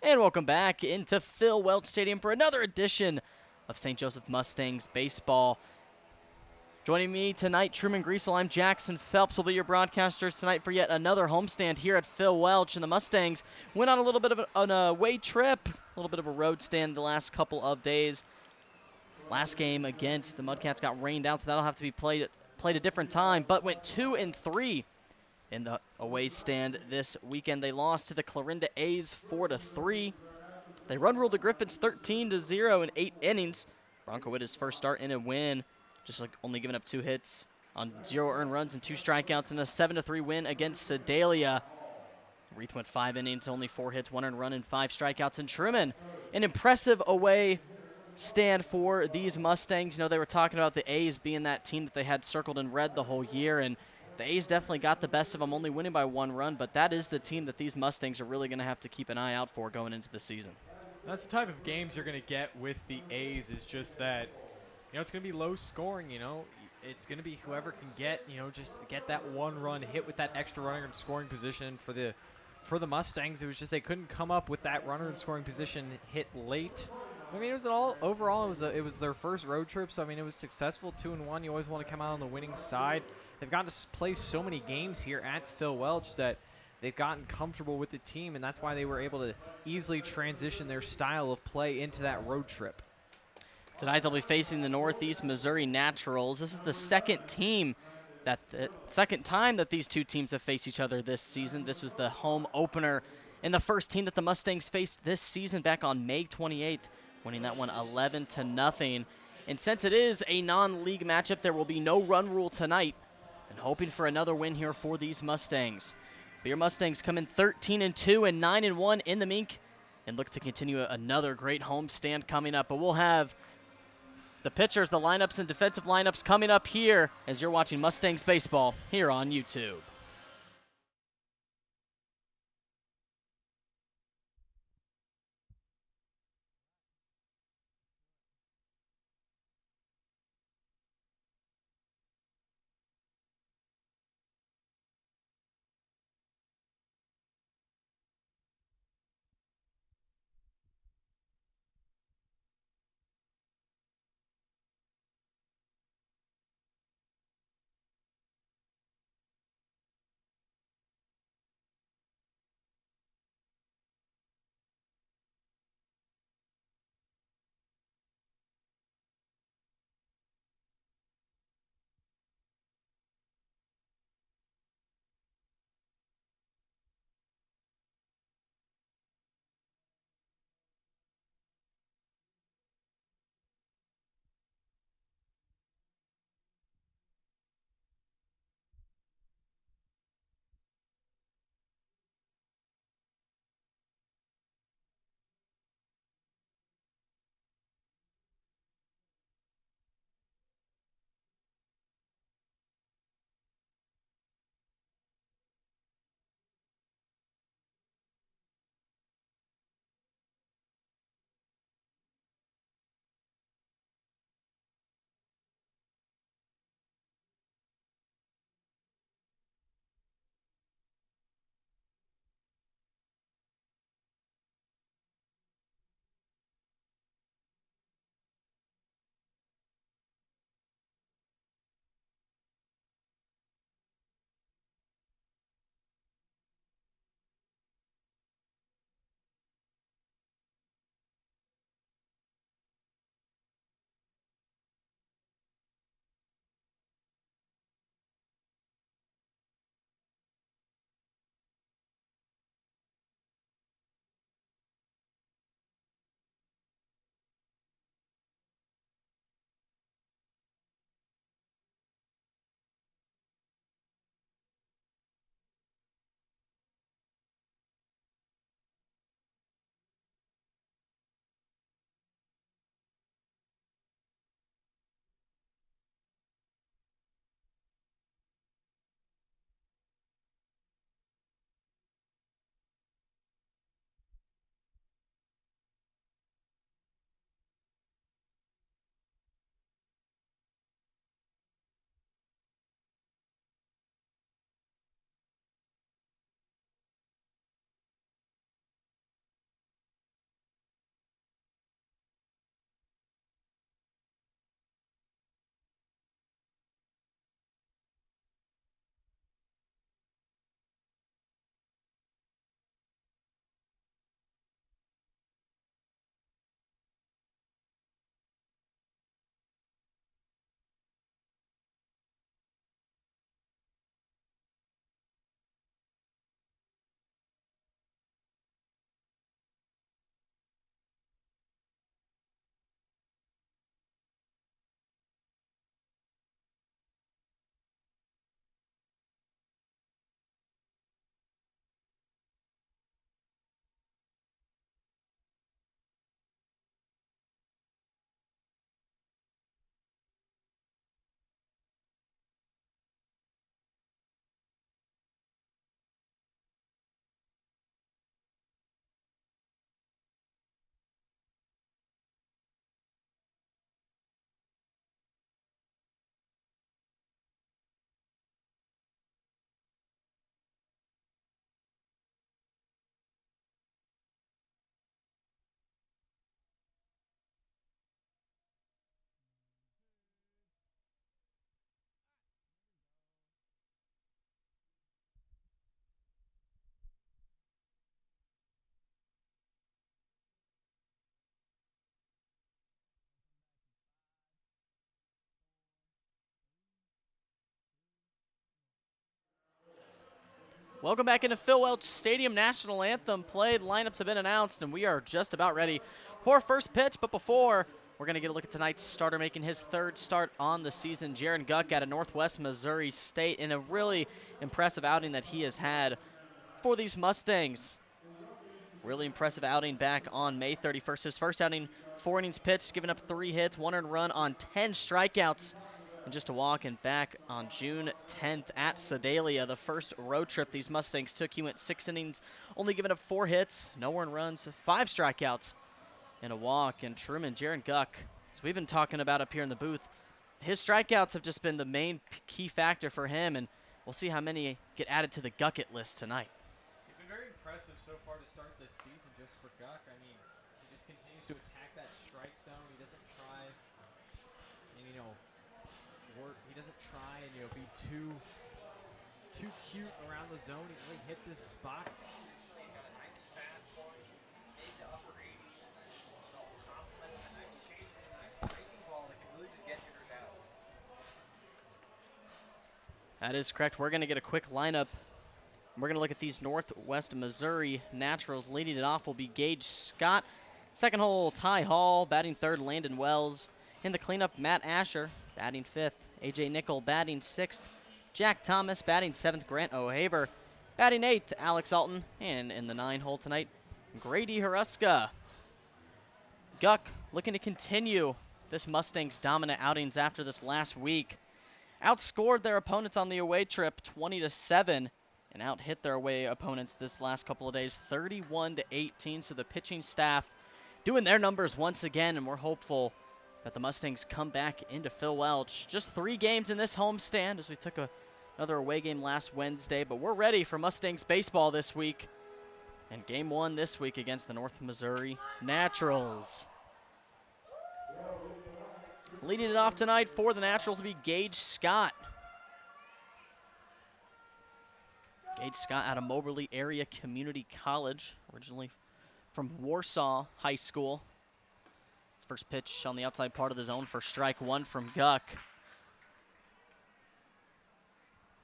And welcome back into Phil Welch Stadium for another edition of St. Joseph Mustangs baseball. Joining me tonight, Truman Griesel. I'm Jackson Phelps. Will be your broadcasters tonight for yet another homestand here at Phil Welch. And the Mustangs went on a little bit of an away trip, a little bit of a road stand the last couple of days. Last game against the Mudcats got rained out, so that'll have to be played a different time, but went 2-3 in the away stand this weekend. They lost to the Clarinda A's 4-3. They run-ruled the Griffins 13-0 in 8 innings. Bronco with his first start in a win, just like only giving up 2 hits on 0 earned runs and 2 strikeouts in a 7-3 win against Sedalia. Reith went 5 innings, only 4 hits, 1 earned run, and 5 strikeouts. And Truman, an impressive away stand for these Mustangs. You know, they were talking about the A's being that team that they had circled in red the whole year, and the A's definitely got the best of them, only winning by 1 run, but that is the team that these Mustangs are really going to have to keep an eye out for going into the season. That's the type of games you're going to get with the A's, is just that, it's going to be low scoring, It's going to be whoever can get, just get that 1-run hit with that extra runner in scoring position. For the Mustangs, it was just they couldn't come up with that runner in scoring position hit late. I mean, overall it was their first road trip, so I mean, it was successful, 2-1. You always want to come out on the winning side. They've gotten to play so many games here at Phil Welch that they've gotten comfortable with the team, and that's why they were able to easily transition their style of play into that road trip. Tonight they'll be facing the Northeast Missouri Naturals. This is the second time that these two teams have faced each other this season. This was the home opener and the first team that the Mustangs faced this season back on May 28th, winning that one 11-0. And since it is a non-league matchup, there will be no run rule tonight, and hoping for another win here for these Mustangs. But your Mustangs come in 13-2 and 9-1 in the Mink, and look to continue another great homestand coming up. But we'll have the pitchers, the lineups, and defensive lineups coming up here as you're watching Mustangs baseball here on YouTube. Welcome back into Phil Welch Stadium. National Anthem played. Lineups have been announced, and we are just about ready for our first pitch. But before, we're going to get a look at tonight's starter making his third start on the season. Jaron Guck out of Northwest Missouri State in a really impressive outing that he has had for these Mustangs. Really impressive outing back on May 31st. His first outing, 4 innings pitched, giving up 3 hits, 1 earned run on 10 strikeouts. And just a walk, and back on June 10th at Sedalia, the first road trip these Mustangs took. He went 6 innings, only giving up 4 hits, no earned runs, 5 strikeouts, and a walk. And Truman, Jaron Guck, as we've been talking about up here in the booth, his strikeouts have just been the main key factor for him, and we'll see how many get added to the Gucket list tonight. It's been very impressive so far to start this season just for Guck. I mean, he just continues to attack that strike zone. He doesn't try and, he doesn't try and, be too cute around the zone. He really hits his spot. He's got a nice fastball, mid to upper 80s. So complementing a nice change and a nice breaking ball that can really just get hitters out. That is correct. We're going to get a quick lineup. We're going to look at these Northwest Missouri Naturals. Leading it off will be Gage Scott. Second hole, Ty Hall. Batting third, Landon Wells. In the cleanup, Matt Asher. Batting fifth, A.J. Nickel. Batting sixth, Jack Thomas. Batting seventh, Grant O'Haver. Batting eighth, Alex Alton. And in the 9 hole tonight, Grady Haruska. Guck looking to continue this Mustangs dominant outings after this last week. Outscored their opponents on the away trip 20-7. And out-hit their away opponents this last couple of days, 31-18. So the pitching staff doing their numbers once again, and we're hopeful that the Mustangs come back into Phil Welch. Just 3 games in this homestand as we took another away game last Wednesday, but we're ready for Mustangs baseball this week. And game 1 this week against the North Missouri Naturals. Leading it off tonight for the Naturals will be Gage Scott. Gage Scott out of Moberly Area Community College, originally from Warsaw High School. His first pitch on the outside part of the zone for strike 1 from Guck.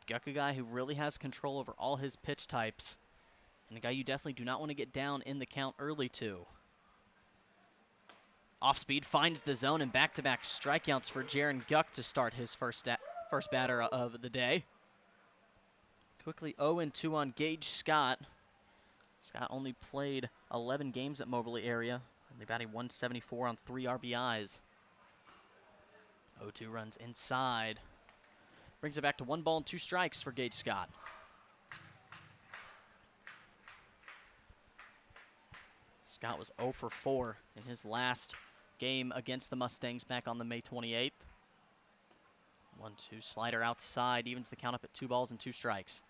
Guck, a guy who really has control over all his pitch types, and a guy you definitely do not want to get down in the count early to. Off speed finds the zone, and back-to-back strikeouts for Jaron Guck to start his first batter of the day. Quickly 0-2 on Gage Scott. Scott only played 11 games at Moberly Area. Only batting 174 on 3 RBIs. 0-2 runs inside. Brings it back to 1 ball and 2 strikes for Gage Scott. Scott was 0 for 4 in his last game against the Mustangs back on the May 28th. 1-2 slider outside, evens the count up at 2 balls and 2 strikes.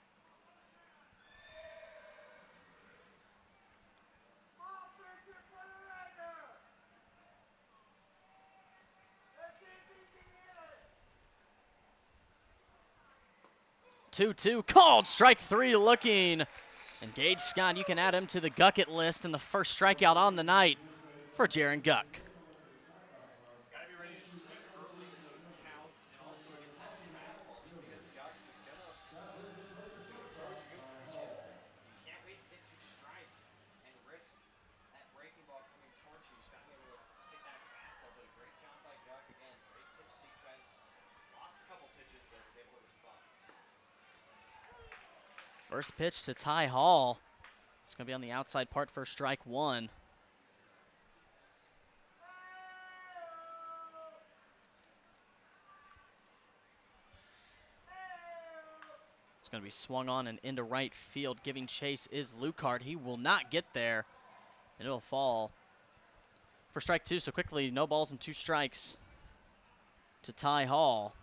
Two called, strike 3 looking. And Gage Scott, you can add him to the Gucket list, and the first strikeout on the night for Jaron Guck. Gotta be ready to swing early in those counts, and also against that fastball, just because Guck is gonna throw good pitches. You can't wait to get 2 strikes and risk that breaking ball coming towards you. You just gotta be able to hit that fastball. But a great job by Guck. Again, great pitch sequence. Lost a couple pitches, but was able to respond. First pitch to Ty Hall. It's going to be on the outside part for strike 1. It's going to be swung on and into right field. Giving chase is Lucart. He will not get there, and it'll fall for strike 2. So quickly, no balls and 2 strikes to Ty Hall.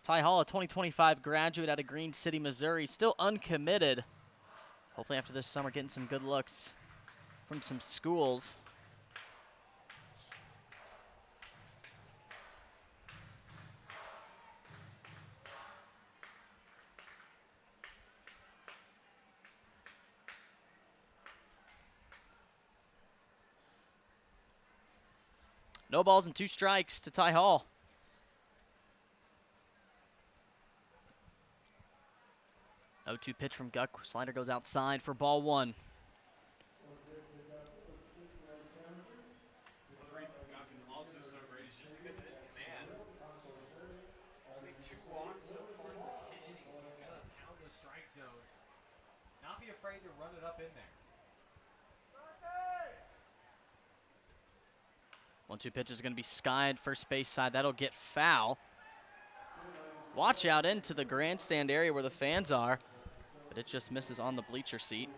Ty Hall, a 2025 graduate out of Green City, Missouri, still uncommitted. Hopefully after this summer getting some good looks from some schools. No balls and 2 strikes to Ty Hall. 0-2 pitch from Guck. Slider goes outside for ball one. The reason Guck is also so great is just because of his command. Only 2 walks so far through 10 innings. He's going to pound the strike zone. Not be afraid to run it up in there. 1-2 pitch is going to be skied first base side. That'll get foul. Watch out into the grandstand area where the fans are, but it just misses on the bleacher seat.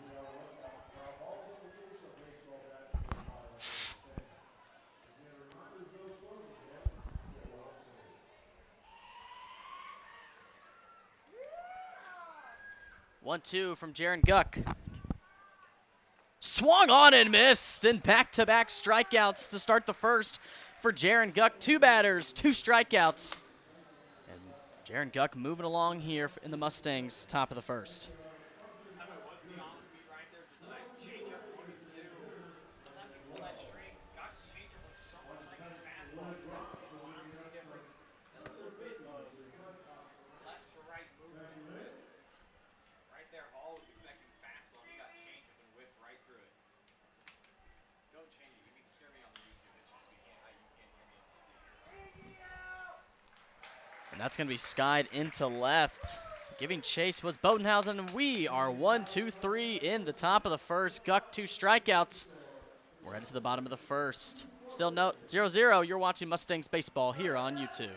One-two from Jaron Guck. Swung on and missed, and back-to-back strikeouts to start the first for Jaron Guck. 2 batters, 2 strikeouts. And Jaron Guck moving along here in the Mustangs, top of the first. What's the off speed right there? Just a nice changeup, 1-2. To let him pull that string. Guck's changeup looks so much like his fastball, except for the velocity difference. And a little bit of left to right movement. Right there, Hall was expecting fastball, and he got changeup and whiffed right through it. Don't change it. You can hear me on the YouTube. It's just you can't hear me in the ears. And that's going to be skied into left. Giving chase was Bodenhausen, and we are 1-2-3 in the top of the first. Guck 2 strikeouts. We're headed to the bottom of the first. Still no 0-0. You're watching Mustangs baseball here on YouTube.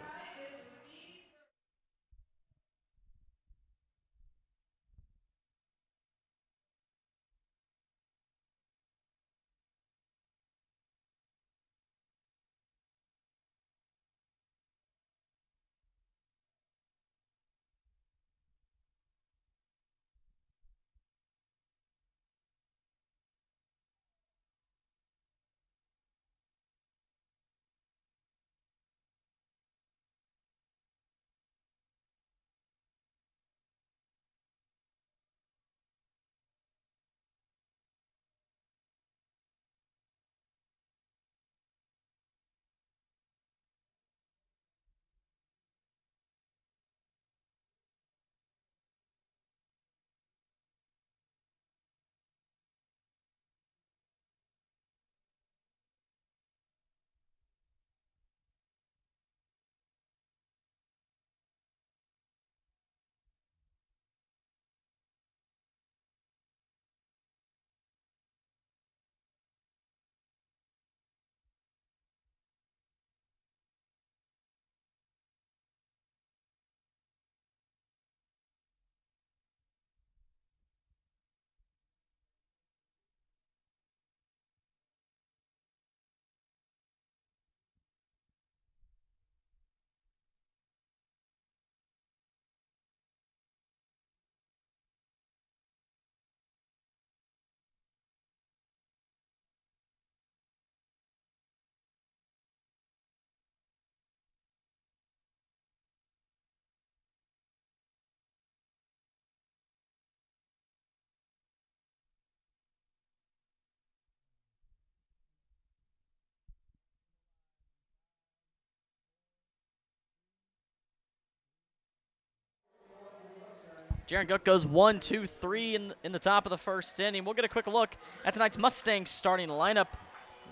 Jaron Guck goes 1-2-3 in the top of the first inning. We'll get a quick look at tonight's Mustangs starting lineup.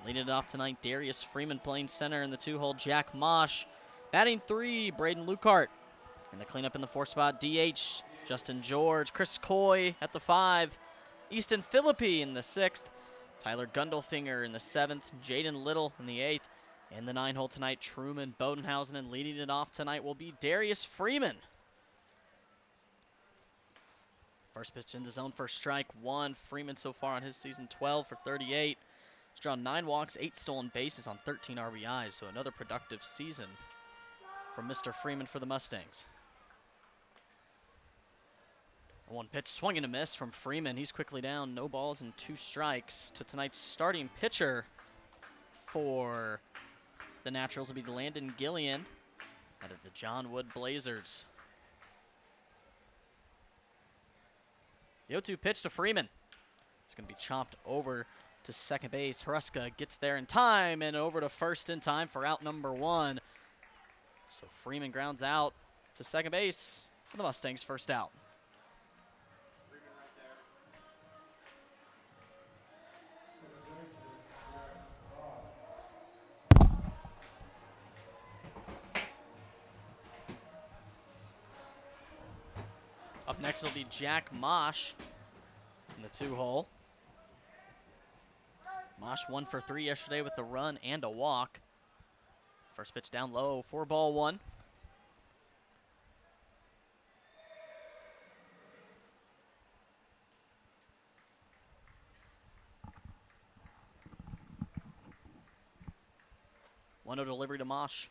Leading it off tonight, Darius Freeman playing center in the 2-hole, Jack Mosh. Batting 3, Braden Lucart. And the cleanup in the 4 spot, DH, Justin George. Chris Coy at the 5. Easton Philippi in the 6th. Tyler Gundelfinger in the 7th. Jaden Little in the 8th. In the 9-hole tonight, Truman, Bodenhausen, and leading it off tonight will be Darius Freeman. First pitch into zone for strike 1. Freeman so far on his season 12 for 38. He's drawn 9 walks, 8 stolen bases on 13 RBIs, so another productive season from Mr. Freeman for the Mustangs. 1 pitch swung and a miss from Freeman. He's quickly down, no balls and 2 strikes. To tonight's starting pitcher for the Naturals will be Landon Gillian out of the John Wood Blazers. The 0-2 pitch to Freeman. It's going to be chopped over to second base. Haruska gets there in time and over to first in time for out number 1. So Freeman grounds out to second base for the Mustangs' first out. Up next will be Jack Mosh in the 2-hole. Mosh 1 for 3 yesterday with a run and a walk. First pitch down low, 4-1. One-0 delivery to Mosh.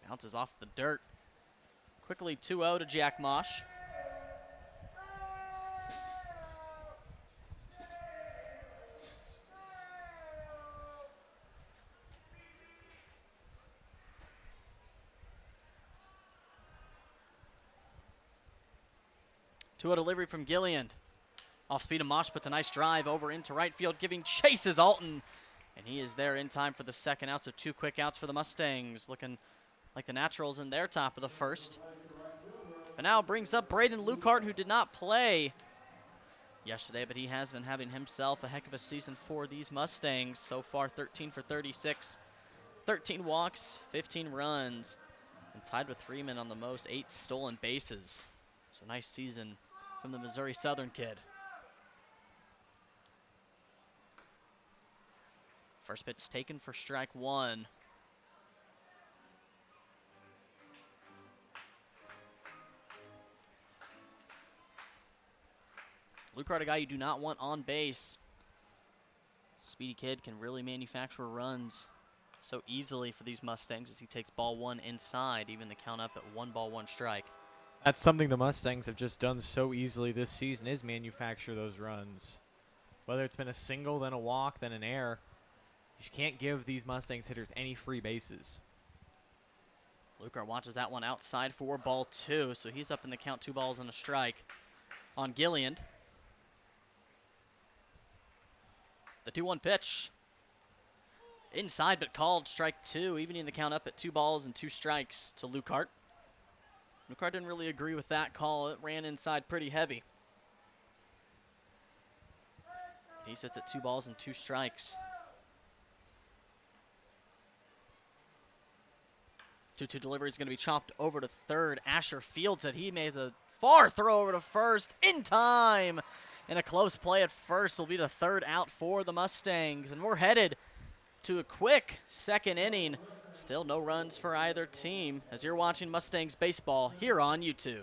Bounces off the dirt. Quickly 2-0 to Jack Mosh. Two-0 delivery from Gilliand. Off speed of Mosh puts a nice drive over into right field, giving chase is Alton. And he is there in time for the second out, so 2 quick outs for the Mustangs, looking like the Naturals in their top of the first. But now brings up Braden Lucart, who did not play yesterday, but he has been having himself a heck of a season for these Mustangs. So far, 13 for 36, 13 walks, 15 runs, and tied with Freeman on the most, 8 stolen bases. So nice season from the Missouri Southern kid. First pitch taken for strike 1. Lucart, a guy you do not want on base. Speedy kid can really manufacture runs so easily for these Mustangs as he takes ball 1 inside, even the count up at 1-1 strike. That's something the Mustangs have just done so easily this season, is manufacture those runs. Whether it's been a single, then a walk, then an error, you can't give these Mustangs hitters any free bases. Lucart watches that one outside for ball 2, so he's up in the count, 2 balls and a strike on Gilliand. The 2-1 pitch. Inside but called, strike 2, evening the count up at 2 balls and 2 strikes to Lucart. Lucart didn't really agree with that call. It ran inside pretty heavy. He sits at 2 balls and 2 strikes. 2-2 delivery is going to be chopped over to third. Asher fields it. He makes a far throw over to first in time. And a close play at first will be the 3rd out for the Mustangs. And we're headed to a quick second inning. Still no runs for either team as you're watching Mustangs baseball here on YouTube.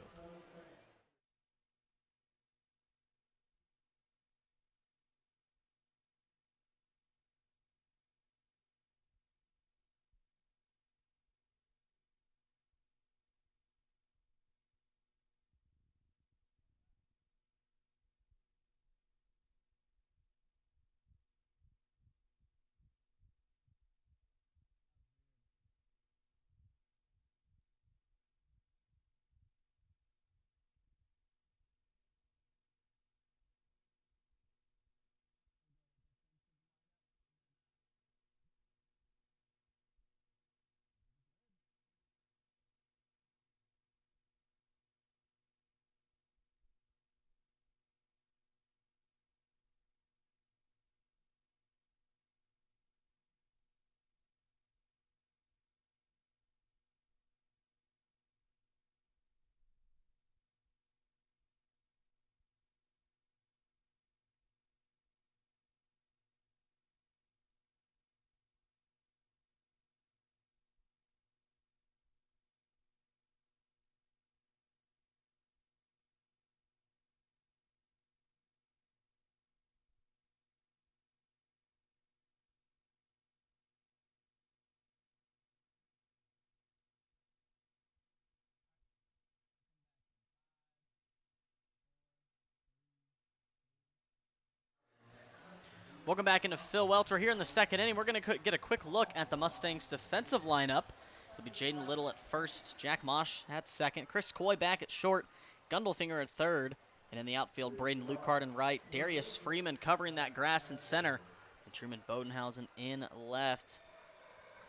Welcome back into Phil Welch. We're here in the second inning. We're going to get a quick look at the Mustangs' defensive lineup. It'll be Jaden Little at first, Jack Mosh at second, Chris Coy back at short, Gundelfinger at third, and in the outfield, Braden Lucart in right, Darius Freeman covering that grass in center, and Truman Bodenhausen in left.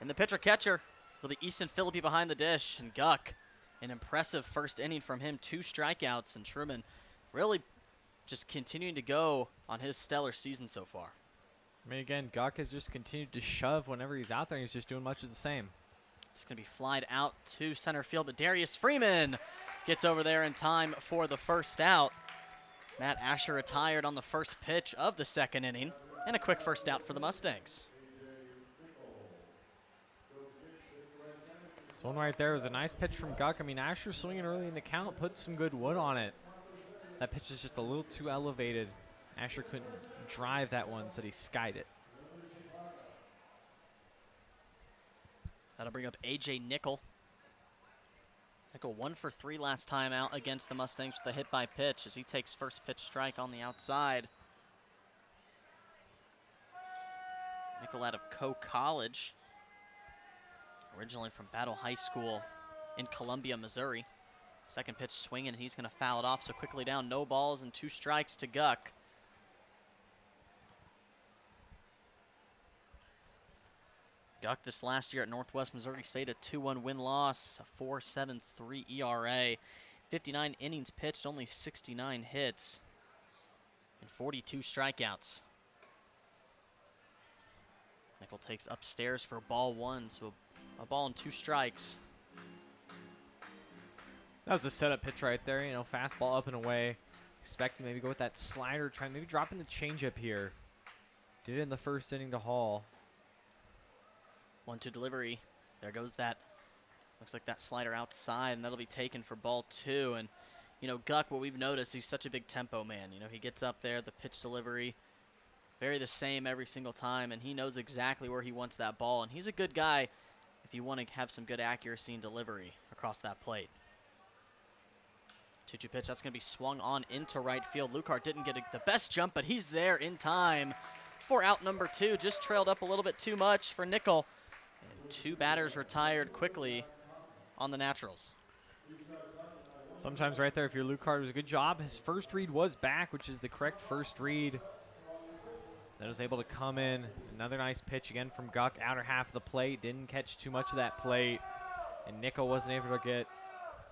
And the pitcher-catcher will be Easton Philippi behind the dish, and Guck, an impressive first inning from him, 2 strikeouts, and Truman really just continuing to go on his stellar season so far. I mean, again, Guck has just continued to shove whenever he's out there. He's just doing much of the same. It's going to be flied out to center field, but Darius Freeman gets over there in time for the first out. Matt Asher retired on the first pitch of the second inning, and a quick first out for the Mustangs. This one right there was a nice pitch from Guck. I mean, Asher swinging early in the count, put some good wood on it. That pitch is just a little too elevated. Asher couldn't drive that one, so he skied it. That'll bring up A.J. Nickel. Nickel 1 for 3 last time out against the Mustangs with a hit by pitch as he takes first pitch strike on the outside. Nickel out of Coe College, originally from Battle High School in Columbia, Missouri. Second pitch swinging, and he's going to foul it off, so quickly down, no balls and 2 strikes to Guck. Guck this last year at Northwest Missouri State, a 2-1 win-loss, a 4.73 ERA, 59 innings pitched, only 69 hits, and 42 strikeouts. Nickel takes upstairs for ball 1, so a ball and 2 strikes. That was the setup pitch right there, you know, fastball up and away. Expecting maybe go with that slider, trying maybe dropping the changeup here. Did it in the first inning to Hall. 1-2 delivery. There goes that. Looks like that slider outside, and that'll be taken for ball 2. And, you know, Guck, what we've noticed, he's such a big tempo man. You know, he gets up there, the pitch delivery, very the same every single time, and he knows exactly where he wants that ball. And he's a good guy if you want to have some good accuracy and delivery across that plate. 2-2 pitch, that's going to be swung on into right field. Lucart didn't get the best jump, but he's there in time for out number 2. Just trailed up a little bit too much for Nickel. And 2 batters retired quickly on the Naturals. Sometimes right there, if you're Lucart, it was a good job. His first read was back, which is the correct first read. That was able to come in. Another nice pitch again from Guck, outer half of the plate. Didn't catch too much of that plate. And Nickel wasn't able to get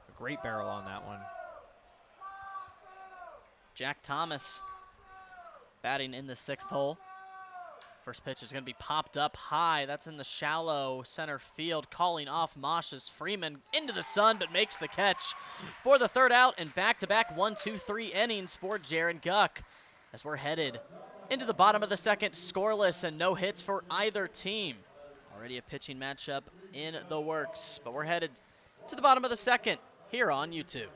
a great barrel on that one. Jack Thomas batting in the 6th hole. First pitch is going to be popped up high. That's in the shallow center field. Calling off Mosh's Freeman into the sun, but makes the catch for the 3rd out, and back-to-back 1-2-3 innings for Jaron Guck as we're headed into the bottom of the 2nd, scoreless and no hits for either team. Already a pitching matchup in the works, but we're headed to the bottom of the 2nd here on YouTube.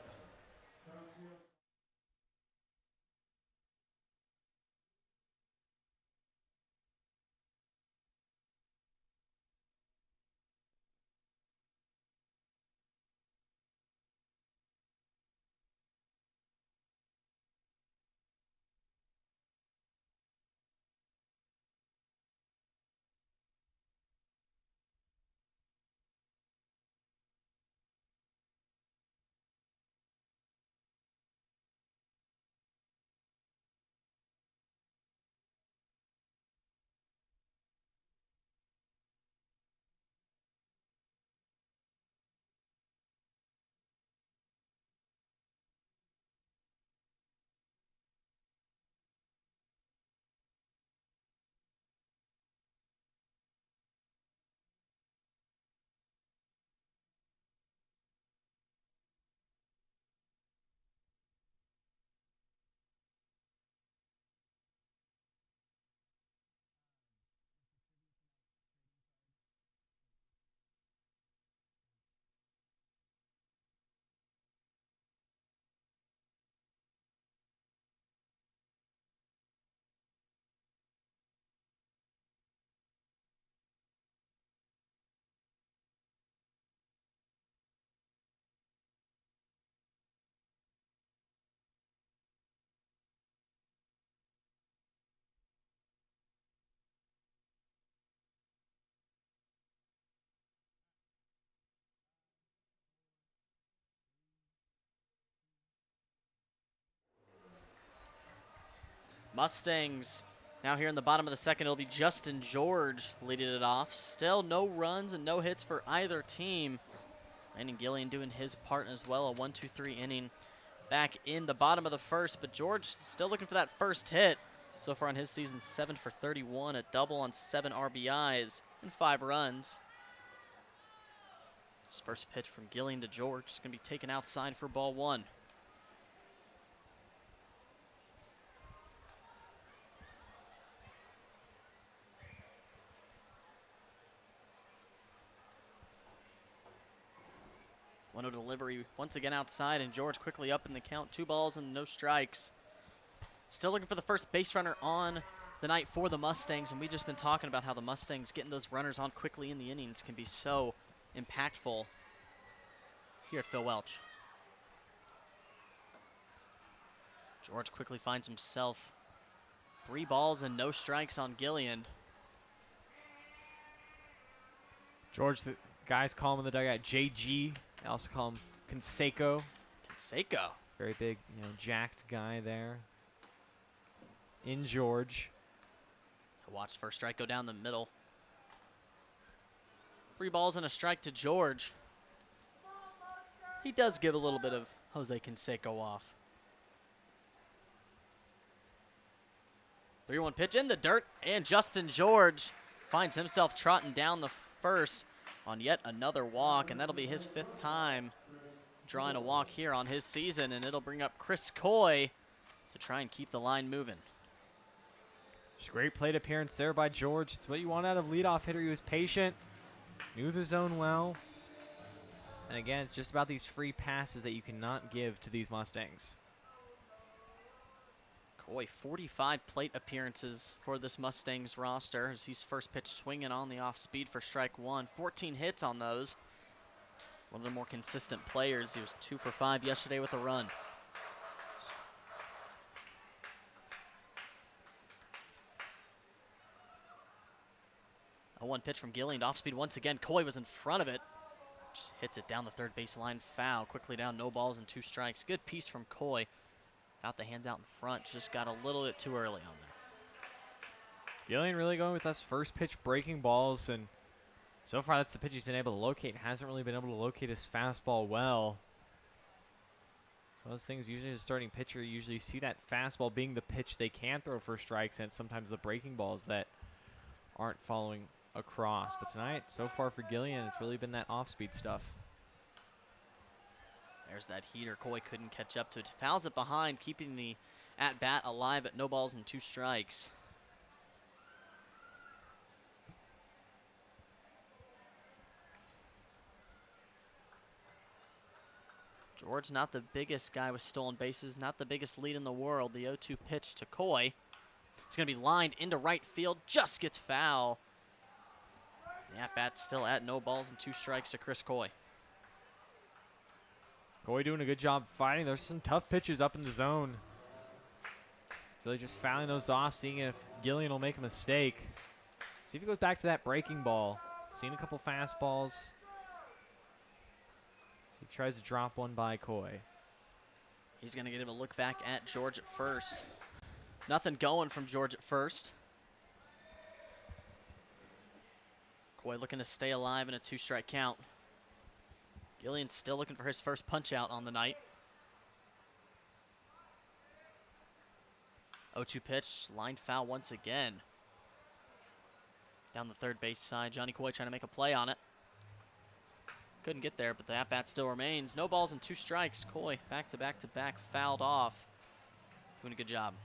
Mustangs now here in the bottom of the 2nd. It'll be Justin George leading it off. Still no runs and no hits for either team. Landon Gillian doing his part as well. A 1-2-3 inning back in the bottom of the 1st, but George still looking for that first hit. So far on his season, 7 for 31, a double on 7 RBIs and 5 runs. His first pitch from Gillian to George is going to be taken outside for ball 1. One-0 delivery once again outside, and George quickly up in the count. 2 balls and no strikes. Still looking for the first base runner on the night for the Mustangs, and we've just been talking about how the Mustangs getting those runners on quickly in the innings can be so impactful here at Phil Welch. George quickly finds himself 3 balls and no strikes on Gillian. George, the guys call him in the dugout JG. They also call him Canseco. Canseco. Very big, jacked guy there. In George. Watch first strike go down the middle. 3 balls and a strike to George. He does give a little bit of Jose Canseco off. 3-1 pitch in the dirt, and Justin George finds himself trotting down the first on yet another walk, and that'll be his 5th time drawing a walk here on his season, and it'll bring up Chris Coy to try and keep the line moving. Just great plate appearance there by George. It's what you want out of leadoff hitter. He was patient, knew the zone well, and again, it's just about these free passes that you cannot give to these Mustangs. Coy, 45 plate appearances for this Mustangs roster as he's first pitch swinging on the off speed for strike 1. 14 hits on those. One of the more consistent players. He was 2 for 5 yesterday with a run. A 1 pitch from Gillian, off speed once again. Coy was in front of it. Just hits it down the third baseline, foul. Quickly down, no balls and 2 strikes. Good piece from Coy. Got the hands out in front, just got a little bit too early on there. Gillian really going with those first pitch breaking balls, and so far that's the pitch he's been able to locate. Hasn't really been able to locate his fastball well. So those things, usually as a starting pitcher, you usually see that fastball being the pitch they can throw for strikes, and sometimes the breaking balls that aren't following across. But tonight, so far for Gillian, it's really been that off-speed stuff. There's that heater. Coy couldn't catch up to it. Fouls it behind, keeping the at-bat alive at no balls and 2 strikes. George, not the biggest guy with stolen bases, not the biggest lead in the world. The 0-2 pitch to Coy. It's going to be lined into right field, just gets foul. The at-bat still at no balls and 2 strikes to Chris Coy. Coy doing a good job fighting. There's some tough pitches up in the zone. Really just fouling those off, seeing if Gillian will make a mistake. See if he goes back to that breaking ball. Seen a couple fastballs. See if he tries to drop one by Coy. He's going to get him a look back at George at first. Nothing going from George at first. Coy looking to stay alive in a 2-strike count. Gillian still looking for his first punch out on the night. 0-2 pitch, line foul once again. Down the third base side, Johnny Coy trying to make a play on it. Couldn't get there, but the at-bat still remains. No balls and 2 strikes. Coy back to back to back, fouled off. Doing a good job.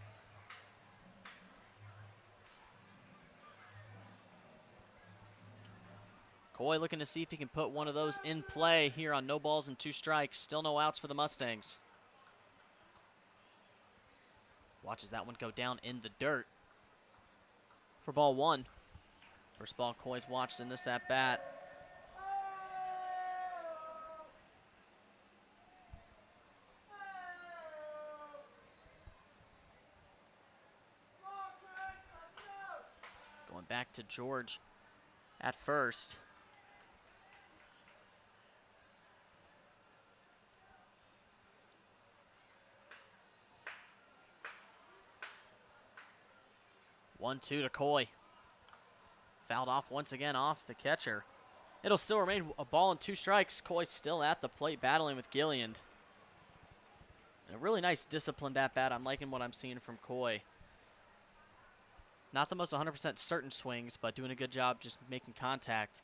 Coy looking to see if he can put one of those in play here on no balls and 2 strikes. Still no outs for the Mustangs. Watches that one go down in the dirt for ball 1. First ball Coy's watched in this at-bat. Going back to George at first. One-two to Coy. Fouled off once again off the catcher. It'll still remain a ball and 2 strikes. Coy still at the plate battling with Gillian. And a really nice disciplined at-bat. I'm liking what I'm seeing from Coy. Not the most 100% certain swings, but doing a good job just making contact,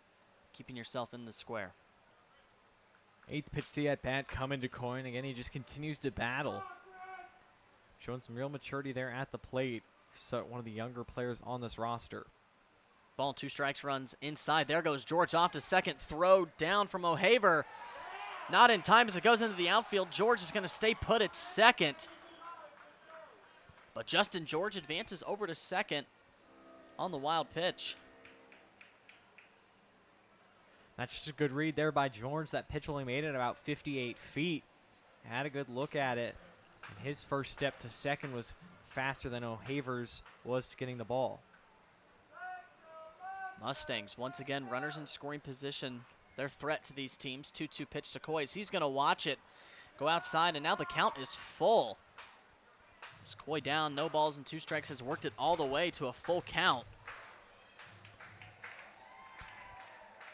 keeping yourself in the square. Eighth pitch to the at-bat coming to Coy, and again, he just continues to battle. Showing some real maturity there at the plate. So one of the younger players on this roster. Ball 2 strikes, runs inside. There goes George off to second. Throw down from O'Haver. Not in time as it goes into the outfield. George is going to stay put at second. But Justin George advances over to second on the wild pitch. That's just a good read there by George. That pitch only made it about 58 feet. Had a good look at it. And his first step to second was faster than O'Haver's was to getting the ball. Mustangs, once again, runners in scoring position. Their threat to these teams. 2-2 pitch to Coy. He's going to watch it go outside, and now the count is full. As Coy down, no balls and 2 strikes, has worked it all the way to a full count.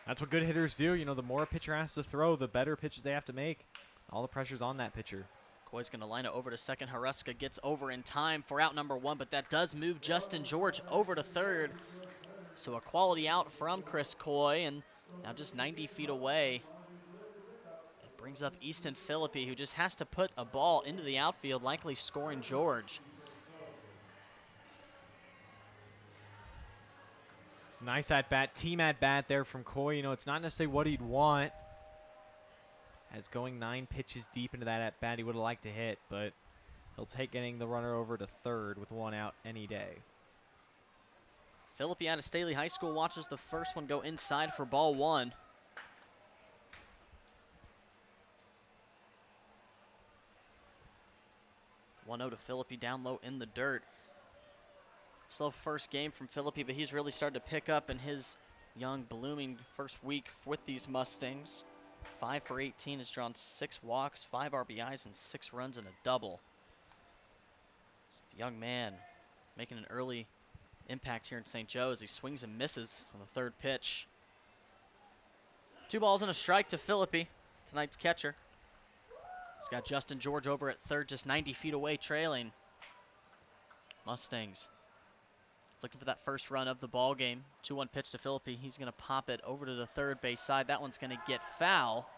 That's what good hitters do. You know, the more a pitcher has to throw, the better pitches they have to make. All the pressure's on that pitcher. Coy's going to line it over to second. Haruska gets over in time for out number 1, but that does move Justin George over to third. So a quality out from Chris Coy, and now just 90 feet away. It brings up Easton Philippi, who just has to put a ball into the outfield, likely scoring George. It's a nice at-bat, team at-bat there from Coy. You know, it's not necessarily what he'd want. As going 9 pitches deep into that at-bat, he would have liked to hit, but he'll take getting the runner over to third with 1 out any day. Philippi out of Staley High School watches the first one go inside for ball 1. One 0 to Philippi down low in the dirt. Slow first game from Philippi, but he's really started to pick up in his young, blooming first week with these Mustangs. 5 for 18, has drawn 6 walks, 5 RBIs, and 6 runs and a double. The young man making an early impact here in St. Joe as he swings and misses on the third pitch. 2 balls and a strike to Philippi, tonight's catcher. He's got Justin George over at third, just 90 feet away, trailing. Mustangs looking for that first run of the ball game. 2-1 pitch to Philippi. He's going to pop it over to the third base side. That one's going to get foul.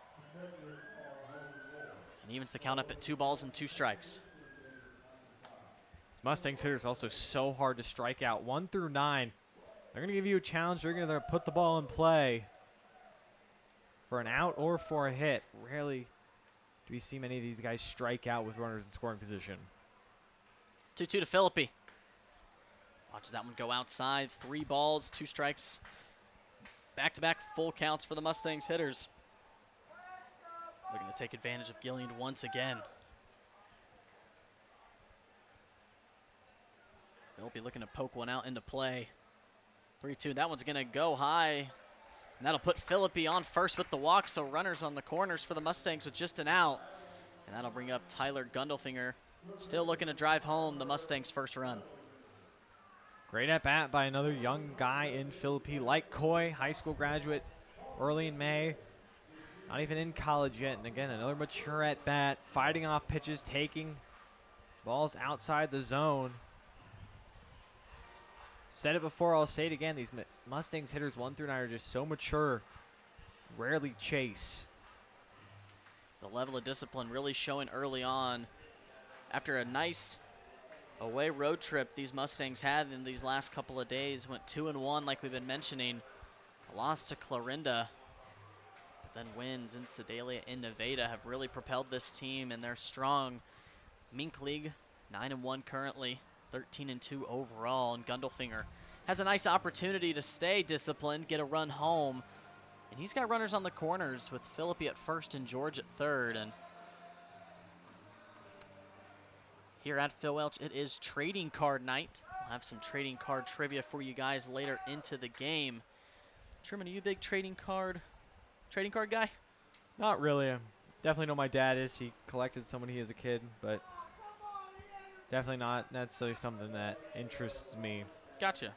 And evens the count up at 2 balls and 2 strikes. Mustangs hitters also so hard to strike out. 1 through 9. They're going to give you a challenge. They're going to put the ball in play for an out or for a hit. Rarely do we see many of these guys strike out with runners in scoring position. 2-2 to Philippi. Watches that one go outside. 3 balls, 2 strikes. Back-to-back full counts for the Mustangs hitters. Looking to take advantage of Gillian once again. Philippi looking to poke one out into play. 3-2. That one's going to go high. And that'll put Philippi on first with the walk. So runners on the corners for the Mustangs with just an out. And that'll bring up Tyler Gundelfinger. Still looking to drive home the Mustangs' first run. Great at-bat by another young guy in Philippi, like Coy, high school graduate early in May. Not even in college yet. And again, another mature at-bat, fighting off pitches, taking balls outside the zone. Said it before, I'll say it again. These Mustangs hitters 1 through 9 are just so mature, rarely chase. The level of discipline really showing early on. After a nice away road trip these Mustangs had in these last couple of days, went 2-1 like we've been mentioning. A loss to Clarinda, but then wins in Sedalia and Nevada have really propelled this team, and they're strong. Mink League 9-1 currently, 13-2 overall, and Gundelfinger has a nice opportunity to stay disciplined, get a run home, and he's got runners on the corners with Philippi at first and George at third. And here at Phil Welch, it is trading card night. We'll have some trading card trivia for you guys later into the game. Truman, are you a big trading card guy? Not really. I definitely know my dad is. He collected some when he was a kid, but definitely not necessarily something that interests me. Gotcha.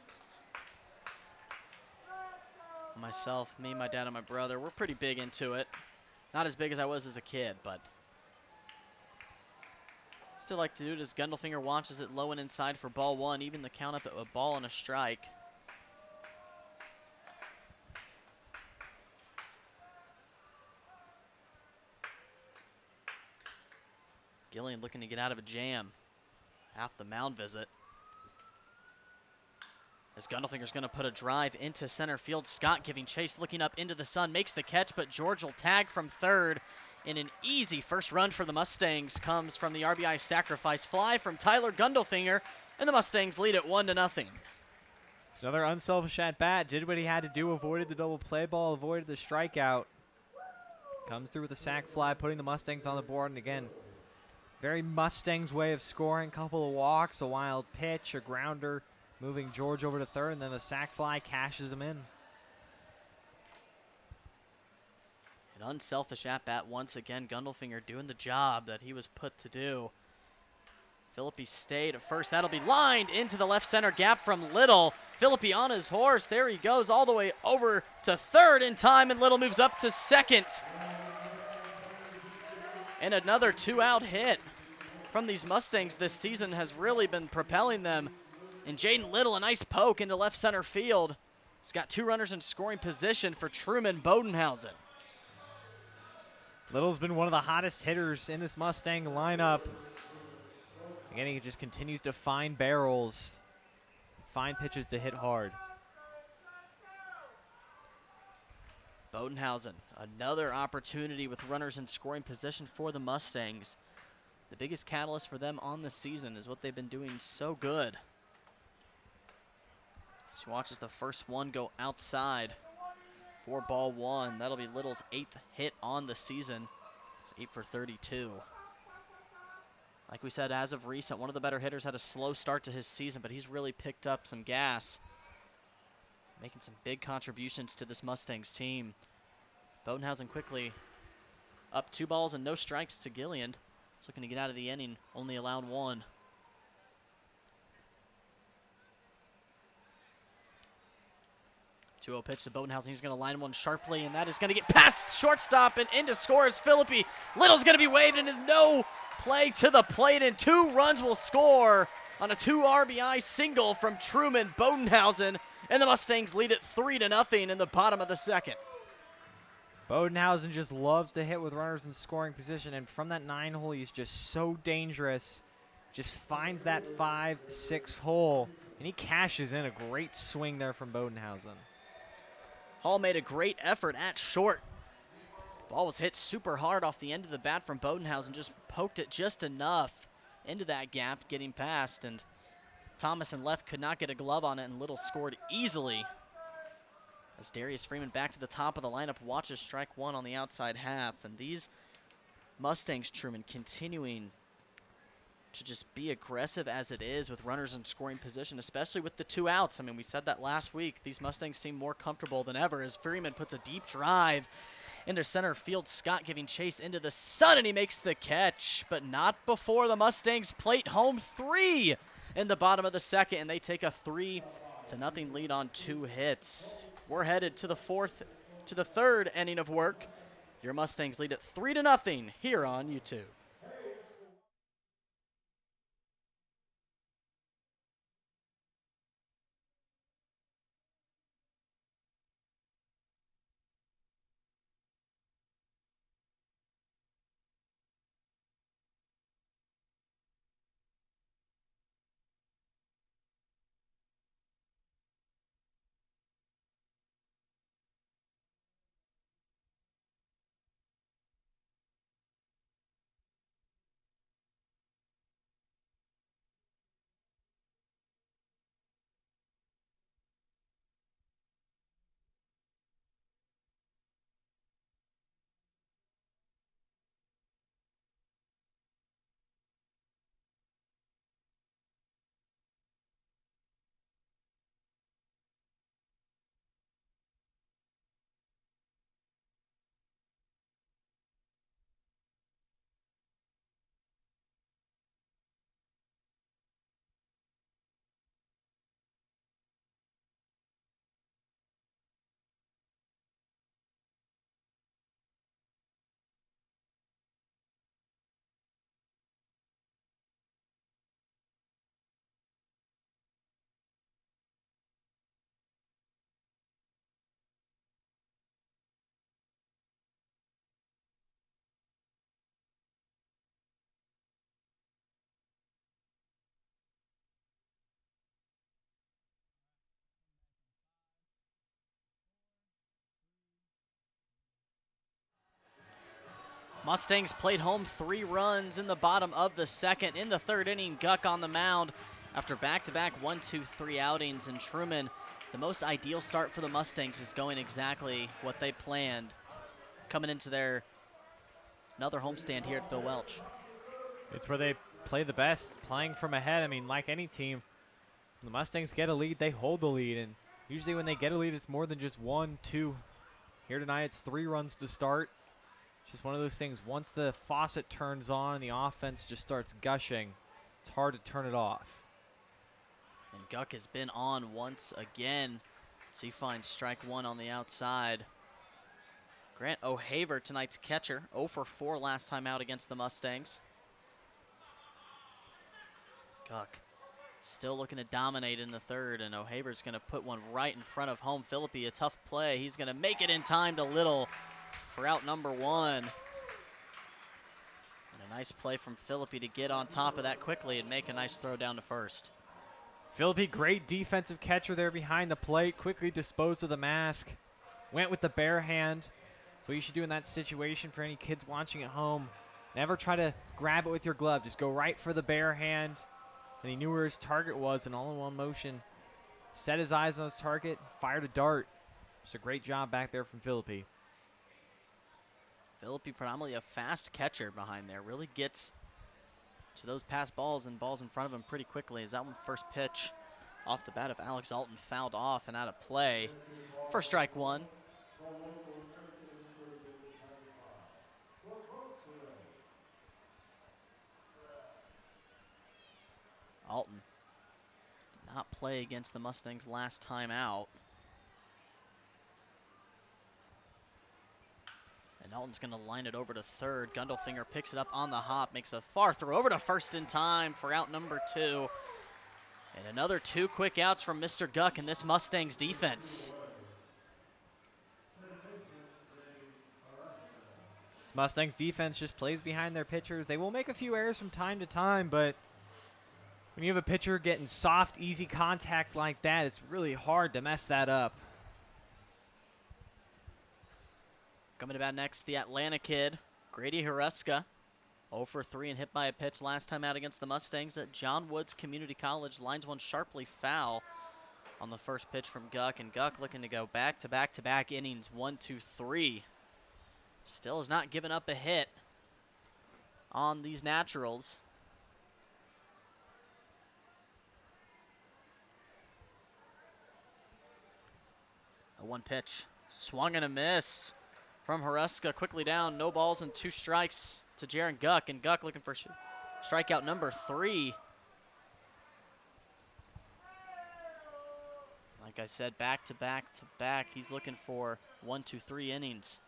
Myself, me, my dad, and my brother, we're pretty big into it. Not as big as I was as a kid, but still like to do it as Gundelfinger watches it low and inside for ball 1, even the count up at a ball and a strike. Gillian looking to get out of a jam. Half the mound visit. As Gundelfinger's going to put a drive into center field. Scott giving chase, looking up into the sun, makes the catch, but George will tag from third. And an easy first run for the Mustangs comes from the RBI sacrifice fly from Tyler Gundelfinger, and the Mustangs lead it 1-0. Another unselfish at-bat. Did what he had to do, avoided the double play ball, avoided the strikeout. Comes through with a sac fly, putting the Mustangs on the board. And again, very Mustangs way of scoring. Couple of walks, a wild pitch, a grounder, moving George over to third, and then the sac fly cashes him in. An unselfish at-bat once again. Gundelfinger doing the job that he was put to do. Philippi stayed at first. That'll be lined into the left center gap from Little. Philippi on his horse. There he goes all the way over to third in time, and Little moves up to second. And another two-out hit from these Mustangs this season has really been propelling them. And Jaden Little, a nice poke into left center field. He's got two runners in scoring position for Truman Bodenhausen. Little's been one of the hottest hitters in this Mustang lineup. Again, he just continues to find barrels, find pitches to hit hard. Bodenhausen, another opportunity with runners in scoring position for the Mustangs. The biggest catalyst for them on the season is what they've been doing so good. As he watches the first one go outside for ball one. That'll be Little's 8th hit on the season. It's 8 for 32. Like we said, as of recent, one of the better hitters had a slow start to his season, but he's really picked up some gas, making some big contributions to this Mustangs team. Bodenhausen quickly up 2 balls and no strikes to Gillian. He's looking to get out of the inning, only allowed 1. 2-0 pitch to Bodenhausen. He's going to line one sharply, and that is going to get past shortstop and into score as Philippi. Little's going to be waved into no play to the plate, and 2 runs will score on a 2 RBI single from Truman Bodenhausen, and the Mustangs lead it 3-0 in the bottom of the second. Bodenhausen just loves to hit with runners in scoring position, and from that 9 hole, he's just so dangerous. Just finds that 5-6 hole, and he cashes in a great swing there from Bodenhausen. Hall made a great effort at short. Ball was hit super hard off the end of the bat from Bodenhausen, just poked it just enough into that gap, getting past, and Thomas and left could not get a glove on it, and Little scored easily. As Darius Freeman back to the top of the lineup watches strike one on the outside half, and these Mustangs, Truman, continuing to just be aggressive as it is with runners in scoring position, especially with the 2 outs. I mean, we said that last week. These Mustangs seem more comfortable than ever as Freeman puts a deep drive into center field. Scott giving chase into the sun, and he makes the catch, but not before the Mustangs plate home 3 in the bottom of the second, and they take a 3-0 lead on 2 hits. We're headed to the third inning of work. Your Mustangs lead it 3-0 here on YouTube. Mustangs played home 3 runs in the bottom of the second. In the third inning, Guck on the mound after back-to-back 1-2-3 outings. And Truman, the most ideal start for the Mustangs, is going exactly what they planned, coming into their another homestand here at Phil Welch. It's where they play the best, playing from ahead. I mean, like any team, when the Mustangs get a lead, they hold the lead. And usually when they get a lead, it's more than just 1, 2. Here tonight, it's 3 runs to start. It's just one of those things. Once the faucet turns on, the offense just starts gushing. It's hard to turn it off. And Guck has been on once again as he finds strike 1 on the outside. Grant O'Haver, tonight's catcher, 0 for 4 last time out against the Mustangs. Guck still looking to dominate in the third, and O'Haver's going to put one right in front of home. Philippi, a tough play. He's going to make it in time to Little for out number 1. And a nice play from Philippi to get on top of that quickly and make a nice throw down to first. Philippi, great defensive catcher there behind the plate, quickly disposed of the mask. Went with the bare hand. That's what you should do in that situation for any kids watching at home. Never try to grab it with your glove. Just go right for the bare hand. And he knew where his target was, and all in one motion, set his eyes on his target, fired a dart. Just a great job back there from Philippi. Philippi, predominantly a fast catcher behind there, really gets to those pass balls and balls in front of him pretty quickly. As that one first pitch off the bat of Alex Alton fouled off and out of play for strike 1. Alton did not play against the Mustangs last time out. And Alton's going to line it over to third. Gundelfinger picks it up on the hop, makes a far throw over to first in time for out number 2. And another 2 quick outs from Mr. Guck in this Mustangs defense. This Mustangs defense just plays behind their pitchers. They will make a few errors from time to time, but when you have a pitcher getting soft, easy contact like that, it's really hard to mess that up. Coming to bat next, the Atlanta kid, Grady Hureska. 0 for 3 and hit by a pitch last time out against the Mustangs at John Woods Community College. Lines one sharply foul on the first pitch from Guck, and Guck looking to go back-to-back-to-back innings, 1, 2, 3. Still has not given up a hit on these Naturals. A 1 pitch, swung and a miss from Hureska, quickly down, no balls and 2 strikes to Jaron Guck, and Guck looking for strikeout number 3. Like I said, back-to-back-to-back, he's looking for 1, 2, 3 innings.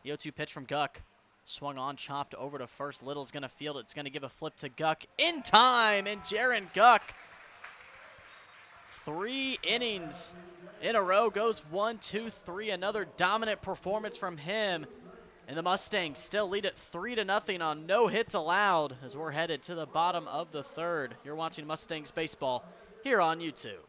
The 0-2 pitch from Guck, swung on, chopped over to first. Little's gonna field it, it's gonna give a flip to Guck in time, and Jaron Guck, 3 innings in a row, goes 1, 2, 3. Another dominant performance from him. And the Mustangs still lead it 3-0 on no hits allowed as we're headed to the bottom of the third. You're watching Mustangs baseball here on YouTube.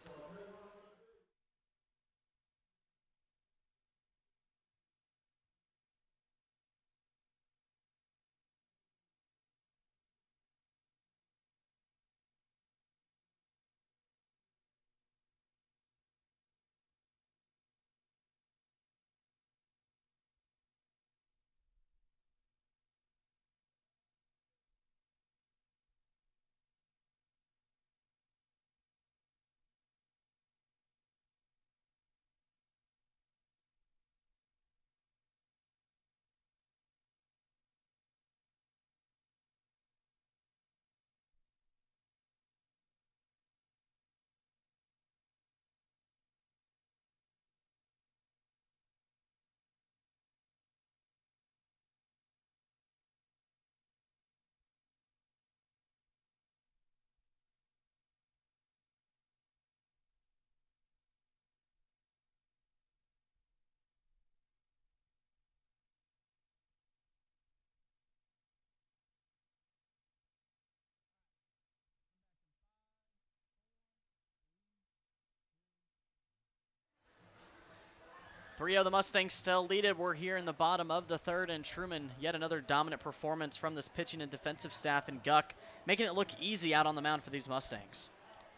3-0, the Mustangs still lead it. We're here in the bottom of the third, and Truman, yet another dominant performance from this pitching and defensive staff, and Guck making it look easy out on the mound for these Mustangs.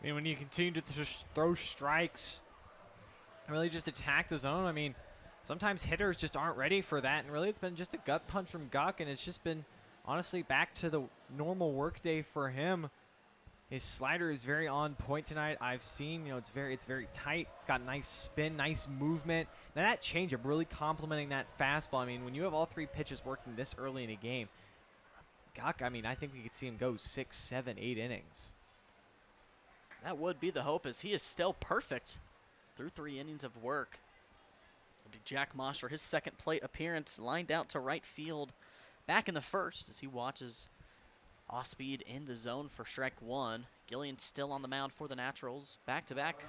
I mean, when you continue to throw strikes, really just attack the zone, I mean, sometimes hitters just aren't ready for that, and really it's been just a gut punch from Guck, and it's just been, honestly, back to the normal workday for him. His slider is very on point tonight. I've seen, it's very tight. It's got nice spin, nice movement. Now that changeup really complementing that fastball. I mean, when you have all three pitches working this early in a game, Guck, I mean, I think we could see him go 6, 7, 8 innings. That would be the hope, as he is still perfect through 3 innings of work. It'll be Jack Mosh for his second plate appearance, lined out to right field back in the first as he watches off speed in the zone for strike 1. Gillian still on the mound for the Naturals. Back-to-back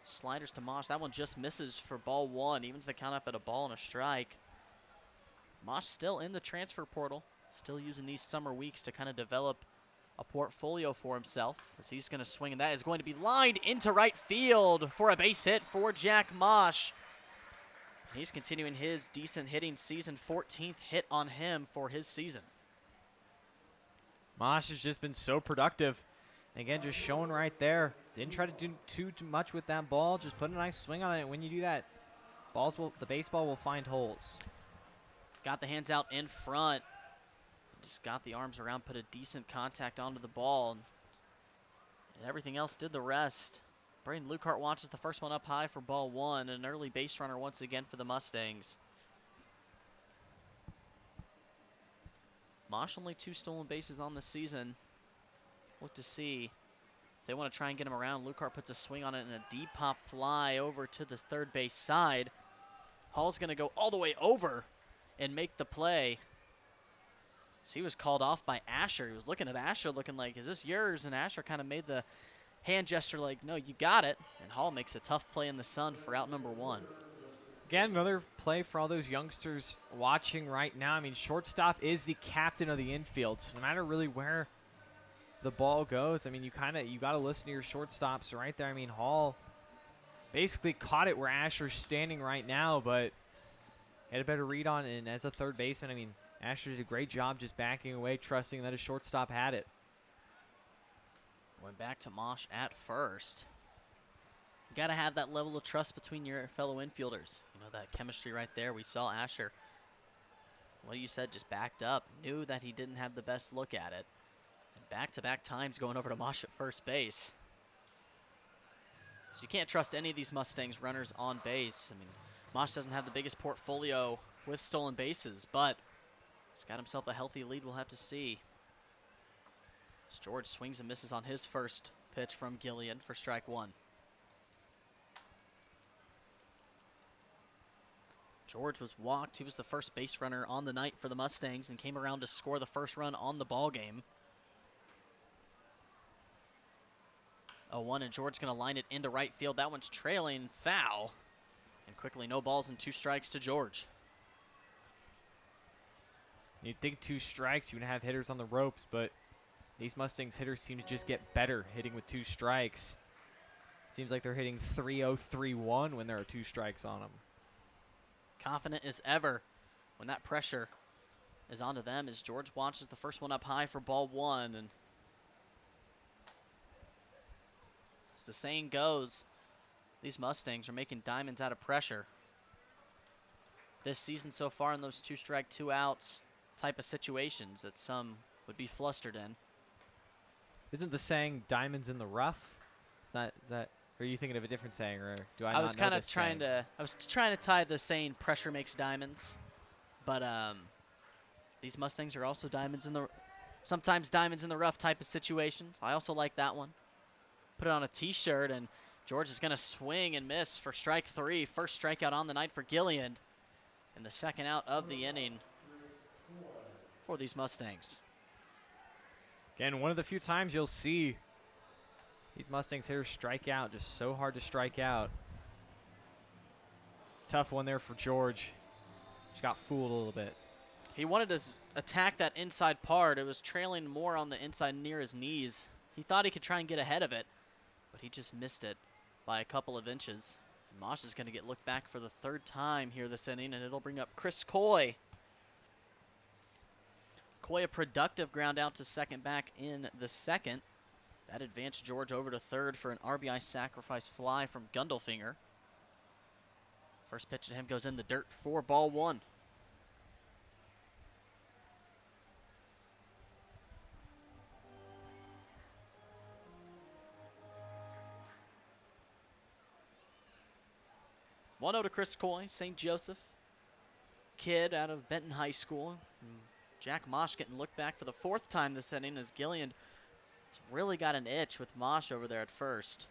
sliders to Mosh. That one just misses for ball 1. Evens the count up at a ball and a strike. Mosh still in the transfer portal. Still using these summer weeks to kind of develop a portfolio for himself as he's going to swing. And that is going to be lined into right field for a base hit for Jack Mosh. He's continuing his decent hitting season. 14th hit on him for his season. Mosh has just been so productive. And again, just showing right there. Didn't try to do too much with that ball. Just put a nice swing on it. When you do that, the baseball will find holes. Got the hands out in front. Just got the arms around, put a decent contact onto the ball. And everything else did the rest. Braden Lukehart watches the first one up high for ball 1. An early base runner once again for the Mustangs. Mosh only 2 stolen bases on the season. Look to see if they want to try and get him around. Lukehart puts a swing on it and a deep pop fly over to the third base side. Hall's going to go all the way over and make the play. So he was called off by Asher. He was looking at Asher looking like, is this yours? And Asher kind of made the hand gesture like, no, you got it. And Hall makes a tough play in the sun for out number 1. Again, another play for all those youngsters watching right now. I mean, shortstop is the captain of the infield. So no matter really where the ball goes, I mean, you got to listen to your shortstops right there. I mean, Hall basically caught it where Asher's standing right now, but had a better read on it. And as a third baseman, I mean, Asher did a great job just backing away, trusting that his shortstop had it. Went back to Mosh at first. You got to have that level of trust between your fellow infielders. You know, that chemistry right there. We saw Asher, what you said, just backed up. Knew that he didn't have the best look at it. And back-to-back times going over to Mosh at first base. So you can't trust any of these Mustangs runners on base. I mean, Mosh doesn't have the biggest portfolio with stolen bases, but he's got himself a healthy lead. We'll have to see. As George swings and misses on his first pitch from Gillian for strike 1. George was walked. He was the first base runner on the night for the Mustangs and came around to score the first run on the ball game. 0-1, and George's going to line it into right field. That one's trailing, foul. And quickly, no balls and 2 strikes to George. You'd think 2 strikes, you would have hitters on the ropes, but these Mustangs hitters seem to just get better hitting with 2 strikes. Seems like they're hitting 3-0, 3-1 when there are 2 strikes on them. Confident as ever when that pressure is onto them as George watches the first one up high for ball 1. And as the saying goes, these Mustangs are making diamonds out of pressure. This season so far in those 2 strike, 2 outs type of situations that some would be flustered in. Isn't the saying diamonds in the rough? It's not, is that, or are you thinking of a different saying, or do I not know this saying? I was trying to tie the saying pressure makes diamonds, but these Mustangs are also sometimes diamonds in the rough type of situations. I also like that one. Put it on a t-shirt, and George is going to swing and miss for strike 3. First strikeout on the night for Gillian, and the second out of the inning for these Mustangs. Again, one of the few times you'll see these Mustangs hitters strike out, just so hard to strike out. Tough one there for George. Just got fooled a little bit. He wanted to attack that inside part. It was trailing more on the inside near his knees. He thought he could try and get ahead of it, but he just missed it by a couple of inches. Mosh is going to get looked back for the third time here this inning, and it'll bring up Chris Coy. Coy, a productive ground out to second back in the second. That advanced George over to third for an RBI sacrifice fly from Gundelfinger. First pitch to him goes in the dirt for ball one. One to Chris Coy, St. Joseph kid out of Benton High School. Jack Mosh getting looked back for the fourth time this inning as Gillian really got an itch with Mosh over there at first.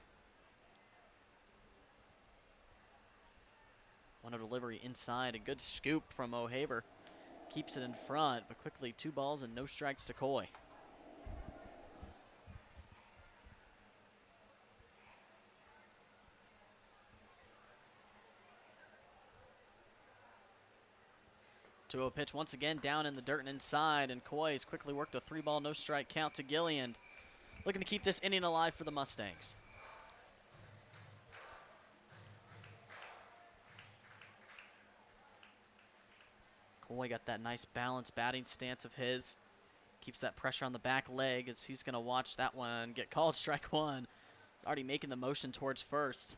1-0 delivery inside, a good scoop from O'Haver. Keeps it in front, but quickly 2 balls and no strikes to Coy. To a pitch once again down in the dirt and inside, and Coy has quickly worked a 3-ball no strike count to Gillian. Looking to keep this inning alive for the Mustangs. Coy got that nice balanced batting stance of his. Keeps that pressure on the back leg as he's going to watch that one get called strike one. He's already making the motion towards first.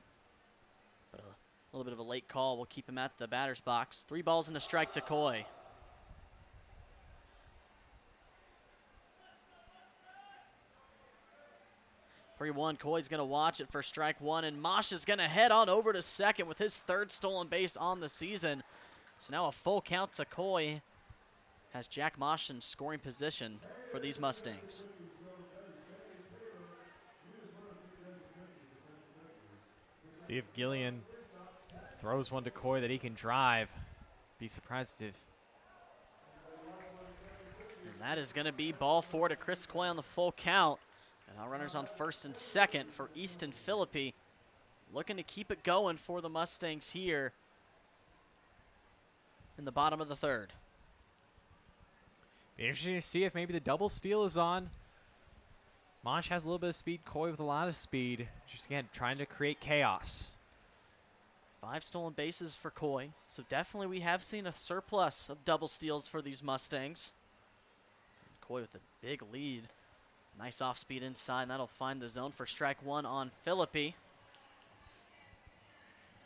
But a little bit of a late call will keep him at the batter's box. 3 balls and a strike to Coy. 3-1, Coy's going to watch it for strike one, and Mosh is going to head on over to second with his 3rd stolen base on the season. So now a full count to Coy has Jack Mosh in scoring position for these Mustangs. See if Gillian throws one to Coy that he can drive. Be surprised if. And that is going to be ball 4 to Chris Coy on the full count. And now runners on first and second for Easton Philippi. Looking to keep it going for the Mustangs here in the bottom of the 3rd. Be interesting to see if maybe the double steal is on. Mosh has a little bit of speed, Coy with a lot of speed. Just again, trying to create chaos. 5 stolen bases for Coy. So definitely we have seen a surplus of double steals for these Mustangs. And Coy with a big lead. Nice off speed inside. That'll find the zone for strike one on Philippi.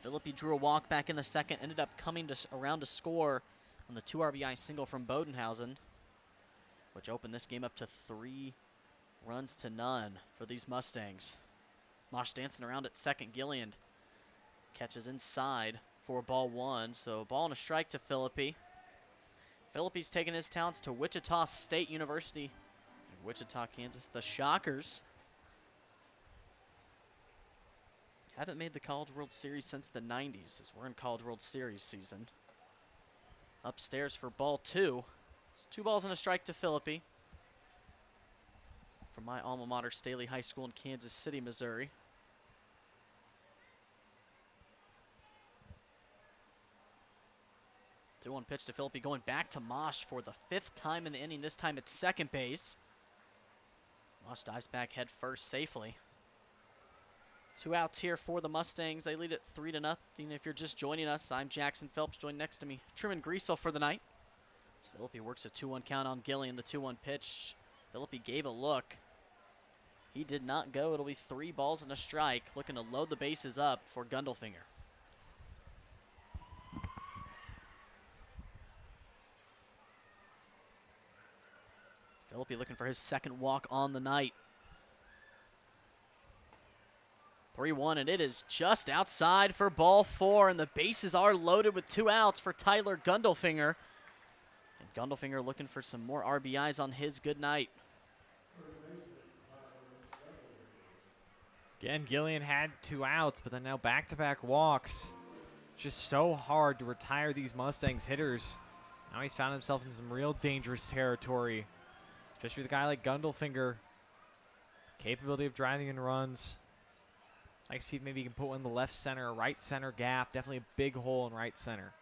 Philippi drew a walk back in the second. Ended up coming around to score on the 2 RBI single from Bodenhausen, which opened this game up to 3 runs to none for these Mustangs. Mosh dancing around at second. Gillian catches inside for ball 1. So ball and a strike to Philippi. Philippi's taking his talents to Wichita State University in Wichita, Kansas. The Shockers haven't made the College World Series since the 90s, as we're in College World Series season. Upstairs for ball 2. 2 balls and a strike to Philippi from my alma mater, Staley High School in Kansas City, Missouri. Two one pitch to Philippi, going back to Mosh for the 5th time in the inning. This time at second base. Mosh dives back head first safely. 2 outs here for the Mustangs. They lead it 3-0. If you're just joining us, I'm Jackson Phelps. Joined next to me, Truman Griesel for the night. As Philippi works a 2-1 count on Gillian. The 2-1 pitch. Philippi gave a look. He did not go. It'll be 3 balls and a strike. Looking to load the bases up for Gundelfinger. Philippi looking for his 2nd walk on the night. 3-1, and it is just outside for ball 4, and the bases are loaded with 2 outs for Tyler Gundelfinger. And Gundelfinger looking for some more RBIs on his good night. Again, Gillian had 2 outs, but then now back-to-back walks. Just so hard to retire these Mustangs hitters. Now he's found himself in some real dangerous territory, especially with a guy like Gundelfinger. Capability of driving in runs. I can see if maybe he can put one in the left center or right center gap. Definitely a big hole in right center.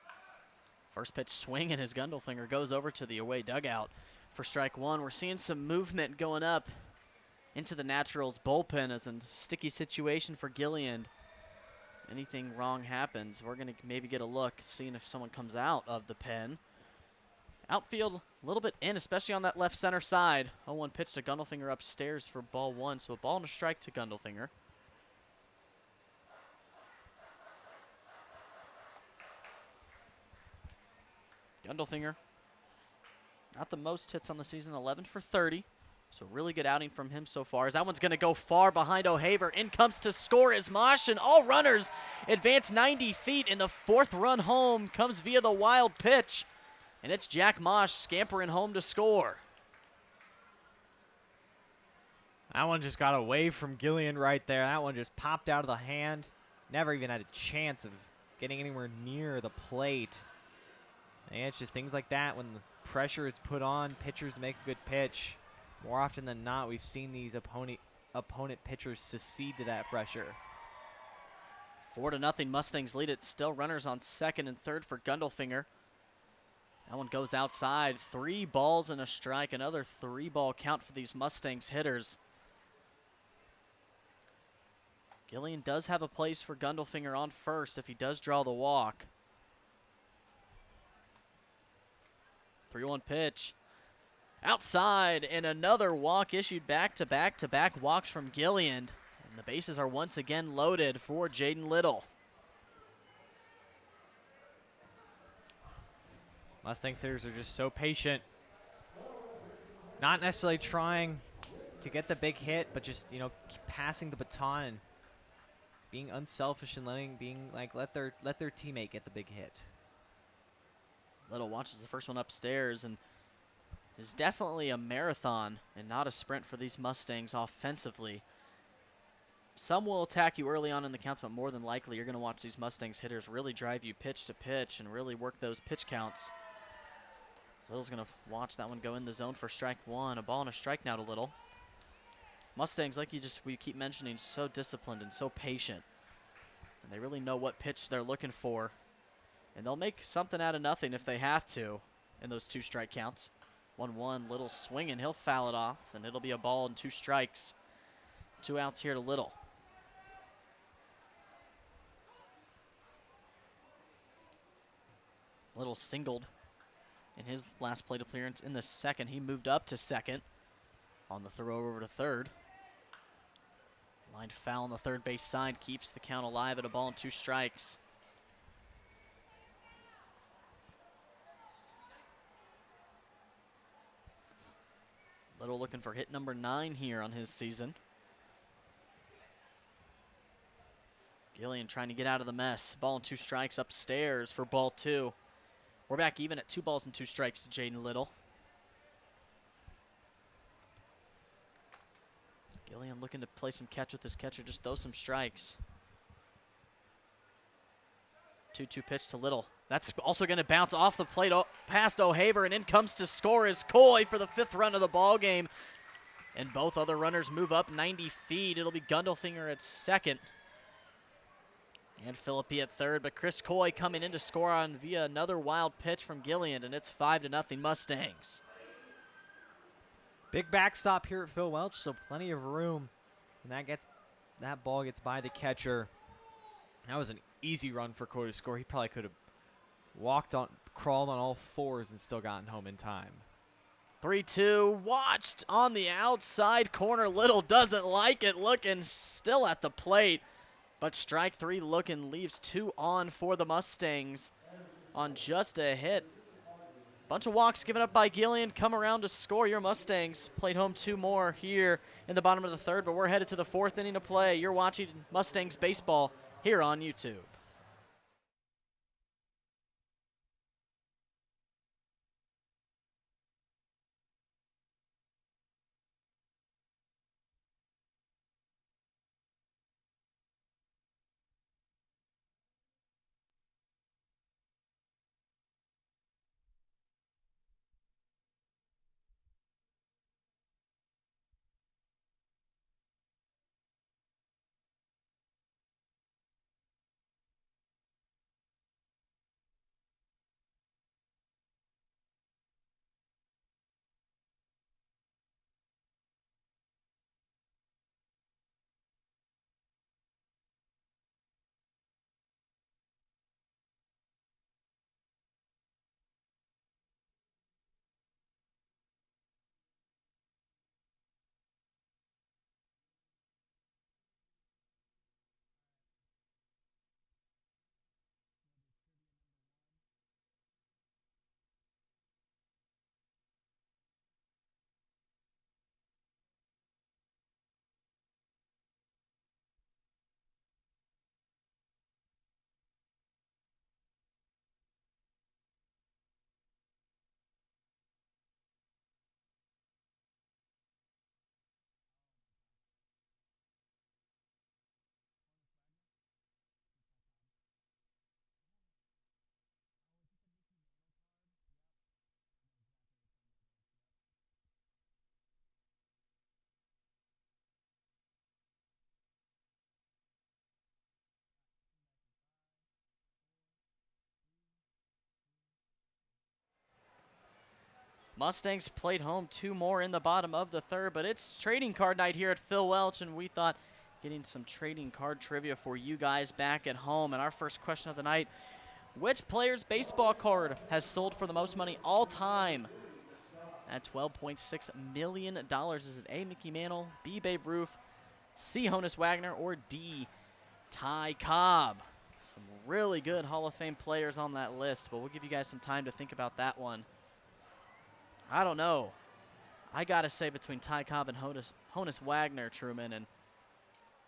First pitch swing, and his Gundelfinger goes over to the away dugout for strike 1. We're seeing some movement going up into the Naturals bullpen as a sticky situation for Gillian. anything wrong happens, we're going to maybe get a look, seeing if someone comes out of the pen. Outfield a little bit in, especially on that left center side. 0-1 pitch to Gundelfinger upstairs for ball one, so a ball and a strike to Gundelfinger. Gundelfinger, not the most hits on the season, 11 for 30. So really good outing from him so far. As that one's going to go far behind O'Haver. In comes to score is Mosh, and all runners advance 90 feet, and the fourth run home comes via the wild pitch. And it's Jack Mosh scampering home to score. That one just got away from Gillian right there. That one just popped out of the hand. Never even had a chance of getting anywhere near the plate. And it's just things like that when the pressure is put on pitchers to make a good pitch. More often than not, we've seen these opponent pitchers succeed to that pressure. 4-0 Mustangs lead it. Still runners on second and third for Gundelfinger. That one goes outside. 3 balls and a strike. Another 3-ball count for these Mustangs hitters. Gillian does have a place for Gundelfinger on first if he does draw the walk. 3-1 pitch. Outside, and another walk issued back-to-back walks from Gillian. And the bases are once again loaded for Jaden Little. Mustangs hitters are just so patient. Not necessarily trying to get the big hit, but just, you know, keep passing the baton and being unselfish and let their teammate get the big hit. Little watches the first one upstairs, and it's definitely a marathon and not a sprint for these Mustangs offensively. Some will attack you early on in the counts, but more than likely you're going to watch these Mustangs hitters really drive you pitch to pitch and really work those pitch counts. Little's going to watch that one go in the zone for strike one. A ball and a strike now to Little. Mustangs, like we keep mentioning, so disciplined and so patient. And they really know what pitch they're looking for. And they'll make something out of nothing if they have to in those 2 strike counts. 1-1, Little swinging. He'll foul it off, and it'll be a ball and 2 strikes. 2 outs here to Little. Little singled in his last plate appearance in the second. He moved up to second on the throw over to third. Line foul on the third base side keeps the count alive at a ball and 2 strikes. Little looking for hit number 9 here on his season. Gillian trying to get out of the mess. Ball and 2 strikes upstairs for ball 2. We're back even at 2 balls and 2 strikes to Jaden Little. Gillian looking to play some catch with his catcher, just throw some strikes. 2-2 pitch to Little. That's also going to bounce off the plate past O'Haver, and in comes to score is Coy for the 5th run of the ball game. And both other runners move up 90 feet. It'll be Gundelfinger at second and Philippi at third, but Chris Coy coming in to score on via another wild pitch from Gillian, and it's 5-0 Mustangs. Big backstop here at Phil Welch, so plenty of room. And that ball gets by the catcher. That was an easy run for Coy to score. He probably could have crawled on all 4s and still gotten home in time. 3-2, watched on the outside corner. Little doesn't like it, looking still at the plate. But strike 3 looking leaves 2 on for the Mustangs on just a hit. Bunch of walks given up by Gillian. Come around to score. Your Mustangs played home 2 more here in the bottom of the 3rd, but we're headed to the 4th inning of play. You're watching Mustangs baseball here on YouTube. Mustangs played home 2 more in the bottom of the third, but it's trading card night here at Phil Welch, and we thought getting some trading card trivia for you guys back at home. And our first question of the night, which player's baseball card has sold for the most money all time at $12.6 million? Is it A, Mickey Mantle, B, Babe Ruth, C, Honus Wagner, or D, Ty Cobb? Some really good Hall of Fame players on that list, but we'll give you guys some time to think about that one. I don't know. I gotta say between Ty Cobb and Honus Wagner, Truman, and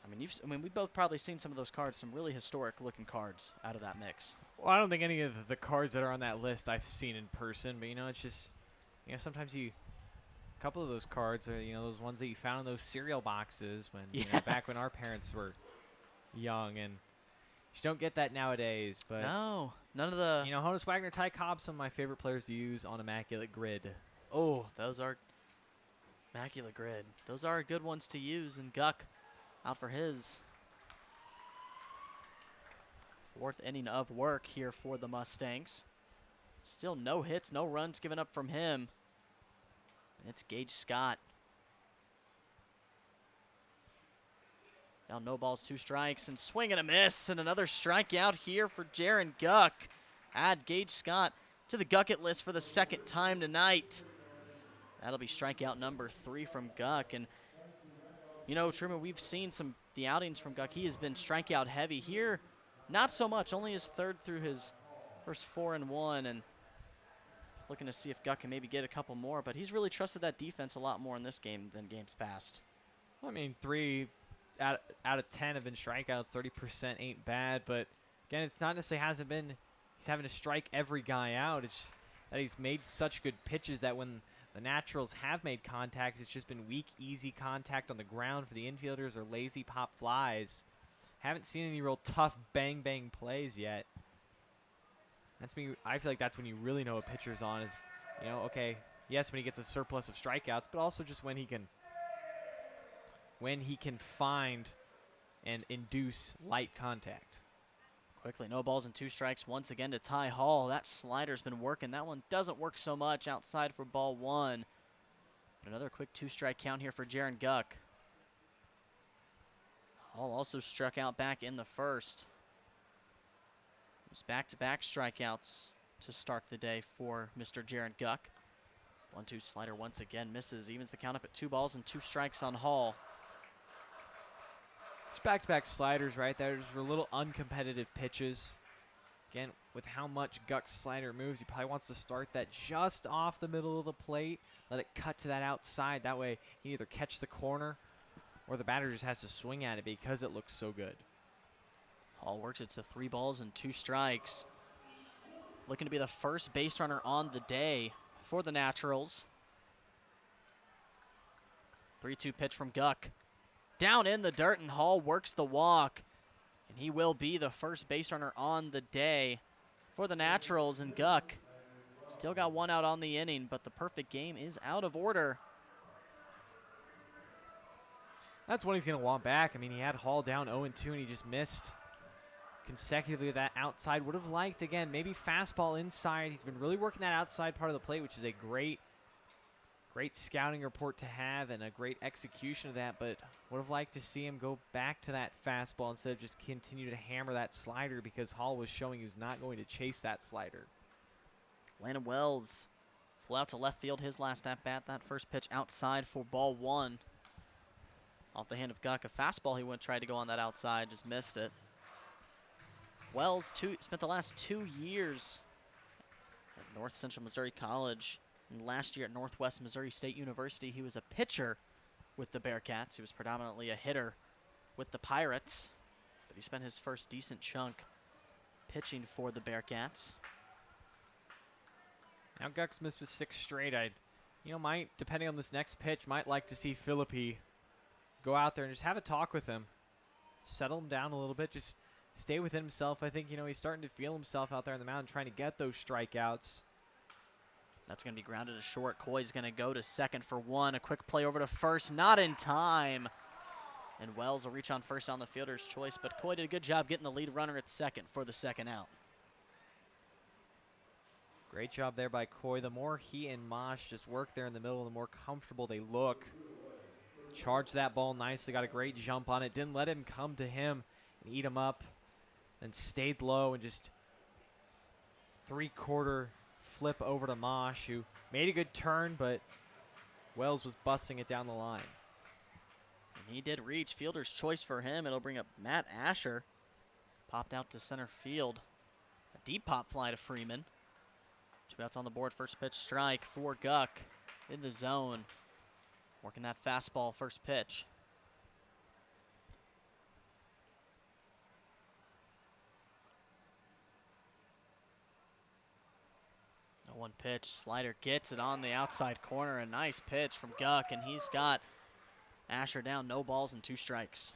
I mean, we've both probably seen some of those cards, some really historic-looking cards out of that mix. Well, I don't think any of the cards that are on that list I've seen in person, but, it's just, sometimes a couple of those cards are, those ones that you found in those cereal boxes when, back when our parents were young, and you don't get that nowadays, but. No, none of the. Honus Wagner, Ty Cobb, some of my favorite players to use on Immaculate Grid. Oh, those are Immaculate Grid. Those are good ones to use, and Guck out for his 4th inning of work here for the Mustangs. Still no hits, no runs given up from him. And it's Gage Scott. Now no balls, 2 strikes, and swing and a miss, and another strikeout here for Jaron Guck. Add Gage Scott to the Gucket list for the 2nd time tonight. That'll be strikeout number 3 from Guck. And, Truman, we've seen the outings from Guck. He has been strikeout heavy here. Not so much, only his 3rd through his first 4 and 1. And looking to see if Guck can maybe get a couple more. But he's really trusted that defense a lot more in this game than games past. I mean, 3 out of 10 have been strikeouts. 30% ain't bad. But, again, it's not necessarily he's having to strike every guy out. It's just that he's made such good pitches that when the Naturals have made contact, it's just been weak, easy contact on the ground for the infielders or lazy pop flies. Haven't seen any real tough bang-bang plays yet. I feel like that's when you really know a pitcher's on is, okay, yes, when he gets a surplus of strikeouts, but also just when he can find and induce light contact. Quickly, no balls and 2 strikes once again to Ty Hall. That slider's been working. That one doesn't work so much outside for ball 1. But another quick 2-strike count here for Jaron Guck. Hall also struck out back in the 1st. It was back-to-back strikeouts to start the day for Mr. Jaron Guck. 1-2 slider once again misses. Evens the count up at 2 balls and 2 strikes on Hall. Back-to-back sliders right there. Those were little uncompetitive pitches. Again, with how much Guck's slider moves, he probably wants to start that just off the middle of the plate, let it cut to that outside. That way, he can either catch the corner or the batter just has to swing at it because it looks so good. Hall works it to 3 balls and 2 strikes. Looking to be the first base runner on the day for the Naturals. 3-2 pitch from Guck. Down in the dirt, and Hall works the walk. And he will be the first base runner on the day for the Naturals. And Guck still got 1 out on the inning, but the perfect game is out of order. That's one he's going to want back. I mean, he had Hall down 0-2, and he just missed consecutively that outside. Would have liked, again, maybe fastball inside. He's been really working that outside part of the plate, which is a great scouting report to have and a great execution of that, but would have liked to see him go back to that fastball instead of just continue to hammer that slider because Hall was showing he was not going to chase that slider. Landon Wells flew out to left field his last at-bat. That first pitch outside for ball 1. Off the hand of Guck. A fastball he went tried to go on that outside, just missed it. Wells spent the last 2 years at North Central Missouri College. And last year at Northwest Missouri State University, he was a pitcher with the Bearcats. He was predominantly a hitter with the Pirates, but he spent his first decent chunk pitching for the Bearcats. Now Guck's missed with 6 straight. Might, depending on this next pitch, might like to see Philippi go out there and just have a talk with him. Settle him down a little bit. Just stay within himself. I think, he's starting to feel himself out there on the mound trying to get those strikeouts. That's going to be grounded to short. Coy's going to go to second for 1. A quick play over to first, not in time. And Wells will reach on first on the fielder's choice, but Coy did a good job getting the lead runner at second for the second out. Great job there by Coy. The more he and Mosh just work there in the middle, the more comfortable they look. Charged that ball nicely, got a great jump on it. Didn't let him come to him and eat him up. And stayed low and just three-quarter flip over to Mosh, who made a good turn, but Wells was busting it down the line. And he did reach. Fielder's choice for him. It'll bring up Matt Asher. Popped out to center field. A deep pop fly to Freeman. 2 outs on the board. First pitch strike for Guck in the zone. Working that fastball first pitch. A 1 pitch. Slider gets it on the outside corner. A nice pitch from Guck, and he's got Asher down. No balls and 2 strikes.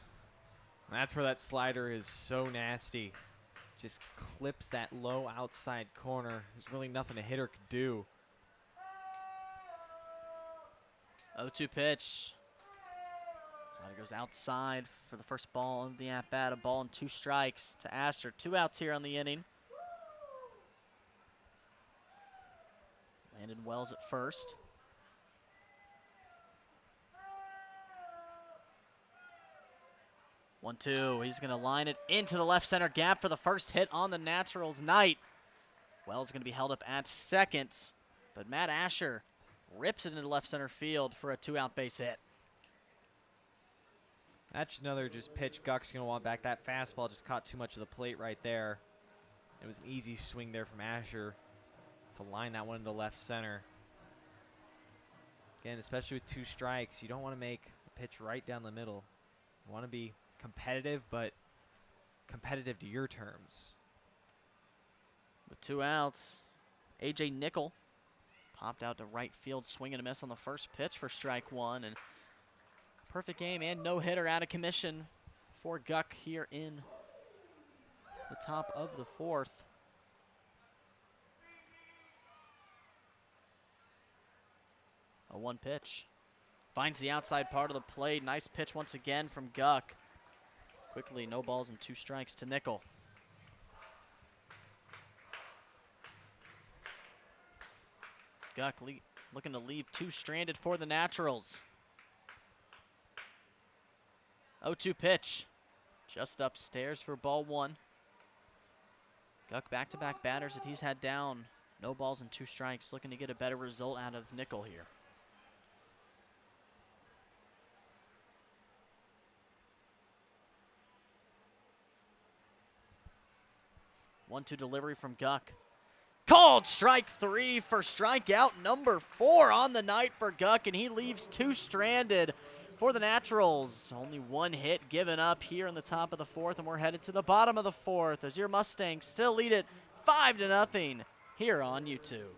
That's where that slider is so nasty. Just clips that low outside corner. There's really nothing a hitter could do. 0-2 pitch. Slider goes outside for the first ball of the at-bat. A ball and 2 strikes to Asher. 2 outs here on the inning. Landon Wells at first. One, two. He's going to line it into the left center gap for the first hit on the Naturals night. Wells going to be held up at second, but Matt Asher rips it into left center field for a 2-out base hit. That's another just pitch Guck's going to want back. That fastball just caught too much of the plate right there. It was an easy swing there from Asher to line that one into left center. Again, especially with 2 strikes, you don't want to make a pitch right down the middle. You want to be competitive, but competitive to your terms. With 2 outs, A.J. Nickel popped out to right field, swing and a miss on the first pitch for strike 1. And perfect game and no-hitter out of commission for Guck here in the top of the 4th. A 1 pitch. Finds the outside part of the plate. Nice pitch once again from Guck. Quickly, no balls and 2 strikes to Nickel. Guck looking to leave 2 stranded for the Naturals. 0-2 pitch. Just upstairs for ball 1. Guck back-to-back batters that he's had down. No balls and 2 strikes. Looking to get a better result out of Nickel here. 1-2 delivery from Guck. Called strike 3 for strikeout number 4 on the night for Guck, and he leaves 2 stranded for the Naturals. Only 1 hit given up here in the top of the 4th, and we're headed to the bottom of the 4th as your Mustangs still lead it 5-0 here on YouTube.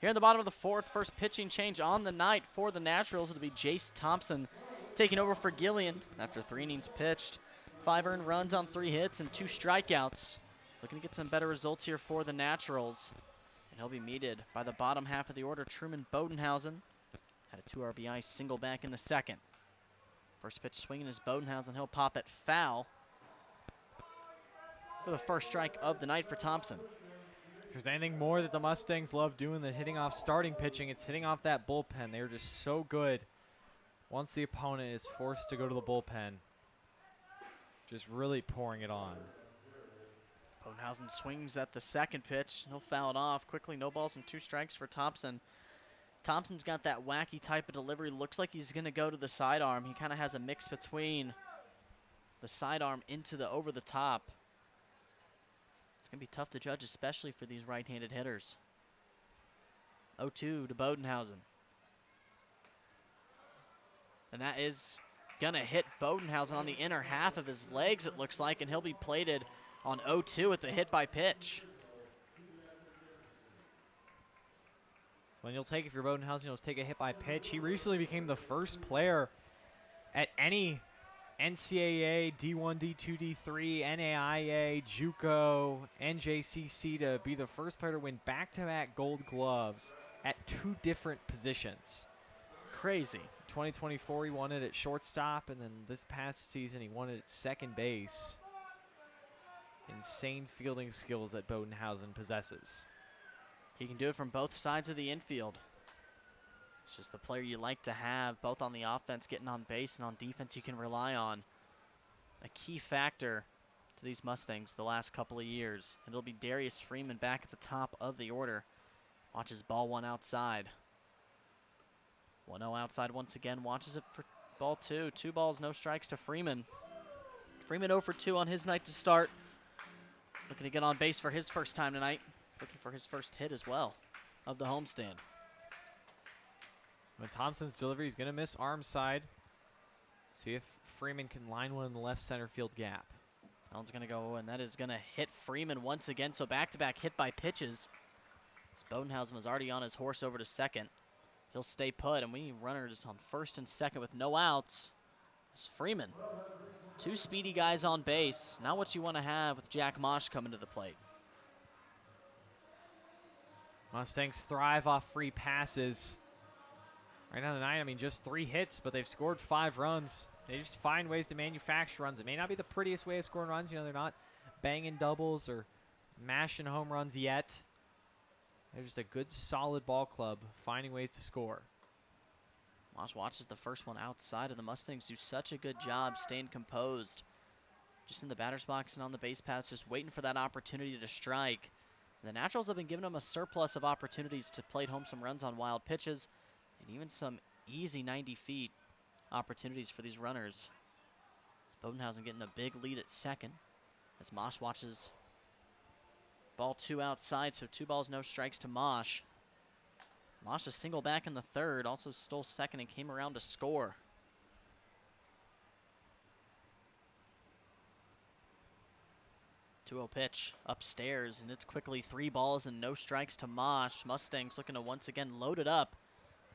Here in the bottom of the fourth, first pitching change on the night for the Naturals. It'll be Jace Thompson taking over for Gillian after 3 innings pitched. 5 earned runs on 3 hits and 2 strikeouts. Looking to get some better results here for the Naturals. And he'll be meted by the bottom half of the order, Truman Bodenhausen. Had a 2 RBI single back in the second. First pitch swinging is Bodenhausen. He'll pop it foul for the first strike of the night for Thompson. If there's anything more that the Mustangs love doing than hitting off starting pitching, it's hitting off that bullpen. They're just so good once the opponent is forced to go to the bullpen. Just really pouring it on. Bodenhausen swings at the second pitch. He'll foul it off quickly. No balls and 2 strikes for Thompson. Thompson's got that wacky type of delivery. Looks like he's going to go to the sidearm. He kind of has a mix between the sidearm into the over the top. It's going to be tough to judge, especially for these right-handed hitters. 0-2 to Bodenhausen. And that is going to hit Bodenhausen on the inner half of his legs, it looks like, and he'll be plated on 0-2 at the hit by pitch. When you'll take, if you're Bodenhausen, you'll take a hit by pitch. He recently became the first player at any NCAA, D1, D2, D3, NAIA, JUCO, NJCC to be the first player to win back-to-back gold gloves at 2 different positions. Crazy. 2024, he won it at shortstop, and then this past season, he won it at second base. Insane fielding skills that Bodenhausen possesses. He can do it from both sides of the infield. It's just the player you like to have, both on the offense, getting on base, and on defense you can rely on. A key factor to these Mustangs the last couple of years. And it'll be Darius Freeman back at the top of the order. Watches ball 1 outside. 1-0 outside once again. Watches it for ball 2. 2 balls, no strikes to Freeman. Freeman 0 for 2 on his night to start. Looking to get on base for his first time tonight. Looking for his first hit as well of the homestand. When Thompson's delivery, he's going to miss arm side. See if Freeman can line one in the left center field gap. That one's going to go, and that is going to hit Freeman once again. So back-to-back hit by pitches. As Bodenhausen was already on his horse over to second. He'll stay put, and we need runners on first and second with no outs. It's Freeman. 2 speedy guys on base. Not what you want to have with Jack Mosh coming to the plate. Mustangs thrive off free passes. Right now tonight, I mean, just 3 hits, but they've scored 5 runs. They just find ways to manufacture runs. It may not be the prettiest way of scoring runs. You know, they're not banging doubles or mashing home runs yet. They're just a good, solid ball club, finding ways to score. Mosh watches the first one outside, and the Mustangs do such a good job staying composed. Just in the batter's box and on the base paths, just waiting for that opportunity to strike. The Naturals have been giving them a surplus of opportunities to plate home some runs on wild pitches, and even some easy 90 feet opportunities for these runners. Bodenhausen getting a big lead at second as Mosh watches ball 2 outside, so 2 balls, no strikes to Mosh. Mosh a single back in the third, also stole second and came around to score. Two-0 pitch upstairs, and it's quickly 3 balls and no strikes to Mosh. Mustangs looking to once again load it up,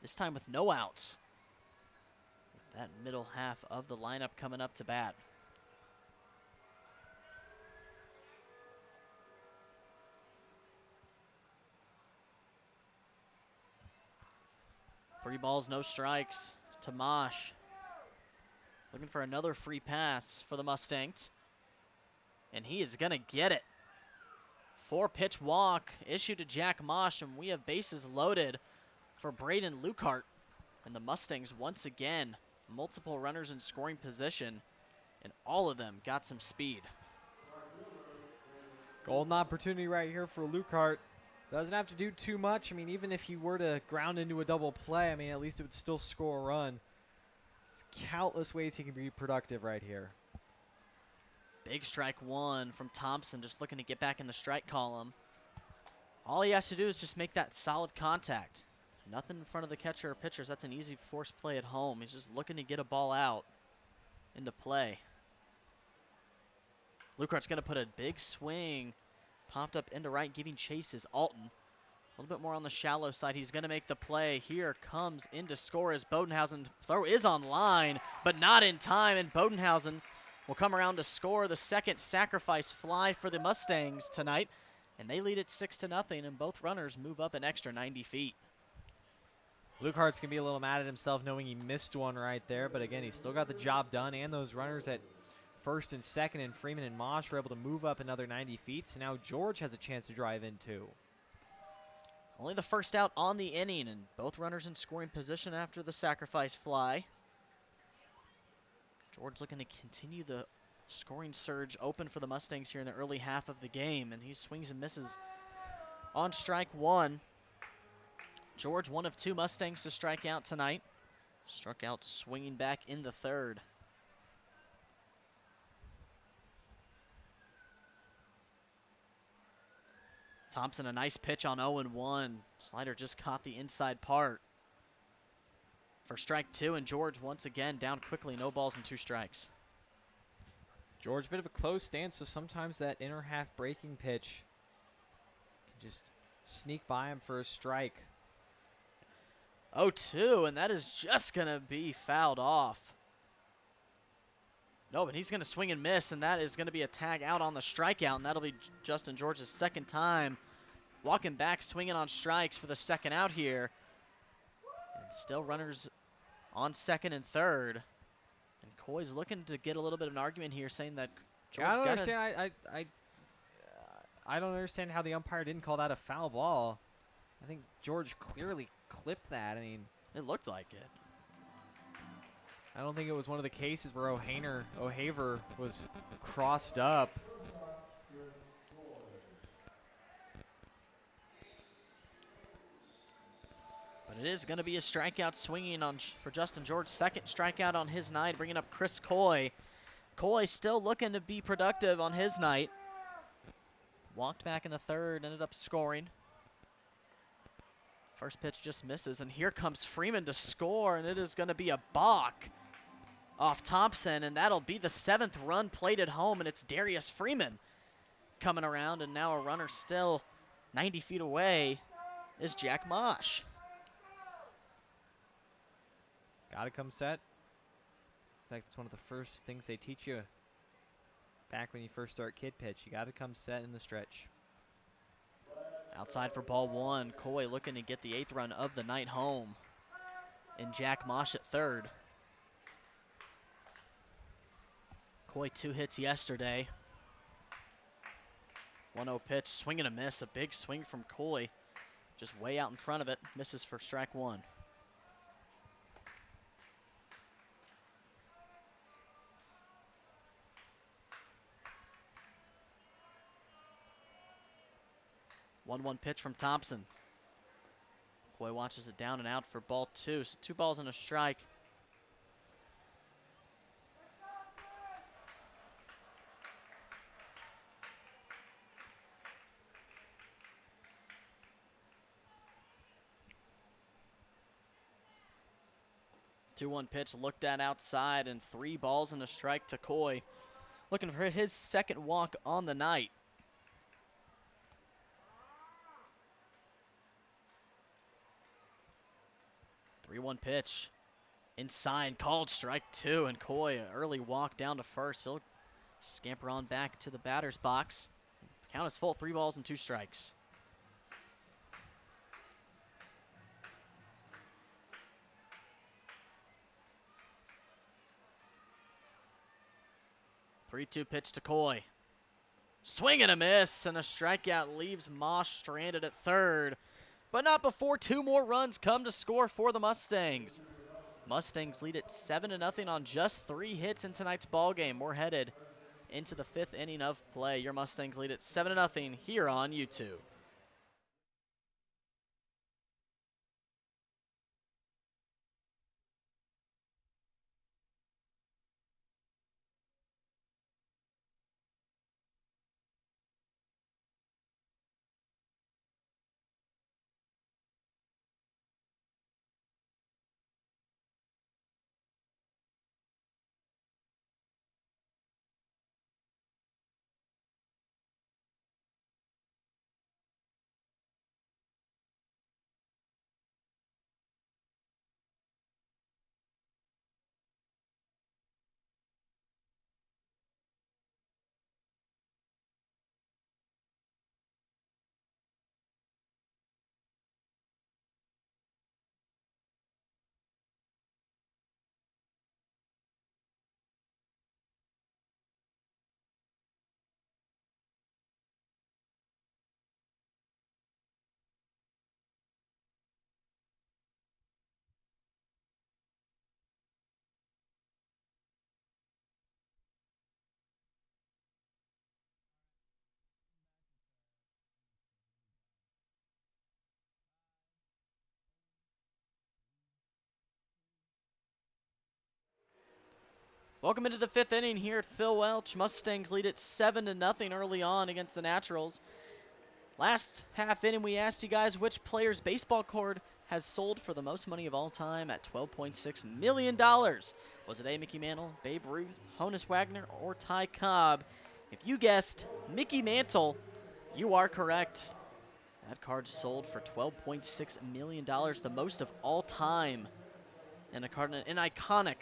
this time with no outs. With that middle half of the lineup coming up to bat. Three balls, no strikes to Mosh. Looking for another free pass for the Mustangs. And he is going to get it. 4-pitch walk issued to Jack Mosh, and we have bases loaded for Braden Lukehart. And the Mustangs, once again, multiple runners in scoring position, and all of them got some speed. Golden opportunity right here for Lukehart. Doesn't have to do too much. I mean, even if he were to ground into a double play, I mean, at least it would still score a run. There's countless ways he can be productive right here. Big strike 1 from Thompson, just looking to get back in the strike column. All he has to do is just make that solid contact. Nothing in front of the catcher or pitchers. That's an easy force play at home. He's just looking to get a ball out into play. Lukehart's going to put a big swing. Popped up into right, giving chase is Alton. A little bit more on the shallow side. He's going to make the play. Here comes in to score as Bodenhausen. Throw is on line, but not in time, and Bodenhausen will come around to score the second sacrifice fly for the Mustangs tonight, and they lead it 6-0, and both runners move up an extra 90 feet. Lukehart's going to be a little mad at himself knowing he missed one right there, but again, he still got the job done, and those runners at first and second, and Freeman and Mosh were able to move up another 90 feet, so now George has a chance to drive in too. Only the first out on the inning, and both runners in scoring position after the sacrifice fly. George looking to continue the scoring surge open for the Mustangs here in the early half of the game, and he swings and misses on strike one. George, one of two Mustangs to strike out tonight. Struck out swinging back in the third. Thompson, a nice pitch on 0-1. Slider just caught the inside part for strike two, and George once again down quickly, no balls and 2 strikes. George, a bit of a close stance, so sometimes that inner half breaking pitch can just sneak by him for a strike. 0-2, and that is just going to be fouled off. No, but he's going to swing and miss, and that is going to be a tag out on the strikeout, and that'll be Justin George's second time walking back, swinging on strikes for the second out here. And still runners on second and third. And Coy's looking to get a little bit of an argument here, saying that George I don't understand. I don't understand how the umpire didn't call that a foul ball. I think George clearly clipped that. I mean, it looked like it. I don't think it was one of the cases where O'Haver was crossed up. But it is going to be a strikeout swinging on for Justin George. Second strikeout on his night, bringing up Chris Coy. Coy still looking to be productive on his night. Walked back in the third, ended up scoring. First pitch just misses, and here comes Freeman to score, and it is going to be a balk off Thompson, and that'll be the 7th run played at home, and it's Darius Freeman coming around, and now a runner still 90 feet away is Jack Mosh. Gotta come set. In fact, it's one of the first things they teach you back when you first start kid pitch. You gotta come set in the stretch. Outside for ball one, Coy looking to get the 8th run of the night home, and Jack Mosh at third. Coy 2 hits yesterday. 1-0 pitch, swing and a miss. A big swing from Coy, just way out in front of it. Misses for strike one. One pitch from Thompson. Coy watches it down and out for ball two. So 2 balls and a strike. Two-one pitch looked at outside, and 3 balls and a strike to Coy. Looking for his second walk on the night. 3-1 pitch. Inside, called strike 2, and Coy, an early walk down to first. He'll scamper on back to the batter's box. Count is full, 3 balls and 2 strikes. Three-two pitch to Coy. Swing and a miss, and a strikeout leaves Mosh stranded at third. But not before 2 more runs come to score for the Mustangs. Mustangs lead it 7-0 on just 3 hits in tonight's ballgame. We're headed into the 5th inning of play. Your Mustangs lead it 7-0 here on YouTube. Welcome into the 5th inning here at Phil Welch. Mustangs lead it 7-0 early on against the Naturals. Last half inning, we asked you guys which player's baseball card has sold for the most money of all time at $12.6 million. Was it A, Mickey Mantle, Babe Ruth, Honus Wagner, or Ty Cobb? If you guessed Mickey Mantle, you are correct. That card sold for $12.6 million, the most of all time. And a card, an iconic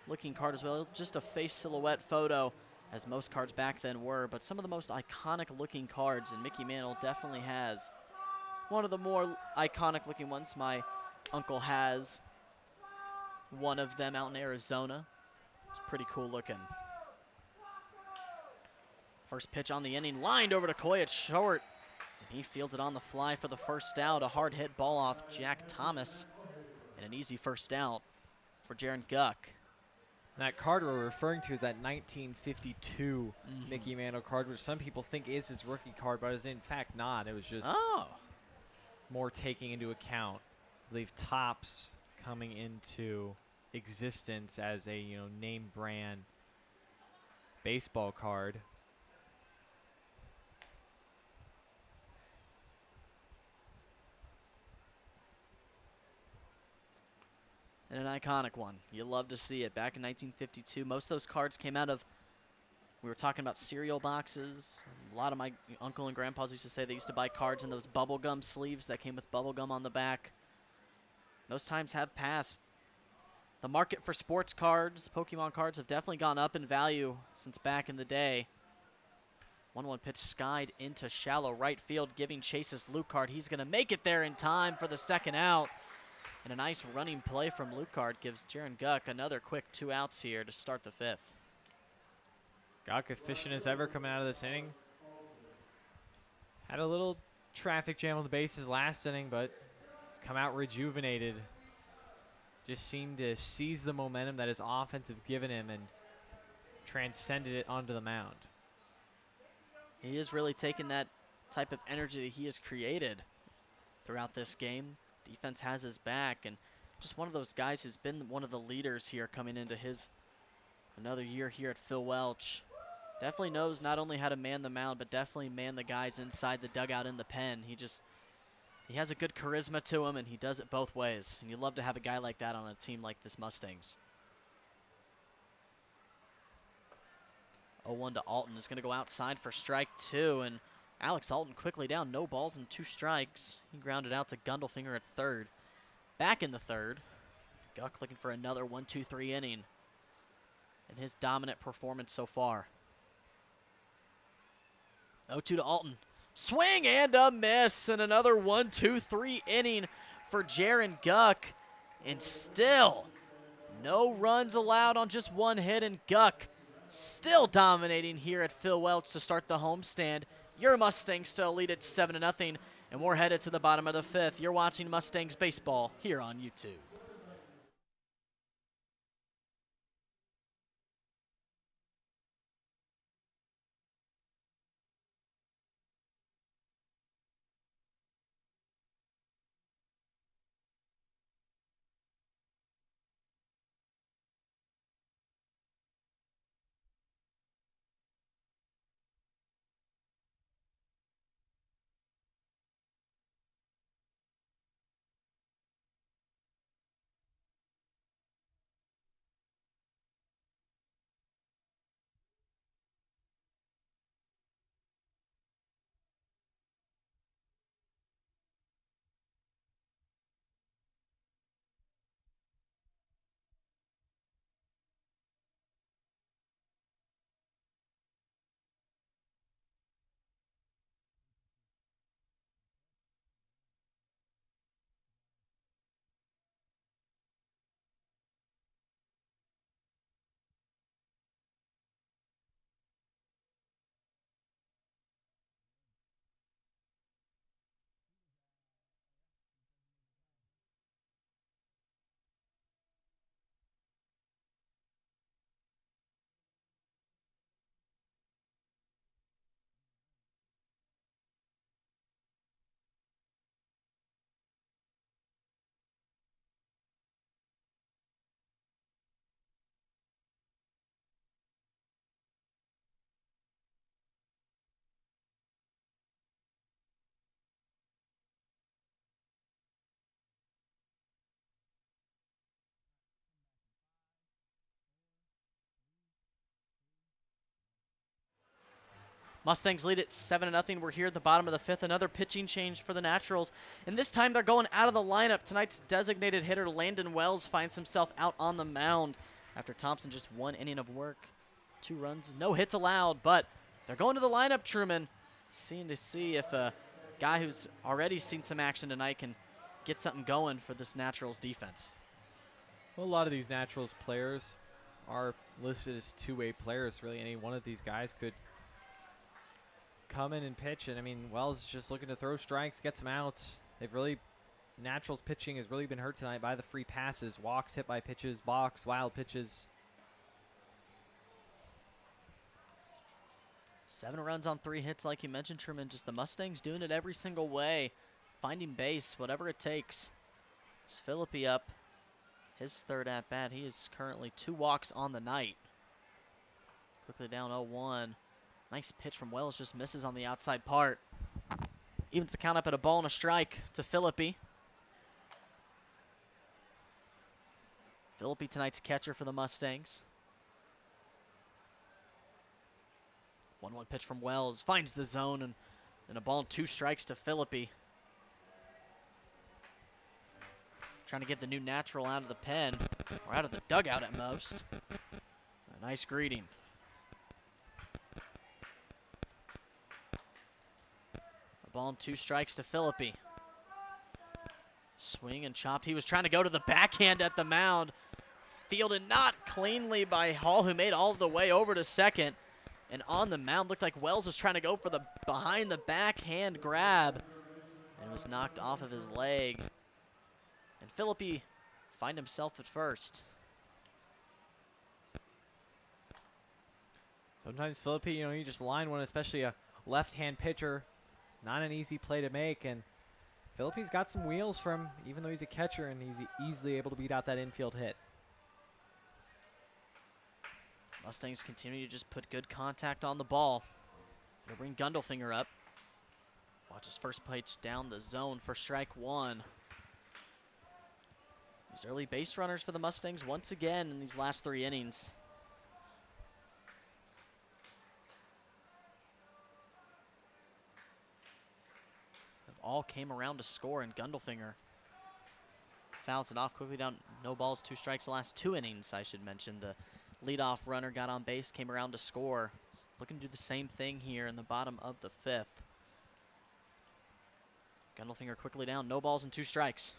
looking card as well, just a face silhouette photo, as most cards back then were, but some of the most iconic looking cards, and Mickey Mantle definitely has one of the more iconic looking ones. My uncle has one of them out in Arizona. It's pretty cool looking. First pitch on the inning, lined over to Coy at short, and he fields it on the fly for the first out. A hard hit ball off Jack Thomas, and an easy first out for Jaron Guck. That card we're referring to is that 1952 Mickey Mantle card, which some people think is his rookie card, but is in fact not. It was just more taking into account, I believe, Topps coming into existence as a name brand baseball card. And an iconic one. You love to see it. Back in 1952, most of those cards came out of, we were talking about cereal boxes. A lot of my uncle and grandpas used to say they used to buy cards in those bubblegum sleeves that came with bubblegum on the back. Those times have passed. The market for sports cards, Pokemon cards, have definitely gone up in value since back in the day. 1-1 pitch skied into shallow right field, giving Chase's Luke card. He's going to make it there in time for the second out. And a nice running play from Lucard gives Jaron Guck another quick 2 outs here to start the 5th. Guck, efficient as ever coming out of this inning. Had a little traffic jam on the bases last inning, but it's come out rejuvenated. Just seemed to seize the momentum that his offense have given him and transcended it onto the mound. He is really taking that type of energy that he has created throughout this game. Defense has his back, and just one of those guys who's been one of the leaders here coming into his another year here at Phil Welch. Definitely knows not only how to man the mound, but definitely man the guys inside the dugout in the pen. He has a good charisma to him, and he does it both ways. And you love to have a guy like that on a team like this Mustangs. 0-1 to Alton is going to go outside for strike 2, and Alex Alton quickly down, no balls and 2 strikes. He grounded out to Gundelfinger at third. Back in the third, Guck looking for another 1-2-3 inning in his dominant performance so far. 0-2 to Alton. Swing and a miss, and another 1-2-3 inning for Jaron Guck. And still, no runs allowed on just 1 hit, and Guck still dominating here at Phil Welch to start the homestand. Your Mustangs still lead at 7-0, and we're headed to the bottom of the 5th. You're watching Mustangs baseball here on YouTube. Mustangs lead it 7-0. We're here at the bottom of the 5th. Another pitching change for the Naturals. And this time they're going out of the lineup. Tonight's designated hitter, Landon Wells, finds himself out on the mound after Thompson just 1 inning of work. 2 runs, no hits allowed, but they're going to the lineup, Truman. Seeing to see if a guy who's already seen some action tonight can get something going for this Naturals defense. Well, a lot of these Naturals players are listed as two-way players. Really, any one of these guys could come in and pitch. And I mean, Wells is just looking to throw strikes, get some outs. Naturals pitching has really been hurt tonight by the free passes, walks, hit by pitches, balks, wild pitches. 7 runs on 3 hits, like you mentioned, Truman. Just the Mustangs doing it every single way, finding base, whatever it takes. It's Philippi up. His 3rd at-bat. He is currently 2 walks on the night. Quickly down 0-1. Nice pitch from Wells, just misses on the outside part. Evens the count up at a ball and a strike to Philippi. Philippi tonight's catcher for the Mustangs. 1-1 pitch from Wells. Finds the zone and a ball and 2 strikes to Philippi. Trying to get the new Natural out of the pen, or out of the dugout at most. A nice greeting. A ball and 2 strikes to Philippi. Swing and chopped. He was trying to go to the backhand at the mound. Fielded not cleanly by Hall, who made all the way over to second. And on the mound, looked like Wells was trying to go for the behind the backhand grab. And was knocked off of his leg. And Philippi find himself at first. Sometimes Philippi, you just line one, especially a left-hand pitcher. Not an easy play to make, and Philippi's got some wheels from, even though he's a catcher, and he's easily able to beat out that infield hit. Mustangs continue to just put good contact on the ball. They'll bring Gundelfinger up. Watch his first pitch down the zone for strike 1. These early base runners for the Mustangs once again in these last 3 innings. Have all came around to score, and Gundelfinger fouls it off quickly down. No balls, 2 strikes the last 2 innings, I should mention. The leadoff runner got on base, came around to score. Looking to do the same thing here in the bottom of the 5th. Gundelfinger quickly down, no balls and 2 strikes.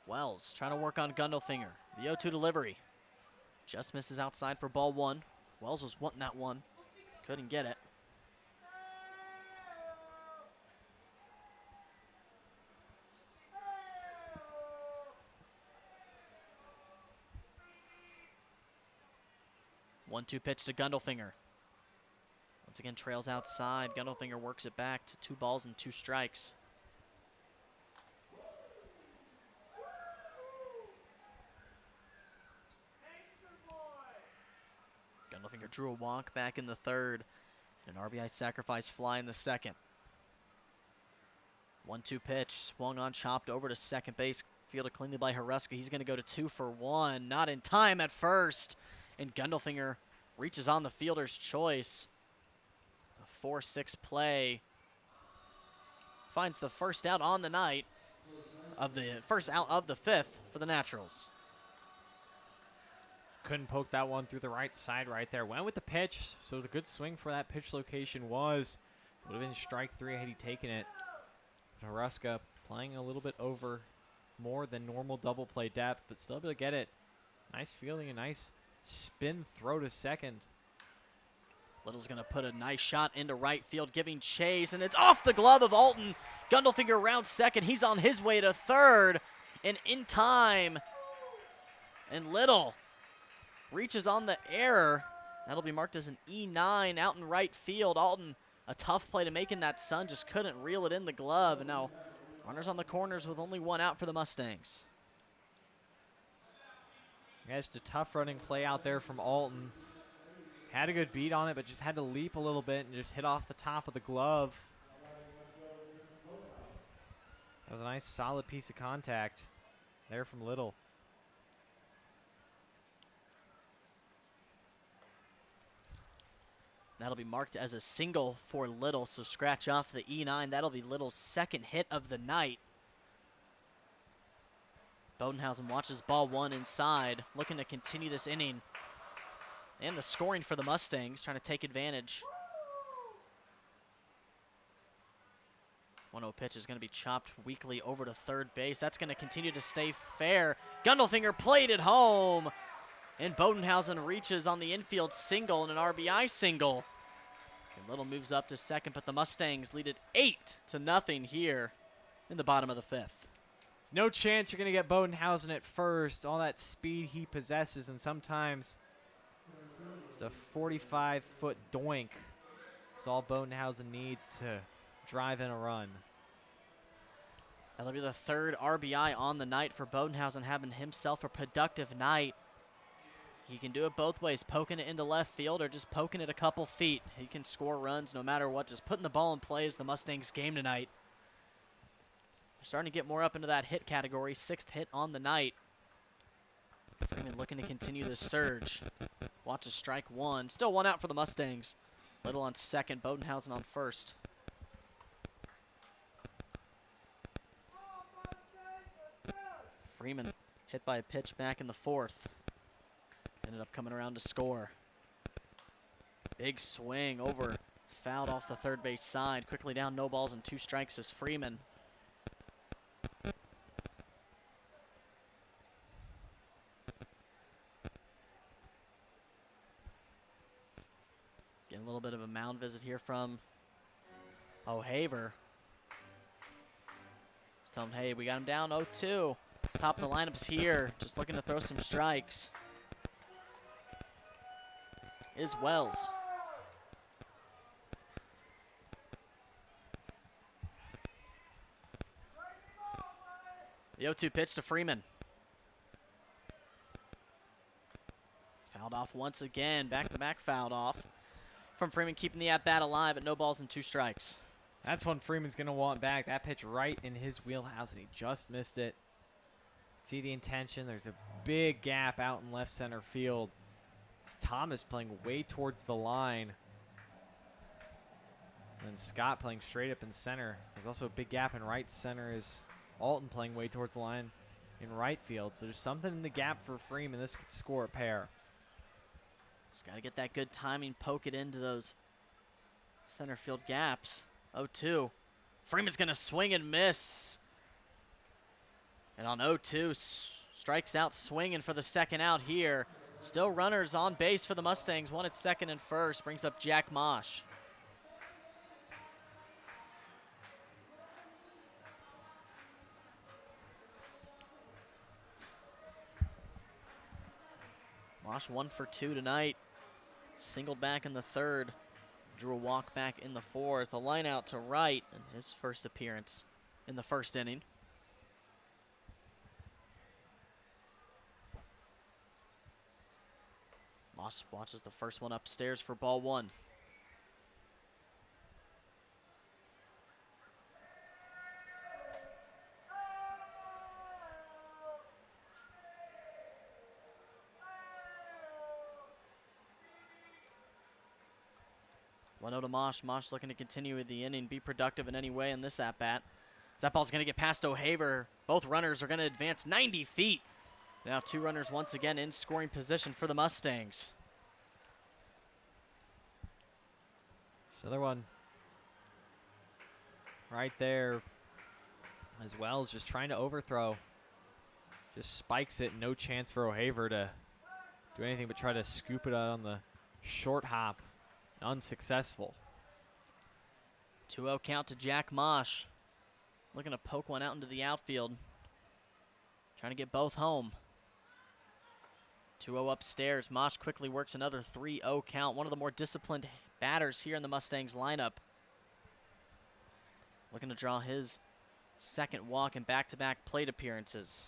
Wells trying to work on Gundelfinger. The 0-2 delivery. Just misses outside for ball 1. Wells was wanting that one. Couldn't get it. One-two pitch to Gundelfinger. Once again trails outside. Gundelfinger works it back to 2 balls and 2 strikes. Gundelfinger drew a walk back in the 3rd. An RBI sacrifice fly in the 2nd. 1-2 pitch, swung on, chopped over to second base. Fielded cleanly by Haruska. He's going to go to 2 for 1. Not in time at first. And Gundelfinger reaches on the fielder's choice. A 4-6 play. Finds the first out on the night. First out of the 5th for the Naturals. Couldn't poke that one through the right side right there. Went with the pitch, so it was a good swing for that pitch location was. It would have been strike 3 had he taken it. Haruska playing a little bit over more than normal double play depth, but still able to get it. Nice fielding, a nice spin throw to second. Little's going to put a nice shot into right field, giving chase, and it's off the glove of Alton. Gundelfinger around second. He's on his way to 3rd, and in time. And Little reaches on the error. That'll be marked as an E9 out in right field. Alton, a tough play to make in that sun, just couldn't reel it in the glove. And now runners on the corners with only 1 out for the Mustangs. Yeah, just a tough running play out there from Alton. Had a good beat on it, but just had to leap a little bit and just hit off the top of the glove. That was a nice, solid piece of contact there from Little. That'll be marked as a single for Little, so scratch off the E9. That'll be Little's second hit of the night. Bodenhausen watches ball one inside, looking to continue this inning. And the scoring for the Mustangs, trying to take advantage. 1-0 pitch is going to be chopped weakly over to third base. That's going to continue to stay fair. Gundelfinger played it home. And Bodenhausen reaches on the infield single and an RBI single. And Little moves up to second, but the Mustangs lead it 8-0 here in the bottom of the fifth. There's no chance you're going to get Bodenhausen at first. All that speed he possesses, and sometimes it's a 45-foot doink. That's all Bodenhausen needs to drive in a run. That'll be the third RBI on the night for Bodenhausen, having himself a productive night. He can do it both ways, poking it into left field or just poking it a couple feet. He can score runs no matter what. Just putting the ball in play is the Mustangs' game tonight. They're starting to get more up into that hit category. 6th hit on the night. Freeman looking to continue this surge. Watches strike one. Still one out for the Mustangs. Little on second, Bodenhausen on first. Freeman hit by a pitch back in the 4th. Ended up coming around to score. Big swing over, fouled off the third base side. Quickly down, no balls and 2 strikes is Freeman. Getting a little bit of a mound visit here from O'Haver. Just telling him, hey, we got him down 0-2. Top of the lineup's here, just looking to throw some strikes. Is Wells. The 0-2 pitch to Freeman. Fouled off once again. Back-to-back fouled off. From Freeman, keeping the at-bat alive at no balls and 2 strikes. That's one Freeman's going to want back. That pitch right in his wheelhouse, and he just missed it. See the intention. There's a big gap out in left center field. It's Thomas playing way towards the line. And then Scott playing straight up in center. There's also a big gap in right center as Alton playing way towards the line in right field. So there's something in the gap for Freeman. This could score a pair. Just got to get that good timing, poke it into those center field gaps. 0-2. Freeman's going to swing and miss. And on 0-2, strikes out swinging for the second out here. Still runners on base for the Mustangs. One at second and first. Brings up Jack Mosh. Mosh 1 for 2 tonight. Singled back in the 3rd. Drew a walk back in the 4th. A line out to right in his first appearance in the 1st inning. Moss watches the first one upstairs for ball 1. To Mosh. Mosh looking to continue with the inning, be productive in any way in this at-bat. That ball's going to get past O'Haver. Both runners are going to advance 90 feet. Now 2 runners once again in scoring position for the Mustangs. Another one right there as well as just trying to overthrow. Just spikes it. No chance for O'Haver to do anything but try to scoop it out on the short hop. Unsuccessful. 2-0 count to Jack Mosh. Looking to poke one out into the outfield. Trying to get both home. 2-0 upstairs. Mosh quickly works another 3-0 count. One of the more disciplined batters here in the Mustangs lineup. Looking to draw his second walk in back-to-back plate appearances.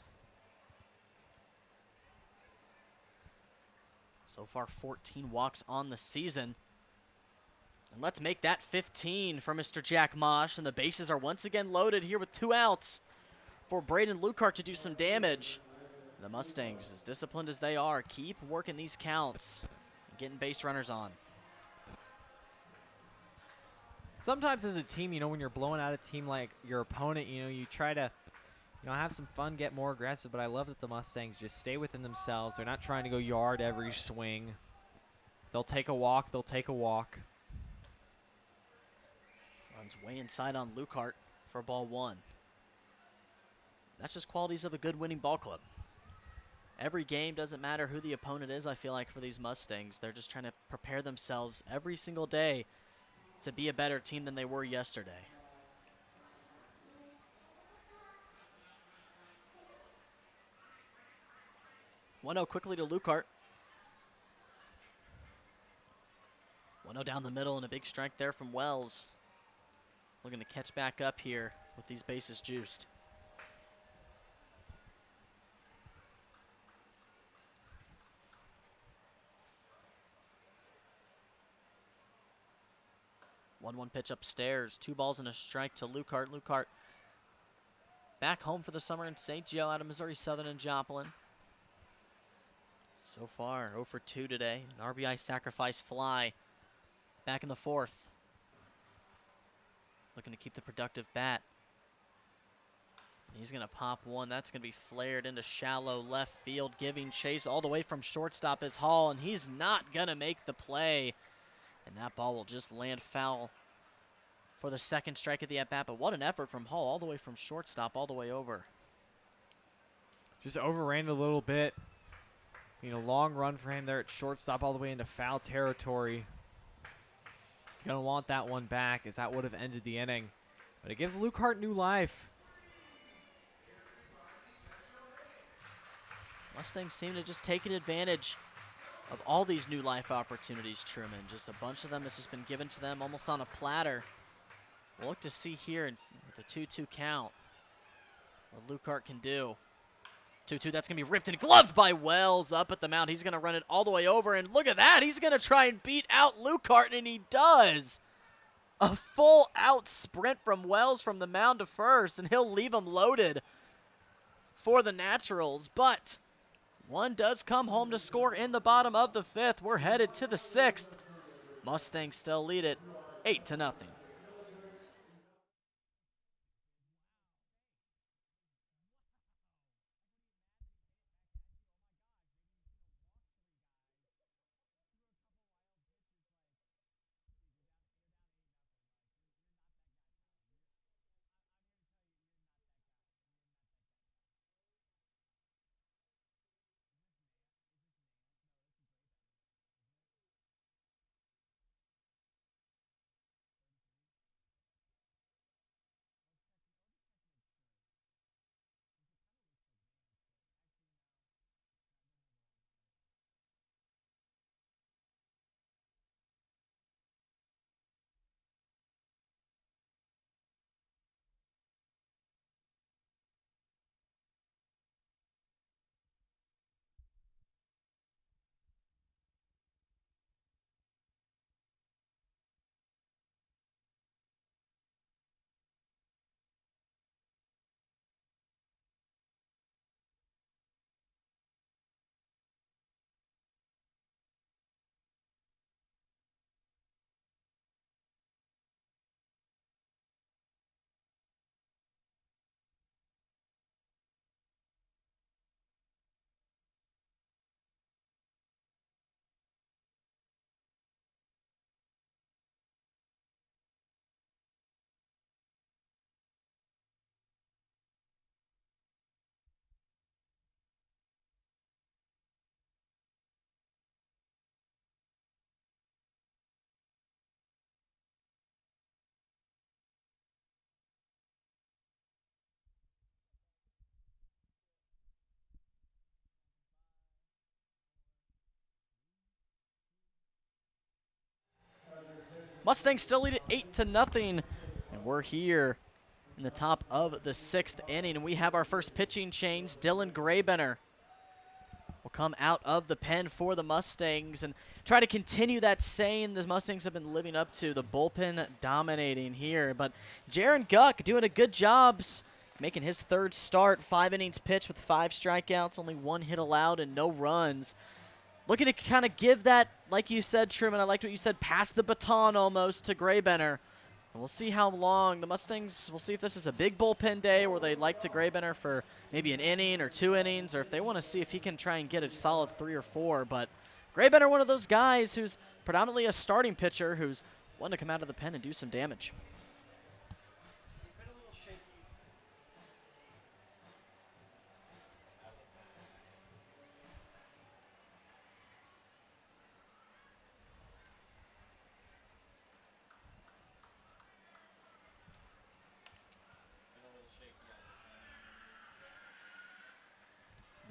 So far, 14 walks on the season. And let's make that 15 for Mr. Jack Mosh. And the bases are once again loaded here with 2 outs for Braden Lucart to do some damage. The Mustangs, as disciplined as they are, keep working these counts and getting base runners on. Sometimes as a team, when you're blowing out a team like your opponent, you try to, have some fun, get more aggressive. But I love that the Mustangs just stay within themselves. They're not trying to go yard every swing. They'll take a walk. They'll take a walk. Runs way inside on Lucart for ball 1. That's just qualities of a good winning ball club. Every game, doesn't matter who the opponent is, I feel like, for these Mustangs. They're just trying to prepare themselves every single day to be a better team than they were yesterday. One 0 quickly to Lucart. 1-0 down the middle and a big strike there from Wells. Looking to catch back up here with these bases juiced. One pitch upstairs. 2 balls and a strike to Lucart. Lucart back home for the summer in St. Joe out of Missouri Southern and Joplin. So far, 0 for 2 today. An RBI sacrifice fly back in the 4th. Looking to keep the productive bat. And he's going to pop one. That's going to be flared into shallow left field, giving chase all the way from shortstop is Hall, and he's not going to make the play. And that ball will just land foul for the second strike of the at-bat. But what an effort from Hall, all the way from shortstop, all the way over. Just overran it a little bit. Long run for him there at shortstop all the way into foul territory. He's going to want that one back, as that would have ended the inning. But it gives Lucart new life. Mustangs seem to just taking advantage of all these new life opportunities, Truman. Just a bunch of them that's just been given to them almost on a platter. We'll look to see here with the 2-2 count what Lucart can do. 2-2, that's going to be ripped and gloved by Wells up at the mound. He's going to run it all the way over, and look at that. He's going to try and beat out Lucart, and he does. A full out sprint from Wells from the mound to first, and he'll leave him loaded for the Naturals. But one does come home to score in the bottom of the 5th. We're headed to the 6th. Mustangs still lead it 8-0. Mustangs still lead it 8-0, and we're here in the top of the 6th inning, and we have our first pitching change. Dylan Grabener will come out of the pen for the Mustangs and try to continue that saying the Mustangs have been living up to, the bullpen dominating here. But Jaron Guck doing a good job making his third start, 5 innings pitched with 5 strikeouts, only 1 hit allowed and no runs. Looking to kind of give that, like you said, Truman, I liked what you said, pass the baton almost to Graybenner. And we'll see how long the Mustangs, we'll see if this is a big bullpen day where they like to Graybenner for maybe an inning or 2 innings, or if they want to see if he can try and get a solid 3 or 4. But Graybenner, one of those guys who's predominantly a starting pitcher who's wanting to come out of the pen and do some damage.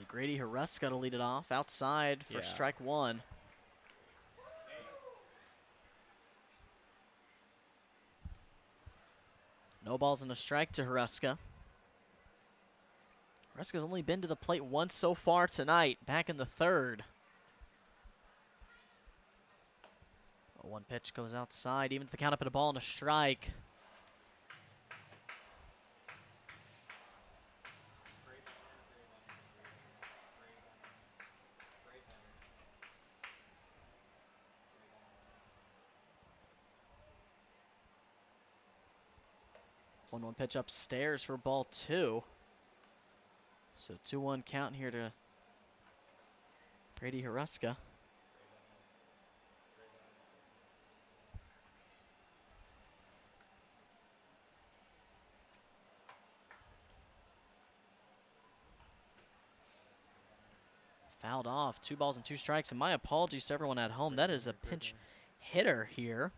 Grady Huruska to lead it off outside for strike 1. No balls and a strike to Huruska. Huruska's only been to the plate once so far tonight, back in the 3rd. One pitch goes outside, evens the count up at a ball and a strike. One pitch upstairs for ball 2. So 2-1 count here to Grady Huruska. Fouled off, 2 balls and 2 strikes. And my apologies to everyone at home. That is a pinch hitter here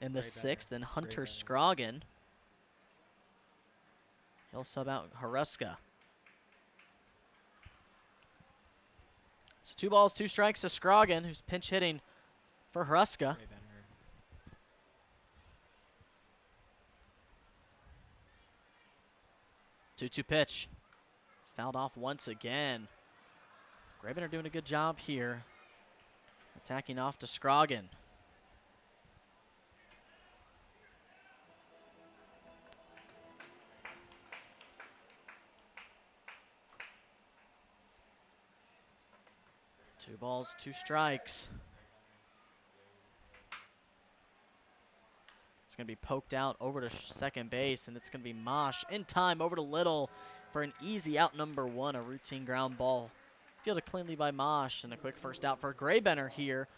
in the 6th, and Hunter Scroggin. He'll sub out Huruska. So 2 balls, 2 strikes to Scroggin, who's pinch hitting for Huruska. 2-2 pitch. Fouled off once again. Graybenner doing a good job here. Attacking off to Scroggin. Two balls, 2 strikes. It's going to be poked out over to second base, and it's going to be Mosh in time over to Little for an easy out number 1, a routine ground ball. Fielded cleanly by Mosh, and a quick first out for Graybenner here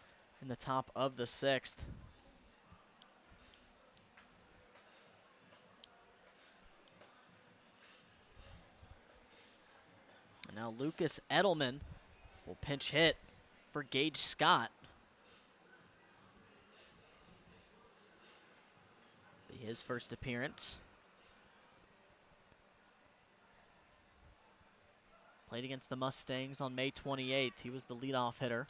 in the top of the 6th. And now Lucas Edelman will pinch hit for Gage Scott. Be his first appearance. Played against the Mustangs on May 28th. He was the leadoff hitter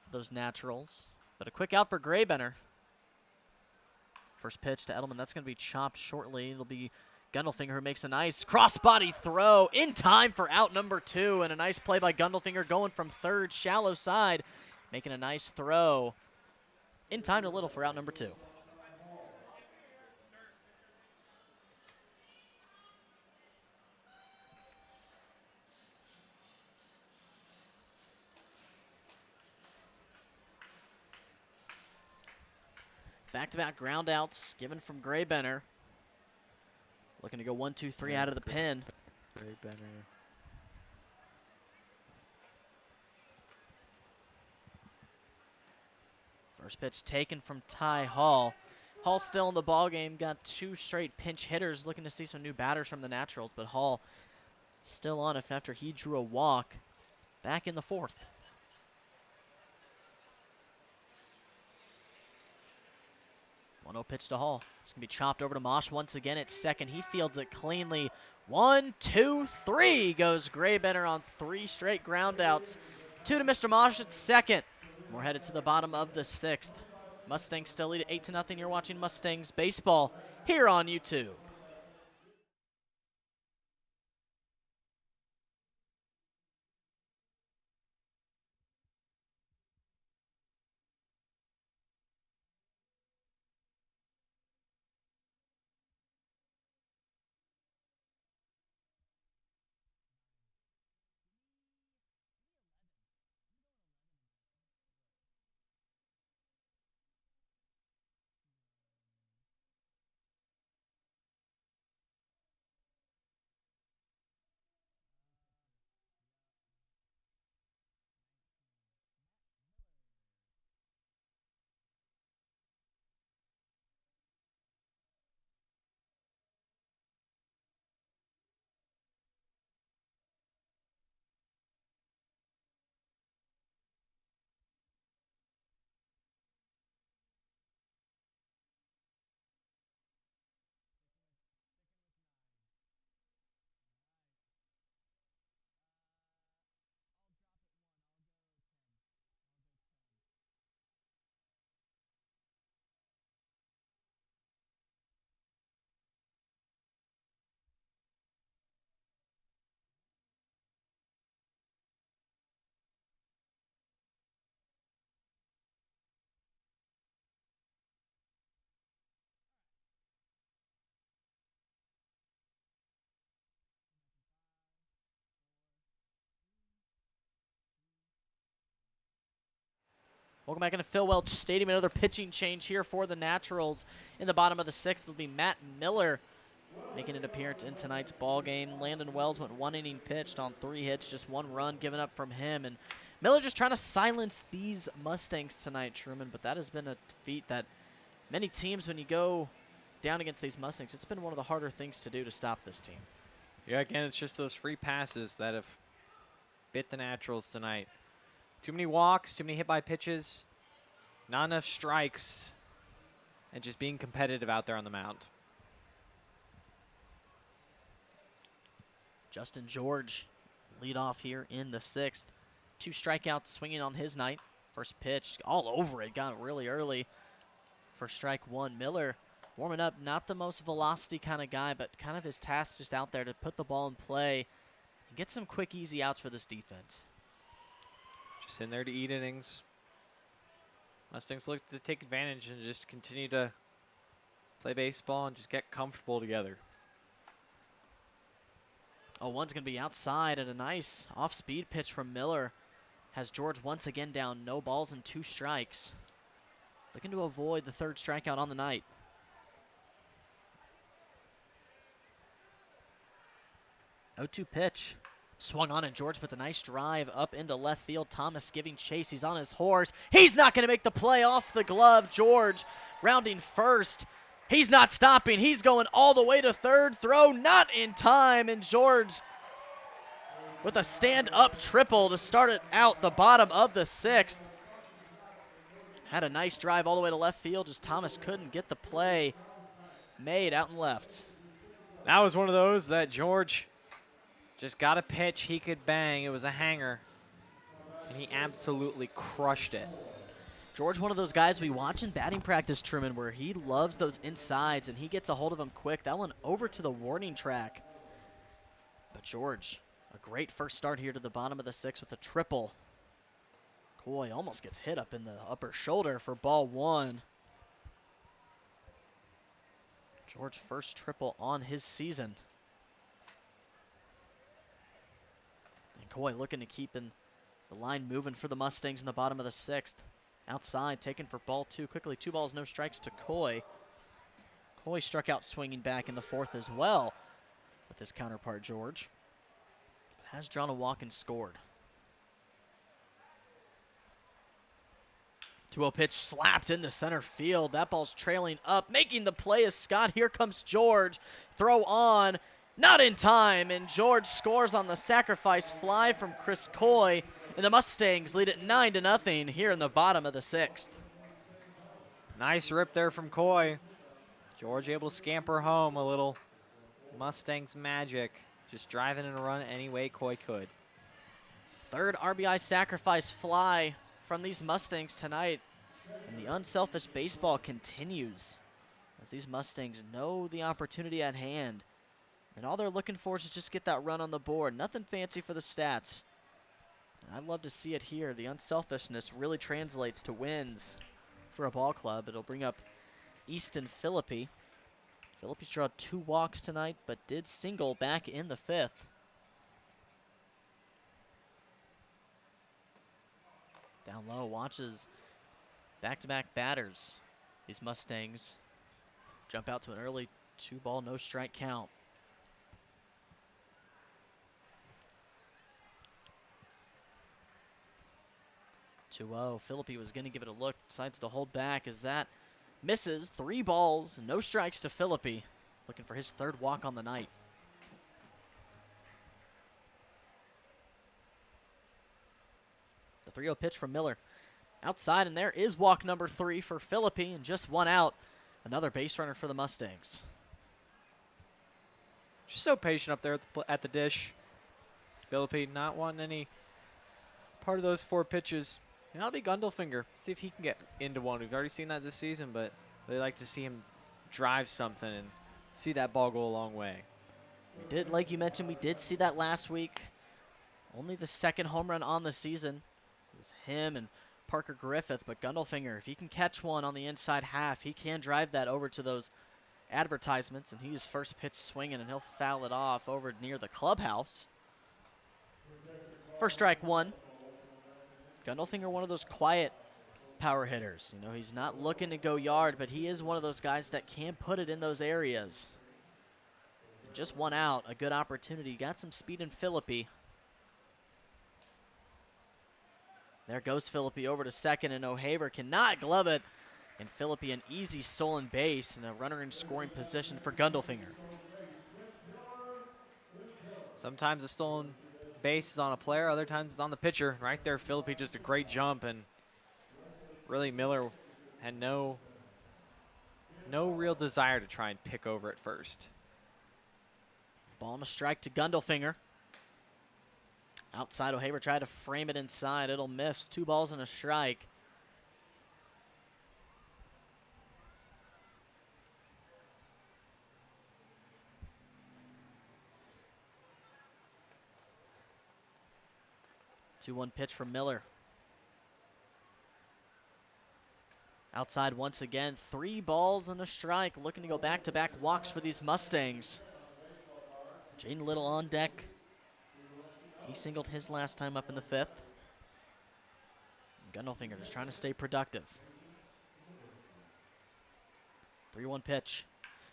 for those Naturals. But a quick out for Graybenner. First pitch to Edelman. That's going to be chopped shortly. It'll be Gundelfinger who makes a nice cross-body throw in time for out number 2. And a nice play by Gundelfinger going from 3rd, shallow side, making a nice throw in time to Little for out number 2. Back-to-back ground outs given from Graybenner. Looking to go 1, 2, 3 out of the pen. Graybenner. First pitch taken from Ty Hall. Hall still in the ballgame. Got 2 straight pinch hitters looking to see some new batters from the Naturals, but Hall still on if after he drew a walk back in the 4th. 1-0 pitch to Hall. It's going to be chopped over to Mosh once again at second. He fields it cleanly. 1, 2, 3 goes Graybenner on 3 straight ground outs. 2 to Mr. Mosh at second. We're headed to the bottom of the 6th. Mustangs still lead at 8-0. You're watching Mustangs baseball here on YouTube. Welcome back into Phil Welch Stadium. Another pitching change here for the Naturals. In the bottom of the 6th will be Matt Miller making an appearance in tonight's ball game. Landon Wells went 1 inning pitched on 3 hits, just 1 run given up from him. And Miller just trying to silence these Mustangs tonight, Truman. But that has been a feat that many teams, when you go down against these Mustangs, it's been one of the harder things to do to stop this team. Yeah, again, it's just those free passes that have bit the Naturals tonight. Too many walks, too many hit by pitches, not enough strikes, and just being competitive out there on the mound. Justin George lead off here in the 6th. 2 strikeouts swinging on his night. First pitch all over it, got it really early for strike 1. Miller warming up, not the most velocity kind of guy, but kind of his task just out there to put the ball in play and get some quick, easy outs for this defense. Just in there to eat innings. Mustangs look to take advantage and just continue to play baseball and just get comfortable together. Oh, one's going to be outside, and a nice off-speed pitch from Miller has George once again down. No balls and 2 strikes. Looking to avoid the 3rd strikeout on the night. 0-2 pitch. Swung on, and George puts a nice drive up into left field. Thomas giving chase. He's on his horse. He's not going to make the play off the glove. George rounding first. He's not stopping. He's going all the way to 3rd. Throw not in time, and George with a stand-up triple to start it out the bottom of the 6th. Had a nice drive all the way to left field. Just Thomas couldn't get the play made out and left. That was one of those that George just got a pitch he could bang. It was a hanger, and he absolutely crushed it. George, one of those guys we watch in batting practice, Truman, where he loves those insides, and he gets a hold of them quick. That one over to the warning track. But George, a great first start here to the bottom of the 6th with a triple. Coy almost gets hit up in the upper shoulder for ball 1. George, first triple on his season. And Coy looking to keep the line moving for the Mustangs in the bottom of the 6th. Outside, taken for ball 2. Quickly, 2 balls, no strikes to Coy. Coy struck out swinging back in the 4th as well with his counterpart, George. Has drawn a walk and scored. 2-0 pitch slapped into center field. That ball's trailing up. Making the play is Scott. Here comes George. Throw on. Not in time. And George scores on the sacrifice fly from Chris Coy. And the Mustangs lead it 9-0 here in the bottom of the 6th. Nice rip there from Coy. George able to scamper home. A little Mustangs magic. Just driving in a run any way Coy could. 3rd RBI sacrifice fly from these Mustangs tonight. And the unselfish baseball continues as these Mustangs know the opportunity at hand. And all they're looking for is just get that run on the board. Nothing fancy for the stats. And I'd love to see it here. The unselfishness really translates to wins for a ball club. It'll bring up Easton Philippi. Philippi's drawn 2 walks tonight, but did single back in the 5th. Down low, watches back-to-back batters. These Mustangs jump out to an early 2-ball, no-strike count. Philippi was going to give it a look, decides to hold back as that misses. 3 balls, no strikes to Philippi. Looking for his 3rd walk on the night. The 3-0 pitch from Miller. Outside, and there is walk number 3 for Philippi, and just 1 out. Another base runner for the Mustangs. Just so patient up there at the dish. Philippi not wanting any part of those 4 pitches. And that'll be Gundelfinger. See if he can get into one. We've already seen that this season, but they like to see him drive something and see that ball go a long way. We did, like you mentioned, we did see that last week. Only the 2nd home run on the season. It was him and Parker Griffith, but Gundelfinger, if he can catch one on the inside half, he can drive that over to those advertisements, and he's first pitch swinging, and he'll foul it off over near the clubhouse. First strike 1. Gundelfinger, one of those quiet power hitters. You know, he's not looking to go yard, but he is one of those guys that can put it in those areas. Just one out, a good opportunity. Got some speed in Philippi. There goes Philippi over to second, and O'Haver cannot glove it. And Philippi an easy stolen base and a runner in scoring position for Gundelfinger. Sometimes a stolen base is on a player, other times it's on the pitcher. Right there, Philippi just a great jump, and really Miller had no real desire to try and pick over at first. Ball and a strike to Gundelfinger. Outside, O'Haver tried to frame it inside. It'll miss. 2 balls and a strike. Two-one pitch from Miller. Outside once again. 3 balls and a strike. Looking to go back-to-back walks for these Mustangs. Jaden Little on deck. He singled his last time up in the 5th. Gundelfinger just trying to stay productive. 3-1 pitch.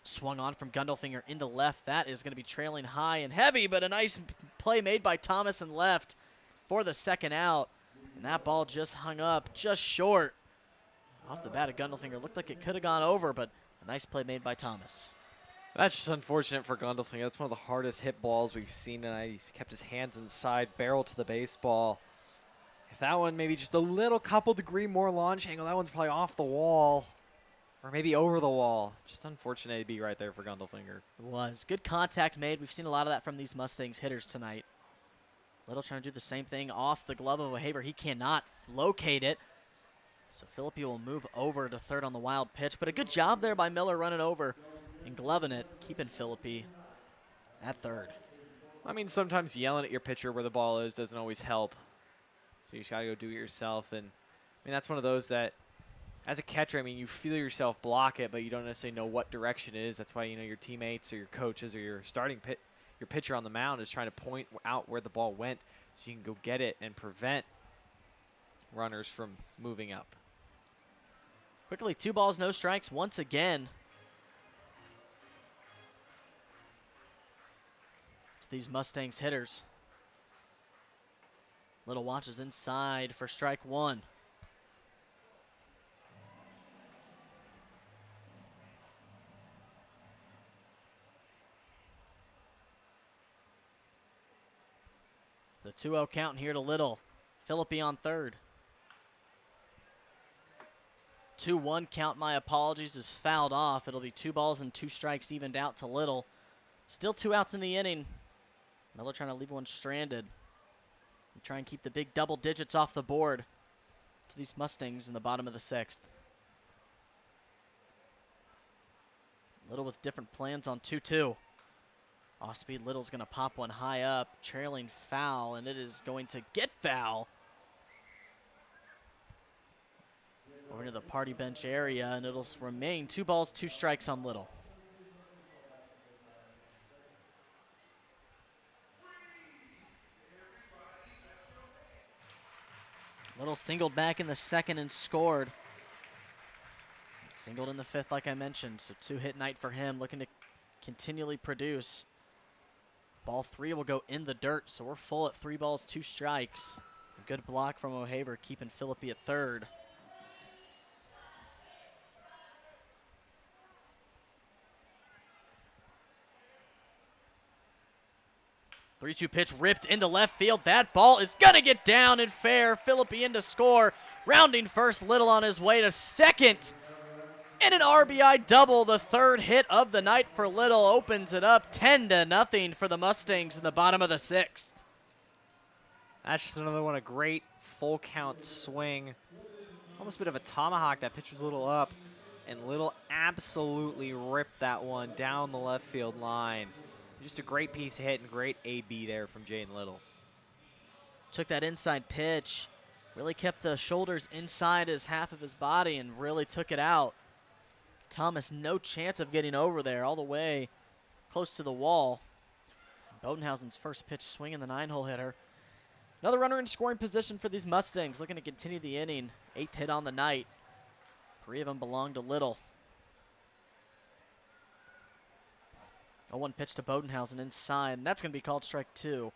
Swung on from Gundelfinger into left. That is going to be trailing high and heavy, but a nice play made by Thomas in left for the second out. And that ball just hung up just short. Off the bat of Gundelfinger. Looked like it could have gone over, but a nice play made by Thomas. That's just unfortunate for Gundelfinger. That's one of the hardest hit balls we've seen tonight. He's kept his hands inside, barrel to the baseball. If that one maybe just a little couple degree more launch angle, that one's probably off the wall or maybe over the wall. Just unfortunate to be right there for Gundelfinger. It was. Good contact made. We've seen a lot of that from these Mustangs hitters tonight. Little trying to do the same thing off the glove of O'Haver. He cannot locate it. So Philippi will move over to third on the wild pitch. But a good job there by Miller running over and gloving it, keeping Philippi at third. I mean, sometimes yelling at your pitcher where the ball is doesn't always help. So you just got to go do it yourself. And I mean, that's one of those that, as a catcher, I mean, you feel yourself block it, but you don't necessarily know what direction it is. That's why, you know, your teammates or your coaches or your your pitcher on the mound is trying to point out where the ball went so you can go get it and prevent runners from moving up. Quickly, 2 balls, no strikes once again. To these Mustangs hitters. Little watches inside for strike 1. The 2-0 count here to Little. Philippi on third. 2-1 count, my apologies, is fouled off. It'll be 2 balls and 2 strikes evened out to Little. Still 2 outs in the inning. Miller trying to leave one stranded. And try and keep the big double digits off the board to these Mustangs in the bottom of the 6th. Little with different plans on 2-2. Off-speed Little's going to pop one high up, trailing foul, and it is going to get foul. Over to the party bench area, and it'll remain 2 balls, 2 strikes on Little. Little singled back in the 2nd and scored. Singled in the 5th, like I mentioned, so 2-hit night for him, looking to continually produce. Ball 3 will go in the dirt, so we're full at 3 balls, 2 strikes. A good block from O'Haver, keeping Philippi at third. Three-two pitch ripped into left field. That ball is going to get down and fair. Philippi in to score. Rounding first, Little on his way to second. And an RBI double, the 3rd hit of the night for Little, opens it up 10-0 for the Mustangs in the bottom of the 6th. That's just another one, a great full count swing. Almost a bit of a tomahawk. That pitch was a little up, and Little absolutely ripped that one down the left field line. Just a great piece of hit and great AB there from Jaden Little. Took that inside pitch, really kept the shoulders inside his half of his body and really took it out. Thomas, no chance of getting over there, all the way close to the wall. Bodenhausen's first pitch swinging the 9-hole hitter. Another runner in scoring position for these Mustangs, looking to continue the inning. 8th hit on the night. 3 of them belong to Little. 0-1 pitch to Bodenhausen inside, and that's going to be called strike 2.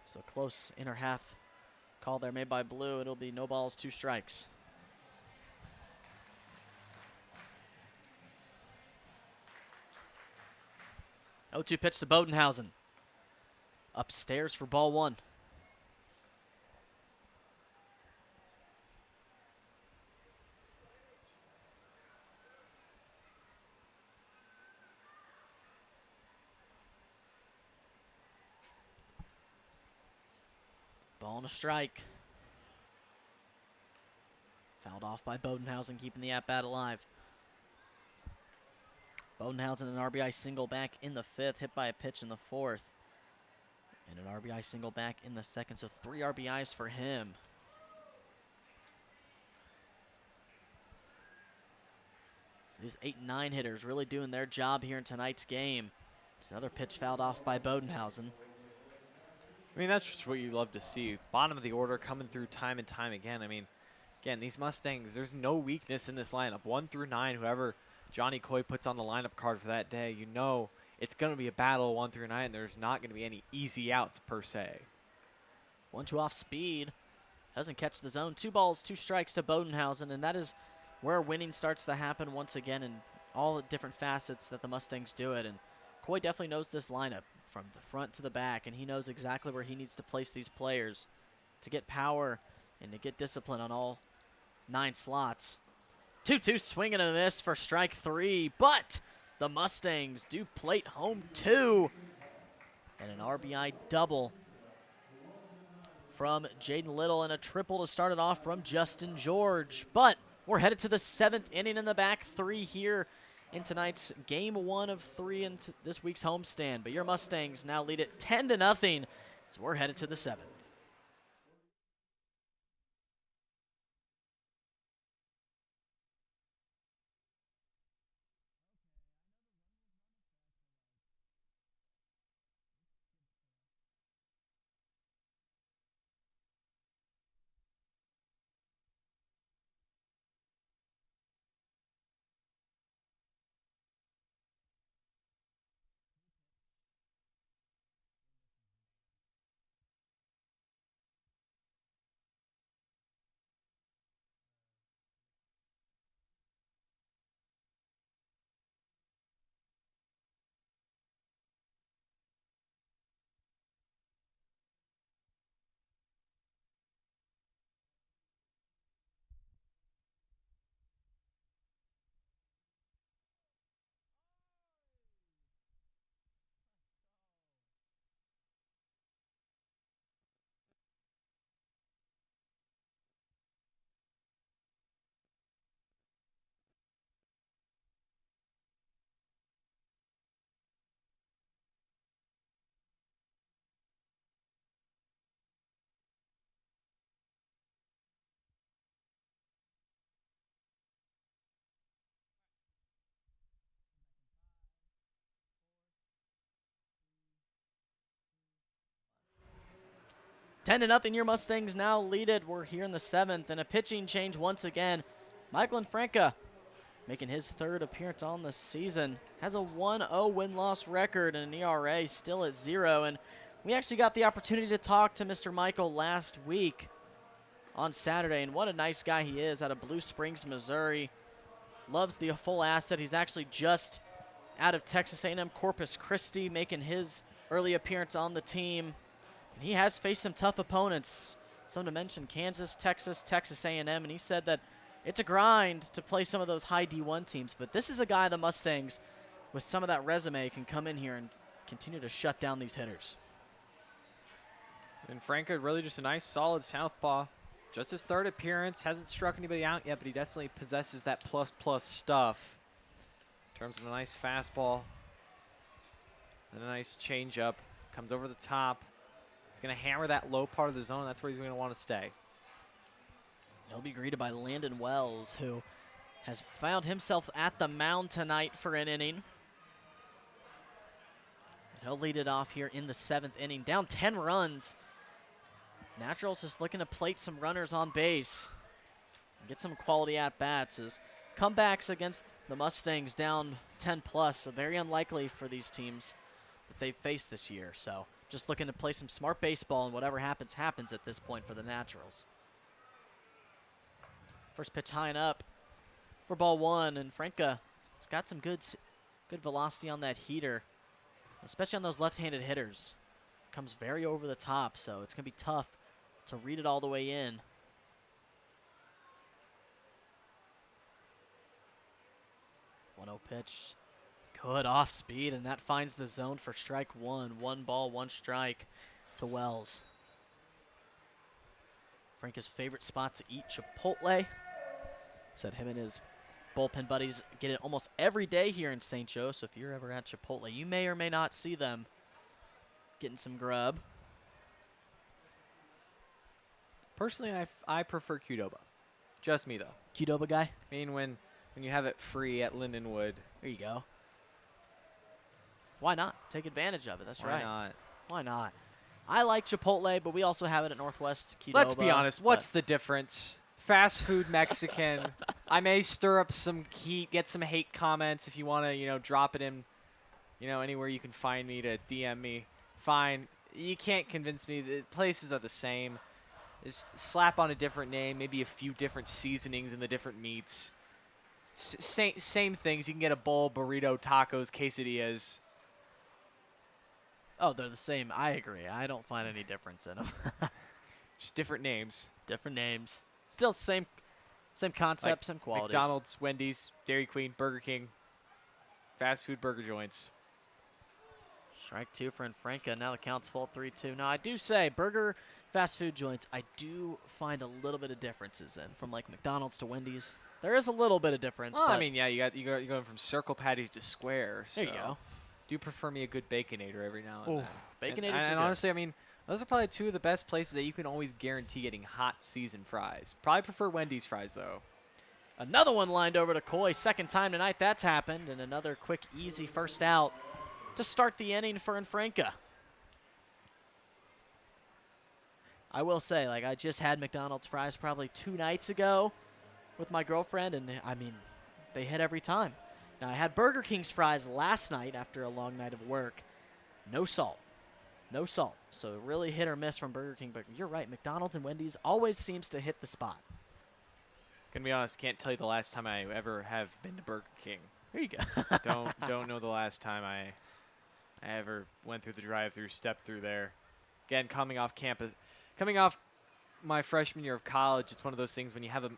So close inner half call there made by Blue. It'll be no balls, 2 strikes. 0-2 pitch to Bodenhausen. Upstairs for ball 1. Ball and a strike. Fouled off by Bodenhausen, keeping the at-bat alive. Bodenhausen an RBI single back in the 5th, hit by a pitch in the 4th. And an RBI single back in the 2nd, so 3 RBIs for him. So these 8 and 9 hitters really doing their job here in tonight's game. It's another pitch fouled off by Bodenhausen. I mean, that's just what you love to see. Bottom of the order coming through time and time again. I mean, again, these Mustangs, there's no weakness in this lineup. 1 through 9, whoever Johnny Coy puts on the lineup card for that day, you know it's going to be a battle 1 through 9. There's not going to be any easy outs per se. 1-2 off speed. Doesn't catch the zone. 2 balls, 2 strikes to Bodenhausen, and that is where winning starts to happen once again in all the different facets that the Mustangs do it. And Coy definitely knows this lineup from the front to the back, and he knows exactly where he needs to place these players to get power and to get discipline on all 9 slots. 2-2 swing and a miss for strike 3, but the Mustangs do plate home 2. And an RBI double from Jaden Little and a triple to start it off from Justin George. But we're headed to the 7th inning in the back 3 here in tonight's game 1 of 3 in this week's homestand. But your Mustangs now lead it 10-0 as we're headed to the 7th. Ten to nothing, your Mustangs now lead it. We're here in the 7th, and a pitching change once again. Michael Franca making his 3rd appearance on the season. Has a 1-0 win-loss record and an ERA still at 0. And we actually got the opportunity to talk to Mr. Michael last week on Saturday, and what a nice guy he is out of Blue Springs, Missouri. Loves the full asset. He's actually just out of Texas A&M Corpus Christi, making his early appearance on the team. And he has faced some tough opponents. Some to mention Kansas, Texas, Texas A&M, and he said that it's a grind to play some of those high D1 teams. But this is a guy the Mustangs, with some of that resume, can come in here and continue to shut down these hitters. And Franca, really just a nice, solid southpaw. Just his 3rd appearance. Hasn't struck anybody out yet, but he definitely possesses that plus stuff. In terms of a nice fastball and a nice changeup. Comes over the top. He's going to hammer that low part of the zone. That's where he's going to want to stay. He'll be greeted by Landon Wells, who has found himself at the mound tonight for an inning. And he'll lead it off here in the 7th inning. Down 10 runs Naturals just looking to plate some runners on base. Get some quality at-bats as comebacks against the Mustangs down 10 plus, so very unlikely for these teams that they've faced this year. So just looking to play some smart baseball, and whatever happens, happens at this point for the Naturals. First pitch high and up for ball one, and Franca has got some good velocity on that heater, especially on those left-handed hitters. Comes very over the top, so it's going to be tough to read it all the way in. 1-0 pitch. Good off speed, and that finds the zone for strike one. 1 ball, 1 strike to Wells. Franca's favorite spot to eat Chipotle. Said him and his bullpen buddies get it almost every day here in St. Joe, so if you're ever at Chipotle, you may or may not see them getting some grub. Personally, I prefer Qdoba. Just me, though. Qdoba guy? I mean, when you have it free at Lindenwood. There you go. Why not? Take advantage of it. That's right. Why not? Why not? I like Chipotle, but we also have it at Northwest Qdoba. Let's be honest. What's the difference? Fast food Mexican. I may stir up some heat, get some hate comments if you want to, drop it in, anywhere you can find me to DM me. Fine. You can't convince me. The places are the same. Just slap on a different name, maybe a few different seasonings in the different meats. Same things. You can get a bowl, burrito, tacos, quesadillas. Oh, they're the same. I agree. I don't find any difference in them. Just different names. Different names. Still same concept, Like same qualities. McDonald's, Wendy's, Dairy Queen, Burger King, fast food burger joints. Strike two for Franca. Now the count's full 3-2. Now I do say burger, fast food joints, I do find a little bit of differences in from like McDonald's to Wendy's. There is a little bit of difference. Well, but I mean, yeah, you're going from circle patties to square. So there you go. Do prefer me a good Baconator every now and Ooh, then. Baconators And are good. honestly, I mean, those are probably two of the best places that you can always guarantee getting hot seasoned fries. Probably prefer Wendy's fries, though. Another one lined over to Coy. Second time tonight that's happened. And another quick, easy first out to start the inning for Franca. I will say, I just had McDonald's fries probably 2 nights ago with my girlfriend, and, I mean, they hit every time. Now, I had Burger King's fries last night after a long night of work. No salt. No salt. So really hit or miss from Burger King. But you're right, McDonald's and Wendy's always seems to hit the spot. Gonna be honest, can't tell you the last time I ever have been to Burger King. There you go. don't know the last time I ever went through the drive-through, stepped through there. Again, coming off my freshman year of college, it's one of those things when you have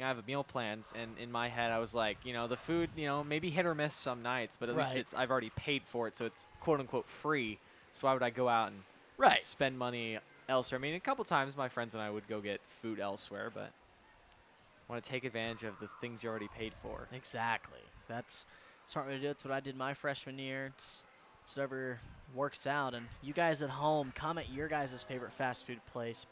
I have meal plans, and in my head I was like, the food, maybe hit or miss some nights, but at least I've already paid for it, so it's quote unquote free. So why would I go out and spend money elsewhere? I mean, a couple times my friends and I would go get food elsewhere, but I want to take advantage of the things you already paid for. Exactly. That's smart way to do it. That's what I did my freshman year. It's whatever works out. And you guys at home, comment your guys' favorite fast food place.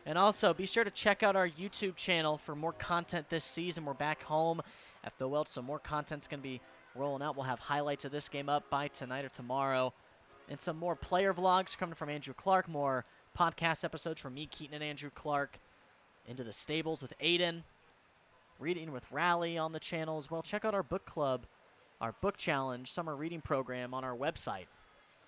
And also, be sure to check out our YouTube channel for more content this season. We're back home at Phil Welch, so more content's going to be rolling out. We'll have highlights of this game up by tonight or tomorrow. And some more player vlogs coming from Andrew Clark, more podcast episodes from me, Keaton, and Andrew Clark. Into the Stables with Aiden. Reading with Rally on the channel as well. Check out our book club, our book challenge, summer reading program on our website.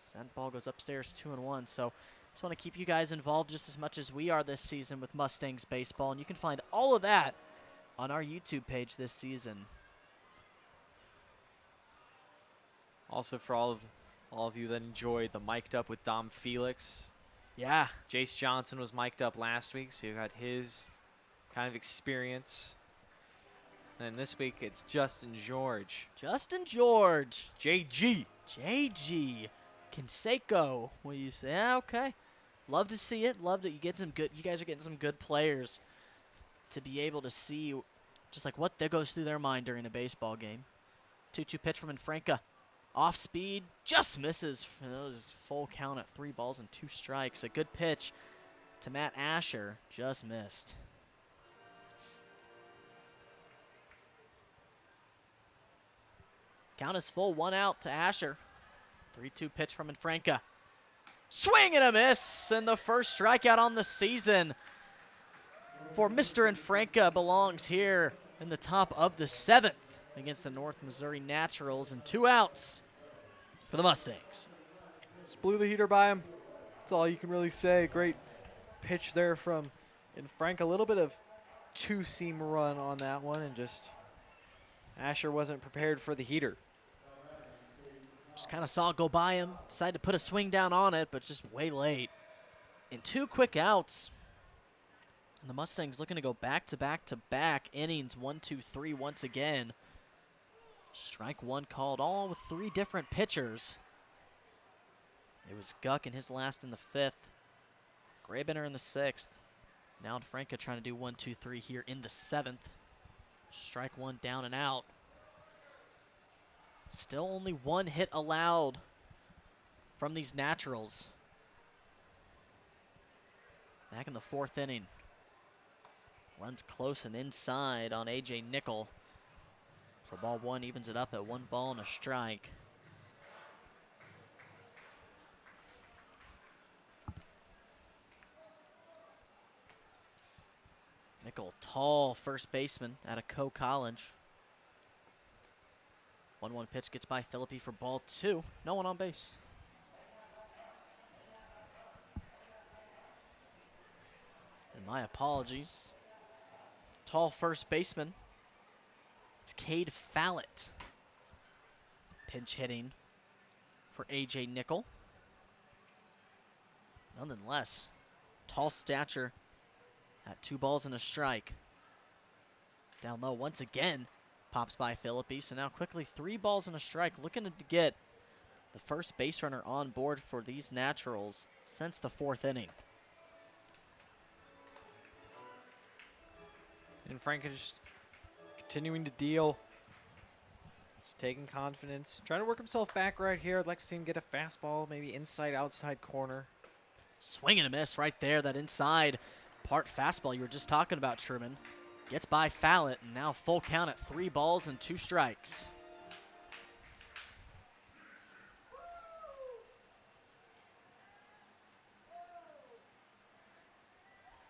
So that ball goes upstairs 2-1. So just want to keep you guys involved just as much as we are this season with Mustangs baseball. And you can find all of that on our YouTube page this season. Also, for all of you that enjoyed the mic'd up with Dom Felix. Yeah. Jace Johnson was mic'd up last week, so you got his kind of experience. And this week it's Justin George. Justin George. JG. JG. Canseco. What do you say? Yeah, okay. Love to see it. Love that you get some good. You guys are getting some good players to be able to see just what that goes through their mind during a baseball game. 2-2 pitch from Franca. Off speed, just misses. That was full count at 3 balls and 2 strikes. A good pitch to Matt Asher, just missed. Count is full, 1 out to Asher. 3-2 pitch from Franca. Swing and a miss, and the first strikeout on the season for Mr. Infranca belongs here in the top of the 7th against the North Missouri Naturals, and 2 outs for the Mustangs. Just blew the heater by him. That's all you can really say. Great pitch there from Frank. A little bit of two-seam run on that one, and just Asher wasn't prepared for the heater. Just kind of saw it go by him, decided to put a swing down on it, but just way late. And 2 quick outs. And the Mustangs looking to go back-to-back-to-back innings, 1, 2, 3 once again. Strike 1 called, all with 3 different pitchers. It was Guck in his last in the 5th. Grabener in the 6th. Now Franca trying to do 1, 2, 3 here in the 7th. Strike 1 down and out. Still only 1 hit allowed from these Naturals. Back in the 4th inning. Runs close and inside on A.J. Nickel. For ball 1, evens it up at 1 ball and a strike. Nickel, tall first baseman out of Coe College. 1-1 pitch gets by Philippi for ball 2. No one on base. And my apologies. Tall first baseman. It's Cade Fallett. Pinch hitting for A.J. Nickel. Nonetheless, tall stature at 2 balls and a strike. Down low once again. Pops by Philippi, so now quickly 3 balls and a strike, looking to get the first base runner on board for these Naturals since the 4th inning. And Frank is just continuing to deal. Just taking confidence. Trying to work himself back right here. I'd like to see him get a fastball, maybe inside, outside corner. Swing and a miss right there, that inside part fastball you were just talking about, Truman. Gets by Fallett, and now full count at 3 balls and 2 strikes.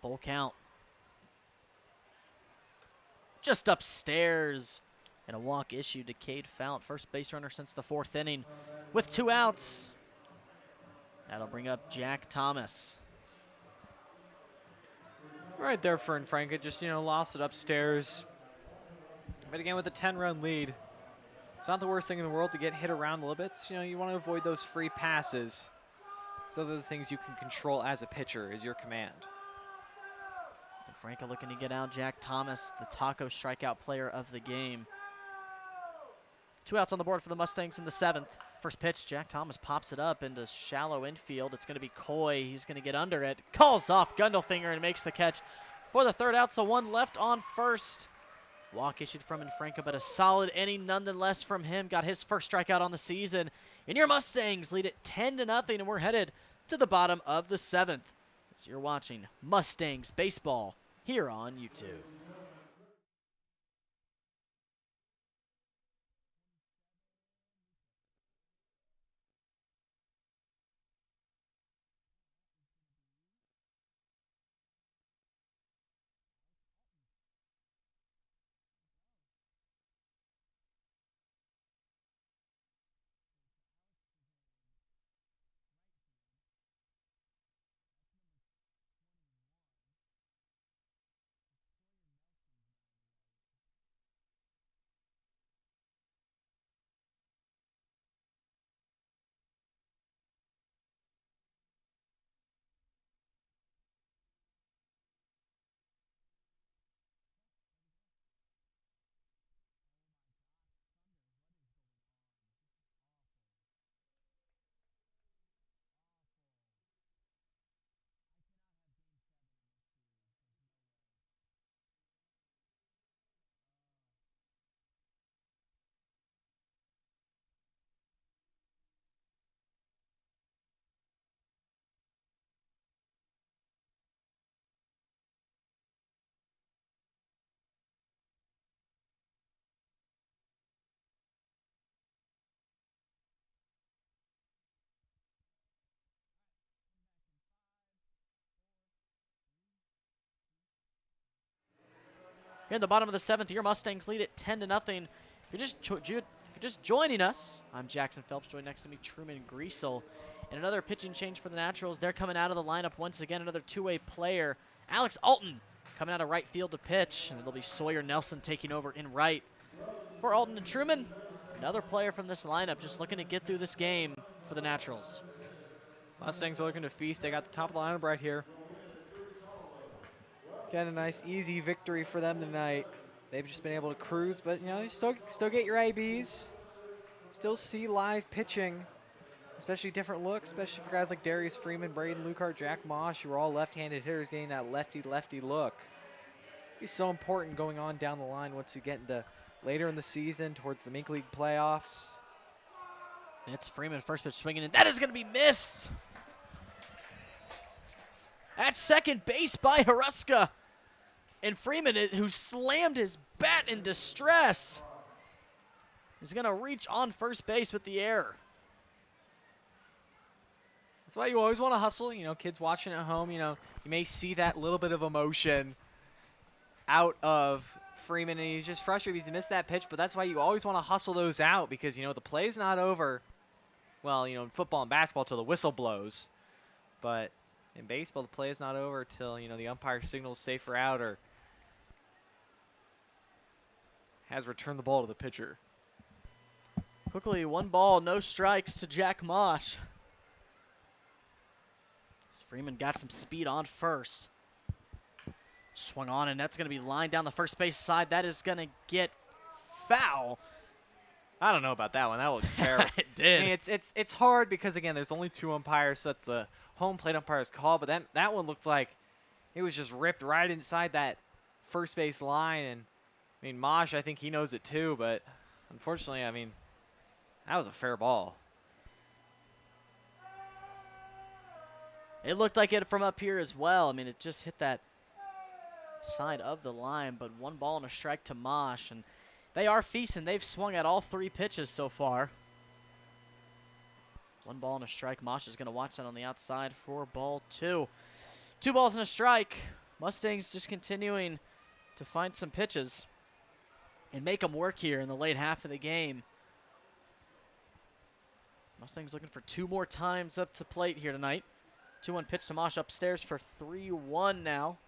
Full count. Just upstairs, and a walk issued to Cade Fallett, first base runner since the 4th inning, with 2 outs. That'll bring up Jack Thomas. Right there for Franca, just, lost it upstairs. But again, with a 10-run lead, it's not the worst thing in the world to get hit around a little bit. So, you want to avoid those free passes. So those are the things you can control as a pitcher, is your command. And Franca looking to get out Jack Thomas, the taco strikeout player of the game. 2 outs on the board for the Mustangs in the 7th. First pitch, Jack Thomas pops it up into shallow infield. It's going to be Coy. He's going to get under it. Calls off Gundelfinger and makes the catch for the 3rd out, so 1 left on first. Walk issued from Infranca, but a solid inning nonetheless from him. Got his first strikeout on the season. And your Mustangs lead it 10-0, and we're headed to the bottom of the 7th. As you're watching Mustangs baseball here on YouTube. Here in the bottom of the 7th, your Mustangs lead it 10-0. If you're just joining us, I'm Jackson Phelps. Joined next to me, Truman Griesel. And another pitching change for the Naturals. They're coming out of the lineup once again. Another two-way player, Alex Alton, coming out of right field to pitch. And it'll be Sawyer Nelson taking over in right. For Alton and Truman, another player from this lineup just looking to get through this game for the Naturals. Mustangs are looking to feast. They got the top of the lineup right here. Again, a nice, easy victory for them tonight. They've just been able to cruise, but, you know, you still get your ABs. Still see live pitching, especially different looks, especially for guys like Darius Freeman, Braden Lucart, Jack Mosh, who are all left-handed hitters getting that lefty-lefty look. It's so important going on down the line once you get into later in the season towards the Mink League playoffs. It's Freeman, first pitch swinging, and that is going to be missed. At second base by Haruska. And Freeman, who slammed his bat in distress, is going to reach on first base with the error. That's why you always want to hustle. You know, kids watching at home, you know, you may see that little bit of emotion out of Freeman, and he's just frustrated because he missed that pitch, but that's why you always want to hustle those out because, you know, the play's not over. Well, you know, in football and basketball till the whistle blows. But in baseball, the play is not over till, you know, the umpire signals safe or out or has returned the ball to the pitcher. Quickly, 1 ball, no strikes to Jack Mosh. Freeman got some speed on first. Swung on, and that's going to be lined down the first base side. That is going to get foul. I don't know about that one. That looked terrible. It did. I mean, it's hard because, again, there's only 2 umpires, so that's the home plate umpire's call. But that one looked like it was just ripped right inside that first base line. And, I mean, Mosh, I think he knows it too. But, unfortunately, I mean, that was a fair ball. It looked like it from up here as well. I mean, it just hit that side of the line, but 1 ball and a strike to Mosh. And they are feasting. They've swung at all 3 pitches so far. 1 ball and a strike. Mosh is going to watch that on the outside for ball 2. 2 balls and a strike. Mustangs just continuing to find some pitches and make them work here in the late half of the game. Mustangs looking for 2 more times up to plate here tonight. 2-1 pitch to Mosh upstairs for 3-1 now.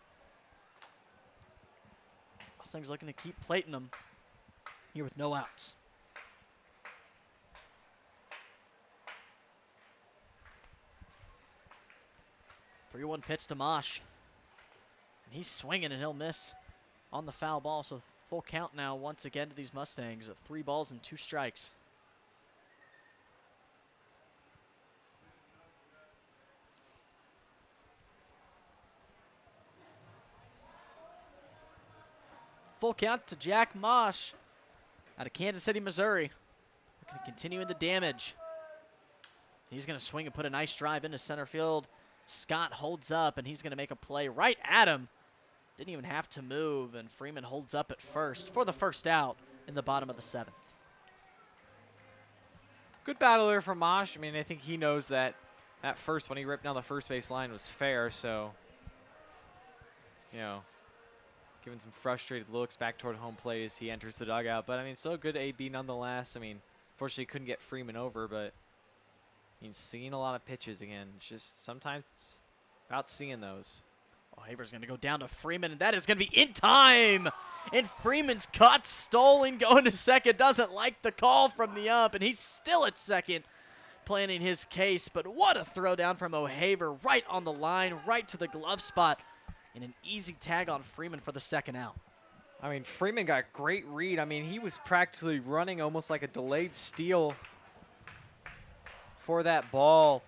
Mustangs looking to keep plating them here with no outs. 3-1 pitch to Mosh. And he's swinging, and he'll miss on the foul ball. So full count now once again to these Mustangs of 3 balls and 2 strikes. Full count to Jack Mosh out of Kansas City, Missouri. Looking to continue in the damage. He's going to swing and put a nice drive into center field. Scott holds up, and he's going to make a play right at him. Didn't even have to move, and Freeman holds up at first for the first out in the bottom of the 7th. Good battle there from Mosh. I mean, I think he knows that at first when he ripped down the first base line was fair, so, you know, giving some frustrated looks back toward home plate as he enters the dugout. But, I mean, still a good AB nonetheless. I mean, fortunately couldn't get Freeman over, but, I mean, seeing a lot of pitches again. Just sometimes it's about seeing those. Oh, Haver's going to go down to Freeman, and that is going to be in time. And Freeman's caught stolen, going to second. Doesn't like the call from the ump, and he's still at second, planning his case. But what a throw down from O'Haver, right on the line, right to the glove spot. And an easy tag on Freeman for the second out. I mean, Freeman got great read. I mean, he was practically running almost like a delayed steal for that ball.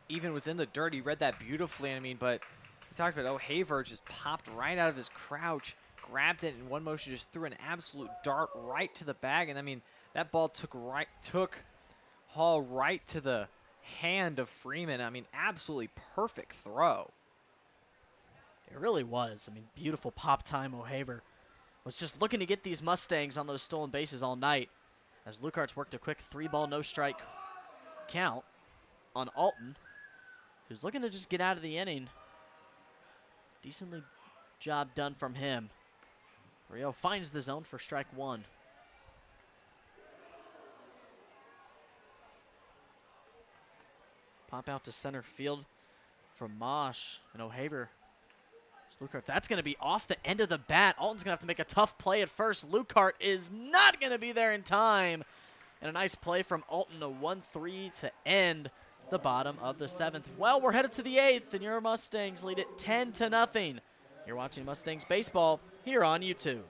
Even was in the dirt. He read that beautifully. I mean, but he talked about O'Haver just popped right out of his crouch, grabbed it in one motion, just threw an absolute dart right to the bag. And I mean, that ball took Hall right to the hand of Freeman. I mean, absolutely perfect throw. It really was. I mean, beautiful pop time. O'Haver was just looking to get these Mustangs on those stolen bases all night as Lucart's worked a quick 3-ball, no-strike count on Alton, who's looking to just get out of the inning. Decently job done from him. Rio finds the zone for strike one. Pop out to center field from Mosh and O'Haver. Lucart, that's going to be off the end of the bat. Alton's going to have to make a tough play at first. Lucart is not going to be there in time. And a nice play from Alton, a 1-3 to end the bottom of the 7th. Well, we're headed to the 8th, and your Mustangs lead it 10-0. You're watching Mustangs baseball here on YouTube.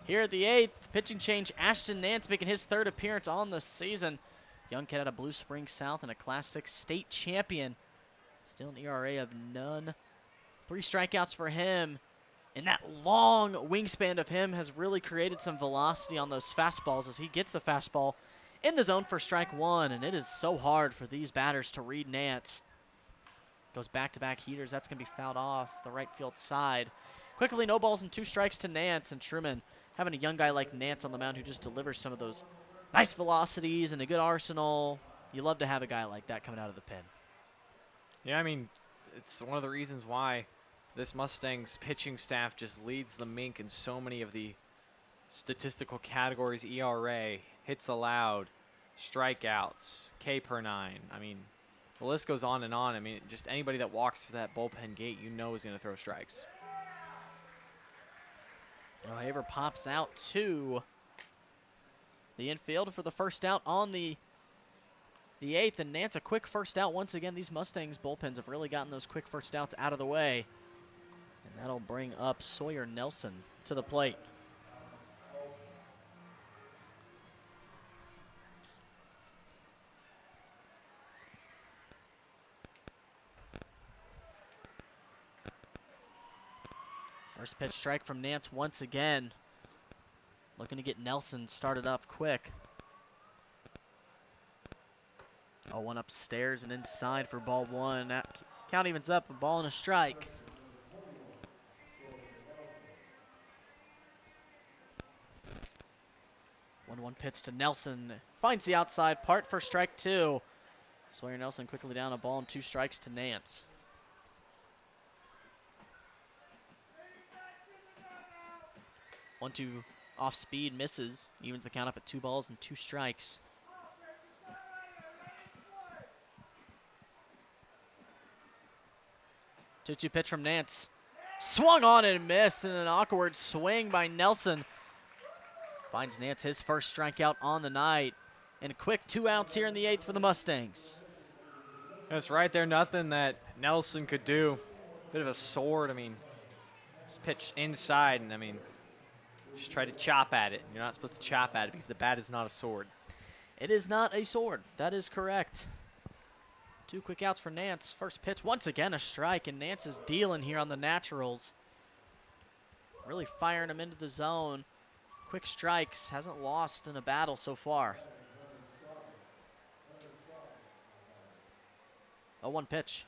Here at the 8th, pitching change, Ashton Nance making his 3rd appearance on the season. Young kid out of Blue Springs South and a Class 6 state champion. Still an ERA of none. 3 strikeouts for him. And that long wingspan of him has really created some velocity on those fastballs as he gets the fastball in the zone for strike one. And it is so hard for these batters to read Nance. Goes back-to-back heaters. That's going to be fouled off the right field side. Quickly, no balls and 2 strikes to Nance, and Truman having a young guy like Nance on the mound who just delivers some of those nice velocities and a good arsenal. You love to have a guy like that coming out of the pen. Yeah, I mean, it's one of the reasons why this Mustangs pitching staff just leads the Mink in so many of the statistical categories: ERA, hits allowed, strikeouts, K per 9. I mean, the list goes on and on. I mean, just anybody that walks to that bullpen gate, you know is going to throw strikes. O'Haver pops out to the infield for the first out on the 8th, and Nance a quick first out. Once again, these Mustangs bullpens have really gotten those quick first outs out of the way. And that'll bring up Sawyer Nelson to the plate. First pitch strike from Nance once again. Looking to get Nelson started up quick. 0-1 upstairs and inside for ball 1. That count evens up, a ball and a strike. 1-1 pitch to Nelson. Finds the outside part for strike 2. Sawyer Nelson quickly down, a ball and 2 strikes to Nance. 1-2 off speed, misses. Evens the count up at 2 balls and 2 strikes. 2-2 pitch from Nance. Swung on and missed, and an awkward swing by Nelson. Finds Nance his first strikeout on the night. And quick 2 outs here in the 8th for the Mustangs. That's right there, nothing that Nelson could do. Bit of a sword, I mean, just pitched inside, and I mean, just try to chop at it. You're not supposed to chop at it because the bat is not a sword. It is not a sword. That is correct. 2 quick outs for Nance. First pitch, once again a strike, and Nance is dealing here on the Naturals. Really firing him into the zone. Quick strikes, hasn't lost in a battle so far. 0-1 pitch.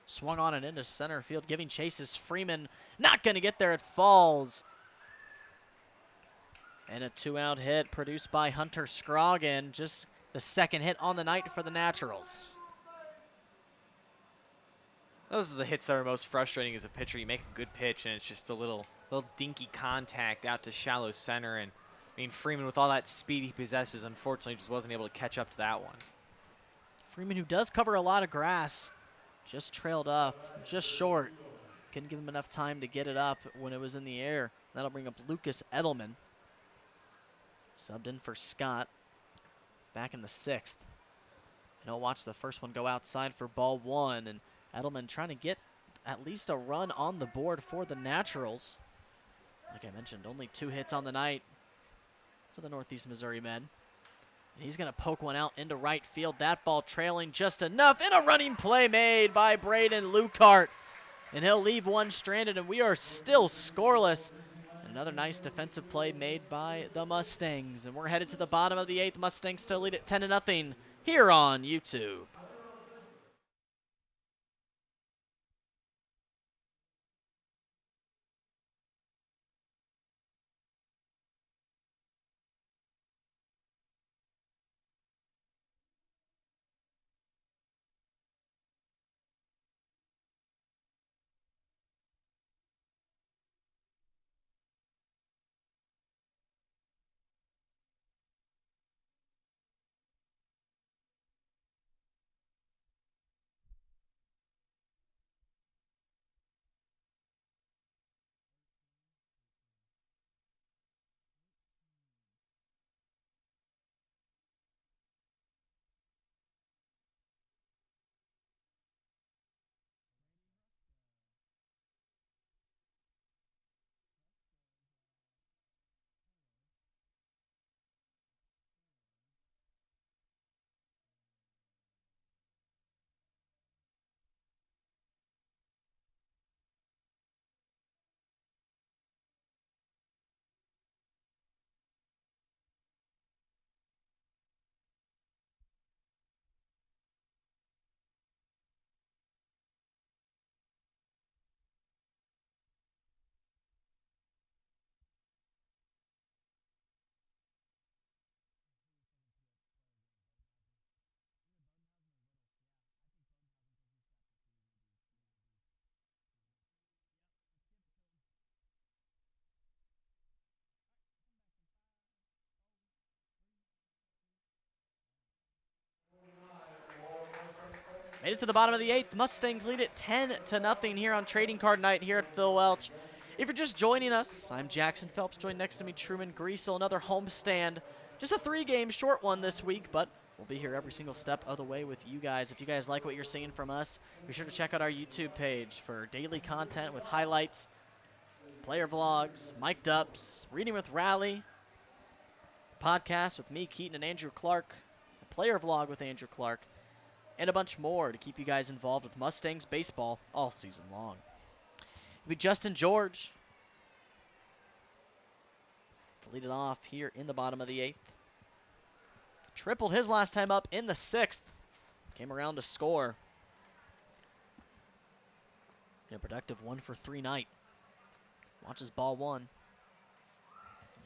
Swung on and into center field, giving chases. Freeman not going to get there. It falls. And a 2-out hit produced by Hunter Scroggin. Just the second hit on the night for the Naturals. Those are the hits that are most frustrating as a pitcher. You make a good pitch, and it's just a little dinky contact out to shallow center. And I mean, Freeman, with all that speed he possesses, unfortunately just wasn't able to catch up to that one. Freeman, who does cover a lot of grass, just trailed up, just short. Couldn't give him enough time to get it up when it was in the air. That'll bring up Lucas Edelman. Subbed in for Scott back in the 6th. And he'll watch the first one go outside for ball 1. And Edelman trying to get at least a run on the board for the Naturals. Like I mentioned, only 2 hits on the night for the Northeast Missouri men. And he's going to poke one out into right field. That ball trailing just enough. And a running play made by Braden Lucart. And he'll leave one stranded, and we are still scoreless. Another nice defensive play made by the Mustangs. And we're headed to the bottom of the 8th. Mustangs still lead at 10-0 here on YouTube. Made it to the bottom of the 8th. Mustangs lead it 10-0 here on Trading Card Night here at Phil Welch. If you're just joining us, I'm Jackson Phelps. Joined next to me, Truman Greasel. Another homestand. Just a 3-game short one this week, but we'll be here every single step of the way with you guys. If you guys like what you're seeing from us, be sure to check out our YouTube page for daily content with highlights, player vlogs, mic'd ups, reading with Rally, podcast with me, Keaton, and Andrew Clark, a player vlog with Andrew Clark, and a bunch more to keep you guys involved with Mustangs baseball all season long. It'll be Justin George to lead it off here in the bottom of the 8th. Tripled his last time up in the 6th. Came around to score. A productive 1-for-3 night. Watches ball 1.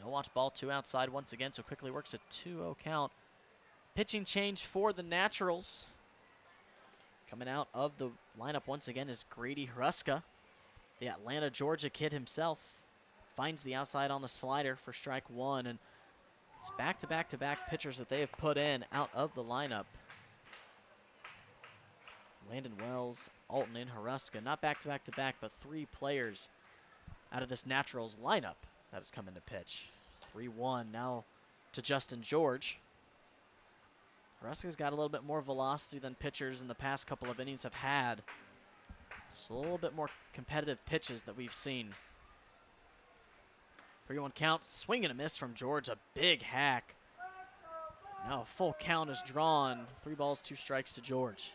He'll watch ball 2 outside once again, so quickly works a 2-0 count. Pitching change for the Naturals. Coming out of the lineup once again is Grady Hruska, the Atlanta, Georgia kid himself. Finds the outside on the slider for strike 1, and it's back-to-back-to-back pitchers that they have put in out of the lineup. Landon Wells, Alton, and Haruska. Not back-to-back-to-back, but 3 players out of this Naturals lineup that has come into pitch. 3-1 now to Justin George. Haruska's got a little bit more velocity than pitchers in the past couple of innings have had. So a little bit more competitive pitches that we've seen. 3-1 count, swing and a miss from George, a big hack. Now a full count is drawn. 3 balls, 2 strikes to George.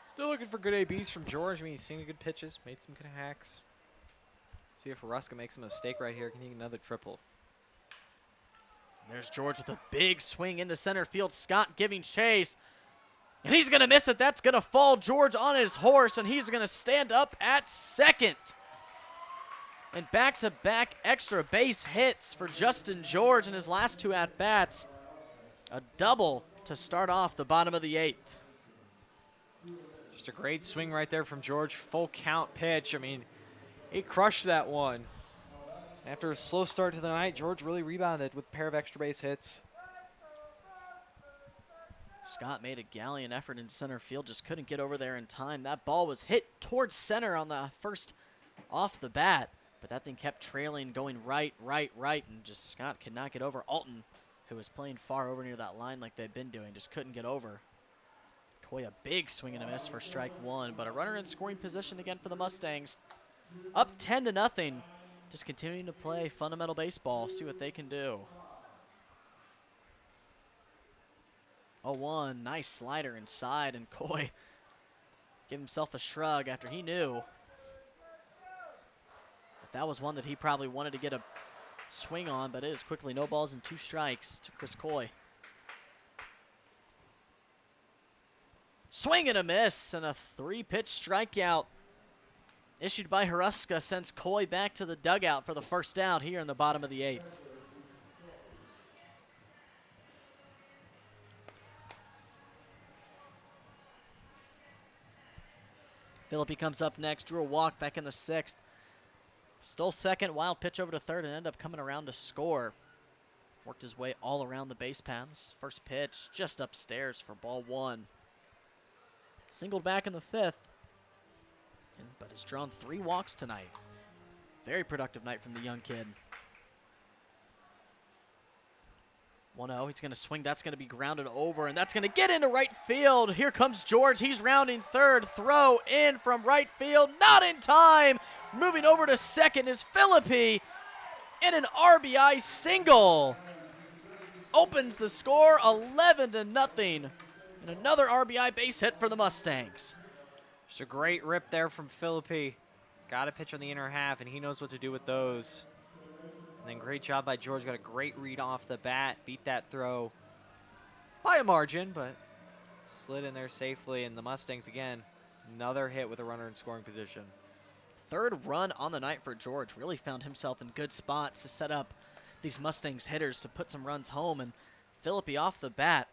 Still looking for good ABs from George. I mean, he's seen good pitches, made some good hacks. See if Haruska makes a mistake right here. Can he get another triple? There's George with a big swing into center field. Scott giving chase. And he's going to miss it. That's going to fall George on his horse, and he's going to stand up at second. And back-to-back extra base hits for Justin George in his last 2 at-bats. A double to start off the bottom of the 8th. Just a great swing right there from George. Full count pitch. I mean, he crushed that one. After a slow start to the night, George really rebounded with a pair of extra base hits. Scott made a gallant effort in center field, just couldn't get over there in time. That ball was hit towards center on the first off the bat, but that thing kept trailing, going right, and just Scott could not get over. Alton, who was playing far over near that line like they've been doing, just couldn't get over. Coy, a big swing and a miss for strike 1, but a runner in scoring position again for the Mustangs. Up 10-0. Just continuing to play fundamental baseball, see what they can do. 0-1, nice slider inside, and Coy gave himself a shrug after he knew that was one that he probably wanted to get a swing on, but it is quickly no balls and 2 strikes to Chris Coy. Swing and a miss, and a 3-pitch strikeout issued by Haruska sends Coy back to the dugout for the first out here in the bottom of the 8th. Phillippe comes up next, drew a walk back in the 6th. Stole second, wild pitch over to third, and ended up coming around to score. Worked his way all around the base paths. First pitch just upstairs for ball 1. Singled back in the 5th, but has drawn 3 walks tonight. Very productive night from the young kid. 1-0, he's going to swing. That's going to be grounded over, and that's going to get into right field. Here comes George. He's rounding third. Throw in from right field. Not in time. Moving over to second is Phillippe in an RBI single. Opens the score 11-0. And another RBI base hit for the Mustangs. Just a great rip there from Phillippe. Got a pitch on the inner half, and he knows what to do with those. And then great job by George. Got a great read off the bat. Beat that throw by a margin, but slid in there safely. And the Mustangs, again, another hit with a runner in scoring position. 3rd run on the night for George. Really found himself in good spots to set up these Mustangs hitters to put some runs home. And Phillippe off the bat.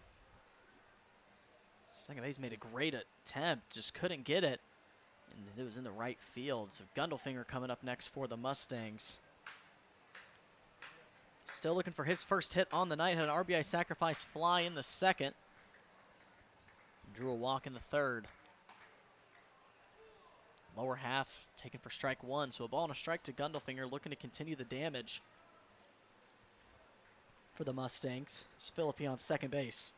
Second base made a great attempt, just couldn't get it. And it was in the right field. So Gundelfinger coming up next for the Mustangs. Still looking for his first hit on the night. Had an RBI sacrifice fly in the 2nd. Drew a walk in the 3rd. Lower half taken for strike 1. So a ball and a strike to Gundelfinger, looking to continue the damage for the Mustangs. It's Phillippe on second base.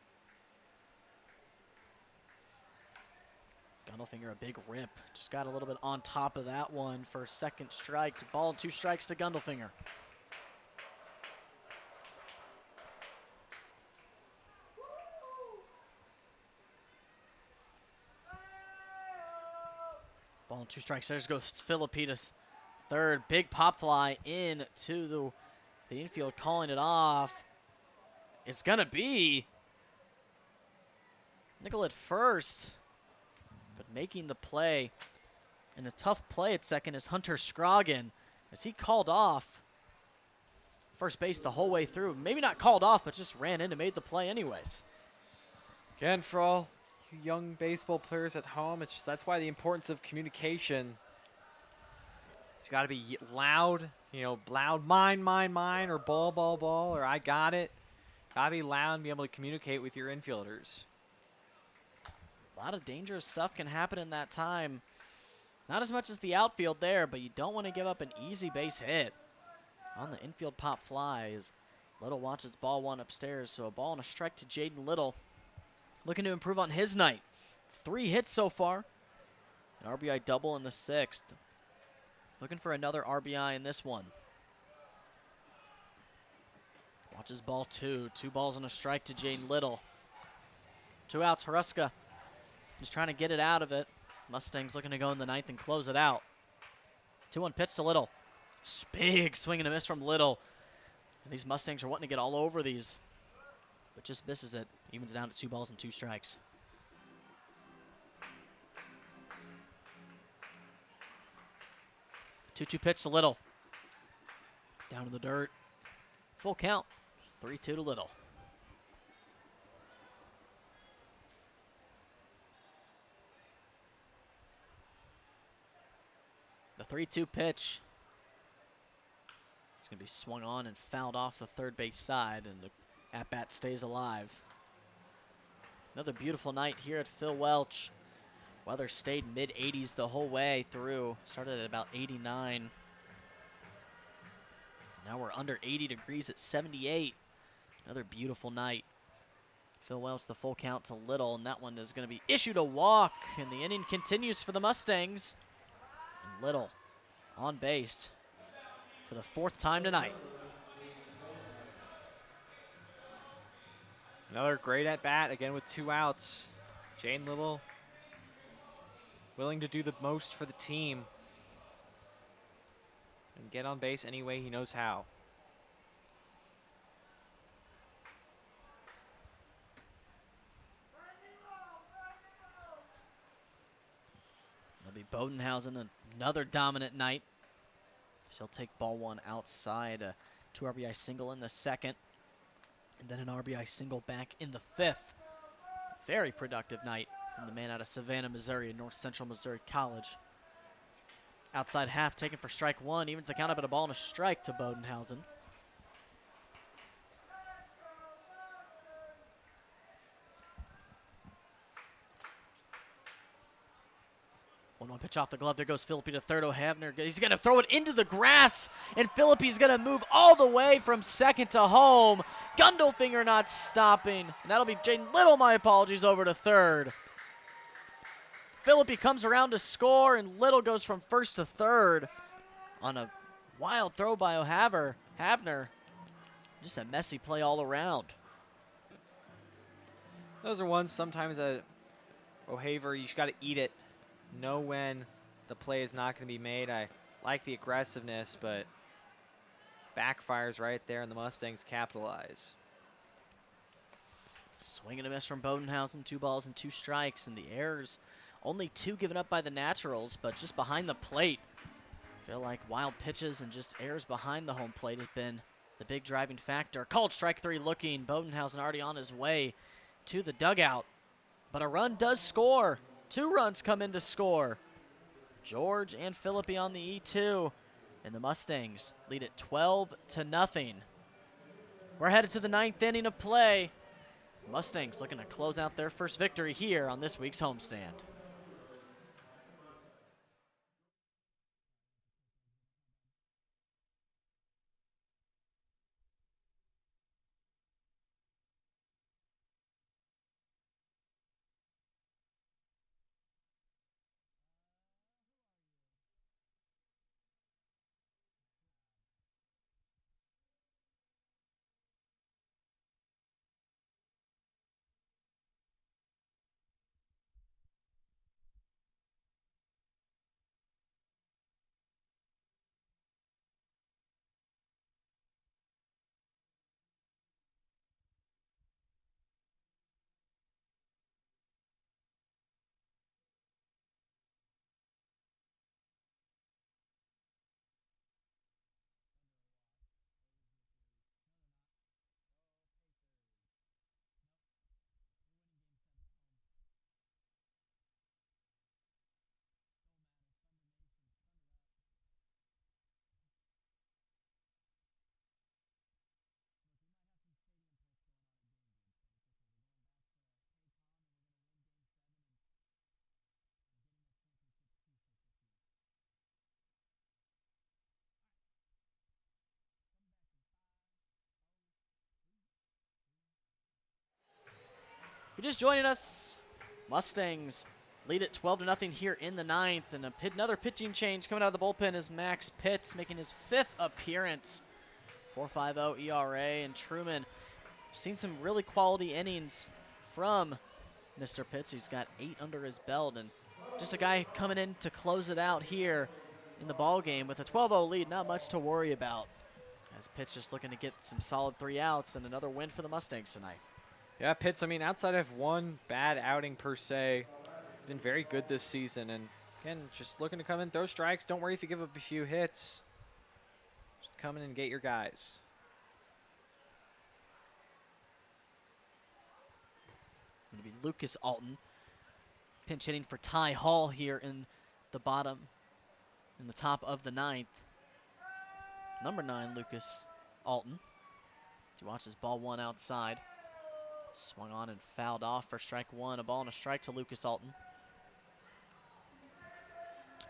Gundelfinger, a big rip. Just got a little bit on top of that one for second strike. Ball and 2 strikes to Gundelfinger. Ball and 2 strikes. There goes Phillippe to third. Big pop fly into the infield, calling it off. It's going to be Nickel at first. But making the play, and a tough play at second is Hunter Scroggin, as he called off first base the whole way through. Maybe not called off, but just ran in and made the play anyways. Again, for all you young baseball players at home, that's why the importance of communication. It's got to be loud, loud, mine, or ball, or I got it. Got to be loud and be able to communicate with your infielders. A lot of dangerous stuff can happen in that time. Not as much as the outfield there, but you don't want to give up an easy base hit. On the infield pop fly as Little watches ball one upstairs, so a ball and a strike to Jaden Little. Looking to improve on his night. 3 hits so far. An RBI double in the 6th. Looking for another RBI in this one. Watches ball 2. 2 balls and a strike to Jaden Little. 2 outs. Haruska is trying to get it out of it. Mustangs looking to go in the 9th and close it out. 2-1 pitch to Little. Big swing and a miss from Little. And these Mustangs are wanting to get all over these, but just misses it. Evens down to 2 balls and 2 strikes. Two-two pitch to Little. Down in the dirt. Full count. 3-2 to Little. The 3-2 pitch. It's going to be swung on and fouled off the third base side, and the at-bat stays alive. Another beautiful night here at Phil Welch. Weather stayed mid-80s the whole way through. Started at about 89. Now we're under 80 degrees at 78. Another beautiful night. Phil Welch the full count to Little, and that one is going to be issued a walk, and the inning continues for the Mustangs. And Little on base for the 4th time tonight. Another great at-bat, again with 2 outs. Jaden Little willing to do the most for the team and get on base any way he knows how. It'll be Bodenhausen, another dominant night. He'll take ball 1 outside, a 2 RBI single in the 2nd, and then an RBI single back in the 5th. Very productive night from the man out of Savannah, Missouri, and North Central Missouri College. Outside half taken for strike 1, evens the count up at a ball and a strike to Bodenhausen. 1-1 pitch off the glove. There goes Philippi to third. O'Havner, he's going to throw it into the grass, and Philippi's going to move all the way from second to home. Gundelfinger not stopping, and that'll be Jaden Little, my apologies, over to third. Philippi comes around to score, and Little goes from first to third on a wild throw by Havner. Just a messy play all around. Those are ones sometimes O'Haver, you just got to eat it. Know when the play is not going to be made. I like the aggressiveness, but backfires right there, and the Mustangs capitalize. Swing and a miss from Bodenhausen, 2 balls and 2 strikes, and the errors, only 2 given up by the Naturals, but just behind the plate. I feel like wild pitches and just errors behind the home plate have been the big driving factor. Called strike 3 looking. Bodenhausen already on his way to the dugout, but a run does score. 2 runs come in to score. George and Philippi on the E2, and the Mustangs lead it 12-0. We're headed to the 9th inning of play. Mustangs looking to close out their first victory here on this week's homestand. you're just joining us, Mustangs lead at 12-0 here in the 9th, and another pitching change coming out of the bullpen is Max Pitts making his 5th appearance. 4.50 ERA, and Truman seen some really quality innings from Mr. Pitts. He's got 8 under his belt, and just a guy coming in to close it out here in the ball game with a 12-0 lead. Not much to worry about, as Pitts just looking to get some solid 3 outs and another win for the Mustangs tonight. Yeah, Pitts, I mean, outside of one bad outing per se, he's been very good this season. And again, just looking to come in, throw strikes. Don't worry if you give up a few hits. Just come in and get your guys. Going to be Lucas Alton pinch hitting for Ty Hall here in the top of the 9th. Number 9, Lucas Alton. He watches ball 1 outside. Swung on and fouled off for strike 1. A ball and a strike to Lucas Alton.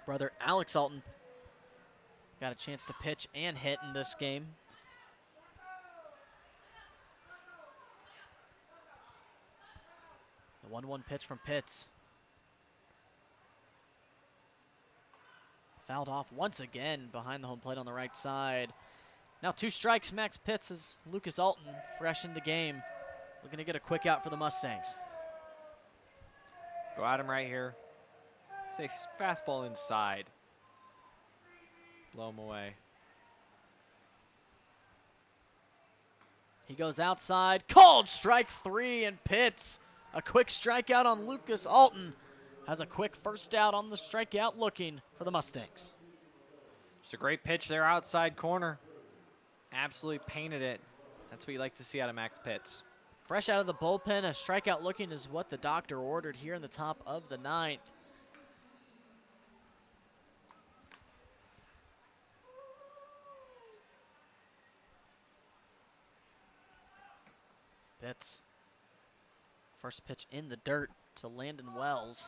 Brother Alex Alton got a chance to pitch and hit in this game. The 1-1 pitch from Pitts. Fouled off once again behind the home plate on the right side. Now 2 strikes, Max Pitts, as Lucas Alton fresh in the game. Looking to get a quick out for the Mustangs. Go at him right here. Say fastball inside. Blow him away. He goes outside. Called strike 3, and Pitts, a quick strikeout on Lucas Alton, has a quick first out on the strikeout looking for the Mustangs. Just a great pitch there outside corner. Absolutely painted it. That's what you like to see out of Max Pitts. Fresh out of the bullpen, a strikeout looking is what the doctor ordered here in the top of the 9th. Pitts. First pitch in the dirt to Landon Wells.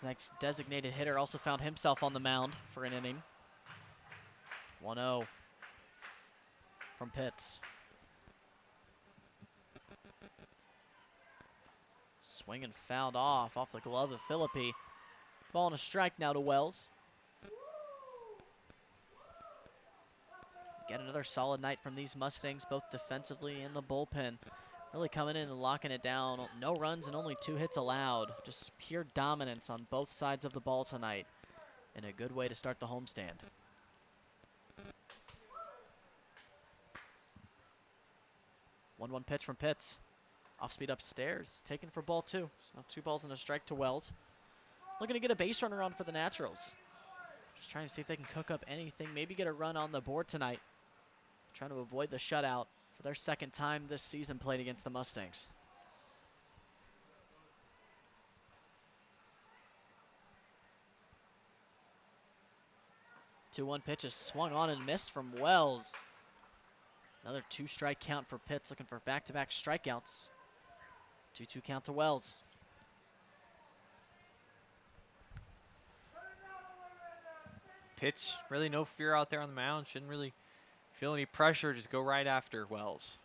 The next designated hitter also found himself on the mound for an inning. 1-0 from Pitts. Swing and fouled off the glove of Philippi. Ball and a strike now to Wells. Get another solid night from these Mustangs, both defensively and the bullpen. Really coming in and locking it down. No runs and only 2 hits allowed. Just pure dominance on both sides of the ball tonight. And a good way to start the homestand. One pitch from Pitts. Off speed upstairs. Taken for ball 2. So now 2 balls and a strike to Wells. Looking to get a base runner on for the Naturals. Just trying to see if they can cook up anything. Maybe get a run on the board tonight. Trying to avoid the shutout for their 2nd time this season played against the Mustangs. The 2-1 pitch is swung on and missed from Wells. Another 2-strike count for Pitts, looking for back-to-back strikeouts. 2-2 count to Wells. Pitch, really no fear out there on the mound. Shouldn't really feel any pressure. Just go right after Wells.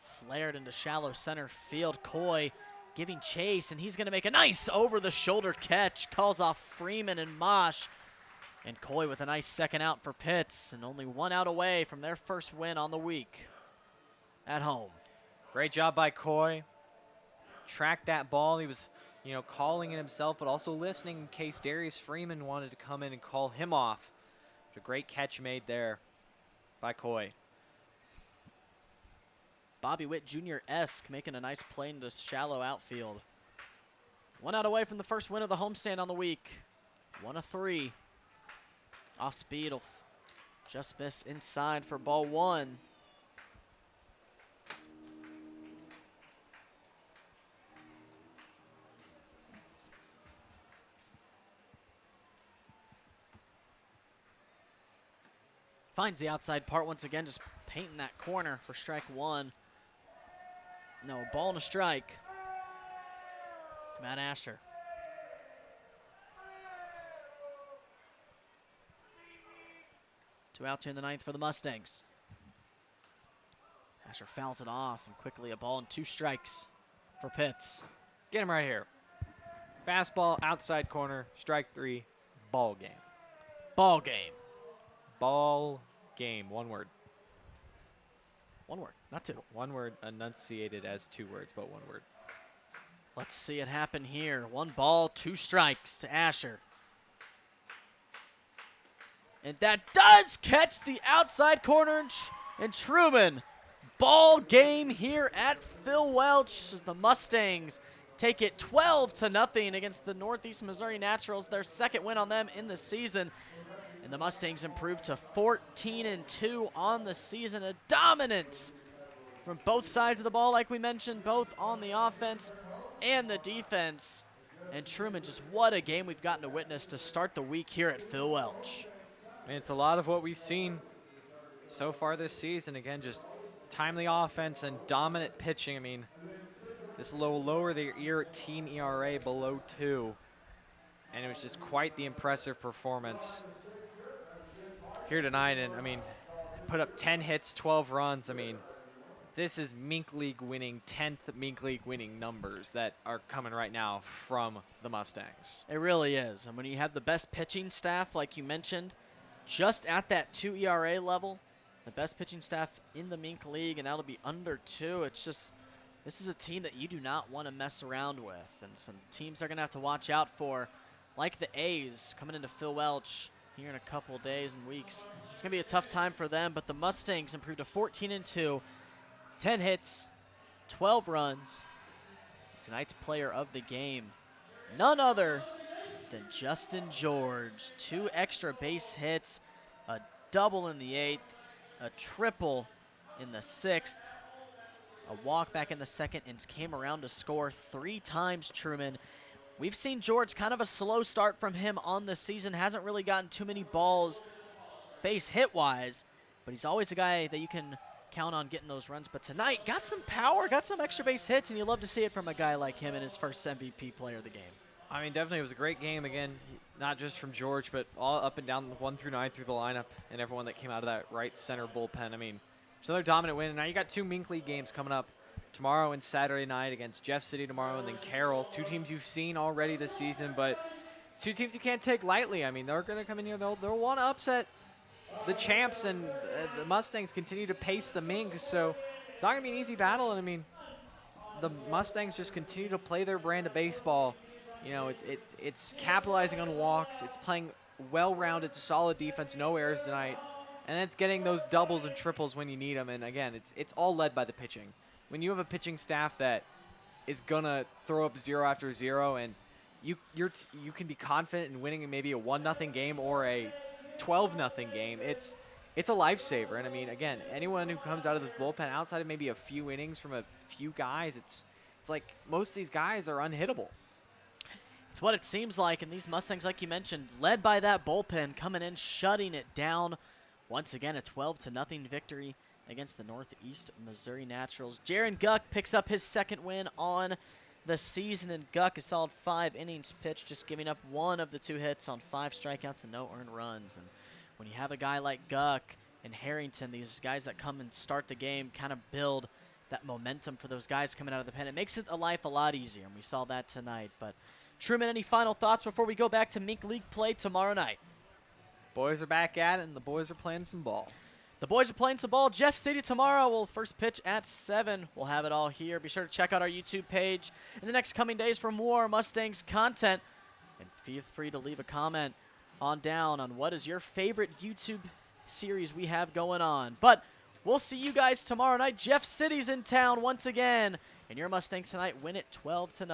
Flared into shallow center field. Coy giving chase, and he's going to make a nice over-the-shoulder catch. Calls off Freeman and Mosh. And Coy with a nice 2nd out for Pitts, and only 1 out away from their first win on the week at home. Great job by Coy. Tracked that ball. He was, calling it himself, but also listening in case Darius Freeman wanted to come in and call him off. A great catch made there by Coy. Bobby Witt Jr.-esque making a nice play into shallow outfield. 1 out away from the first win of the homestand on the week. 1 of 3. Off speed will just miss inside for ball 1. Finds the outside part once again, just painting that corner for strike 1. No, ball and a strike. Matt Asher. Two outs here in the 9th for the Mustangs. Asher fouls it off, and quickly a ball and 2 strikes. for Pitts. Get him right here. Fastball, outside corner, strike 3, ball game. Ball game. Ball game, one word. One word, not two. One word enunciated as 2 words, but 1 word. Let's see it happen here. 1 ball, 2 strikes to Asher. And that does catch the outside corner, and Truman. Ball game here at Phil Welch as the Mustangs take it 12-0 against the Northeast Missouri Naturals, their second win on them in the season. And the Mustangs improved to 14-2 on the season. A dominance from both sides of the ball, like we mentioned, both on the offense and the defense. And Truman, just what a game we've gotten to witness to start the week here at Phil Welch. And it's a lot of what we've seen so far this season. Again, just timely offense and dominant pitching. I mean, this will lower the team ERA below 2. And it was just quite the impressive performance here tonight. And, I mean, put up 10 hits, 12 runs. I mean, this is Mink League winning, 10th Mink League winning numbers that are coming right now from the Mustangs. It really is. And when you have the best pitching staff, like you mentioned, just at that 2 ERA level, the best pitching staff in the Mink League, and that'll be under 2. It's just, this is a team that you do not want to mess around with. And some teams are going to have to watch out for, like the A's coming into Phil Welch here in a couple days and weeks. It's going to be a tough time for them, but the Mustangs improved to 14-2, 10 hits, 12 runs. Tonight's player of the game, none other than Justin George. 2 extra base hits, a double in the 8th, a triple in the 6th, a walk back in the 2nd, and came around to score 3 times, Truman. We've seen George kind of a slow start from him on the season. Hasn't really gotten too many balls base hit-wise, but he's always a guy that you can count on getting those runs. But tonight, got some power, got some extra base hits, and you love to see it from a guy like him in his first MVP player of the game. I mean, definitely it was a great game. Again, not just from George, but all up and down 1 through 9 through the lineup and everyone that came out of that right center bullpen. I mean, it's another dominant win. And now you got 2 Mink League games coming up tomorrow and Saturday night against Jeff City tomorrow and then Carroll. 2 teams you've seen already this season, but 2 teams you can't take lightly. I mean, they're going to come in here. They'll want to upset the champs, and the Mustangs continue to pace the Minks. So it's not going to be an easy battle. And I mean, the Mustangs just continue to play their brand of baseball. You know, it's capitalizing on walks. It's playing well-rounded, solid defense, no errors tonight, and it's getting those doubles and triples when you need them. And again, it's all led by the pitching. When you have a pitching staff that is gonna throw up 0 after 0, and you can be confident in winning maybe a 1-0 game or a 12-0 game, it's a lifesaver. And I mean, again, anyone who comes out of this bullpen outside of maybe a few innings from a few guys, it's like most of these guys are unhittable. It's what it seems like, and these Mustangs, like you mentioned, led by that bullpen, coming in, shutting it down. Once again, a 12-0 victory against the Northeast Missouri Naturals. Jaron Guck picks up his 2nd win on the season, and Guck, a solid 5 innings pitched, just giving up 1 of the 2 hits on 5 strikeouts and no earned runs. And when you have a guy like Guck and Harrington, these guys that come and start the game, kind of build that momentum for those guys coming out of the pen. It makes it a life a lot easier, and we saw that tonight. But Truman, any final thoughts before we go back to Mink League play tomorrow night? Boys are back at it, and the boys are playing some ball. The boys are playing some ball. Jeff City tomorrow will first pitch at 7. We'll have it all here. Be sure to check out our YouTube page in the next coming days for more Mustangs content. And feel free to leave a comment on down on what is your favorite YouTube series we have going on. But we'll see you guys tomorrow night. Jeff City's in town once again. And your Mustangs tonight win it 12-0.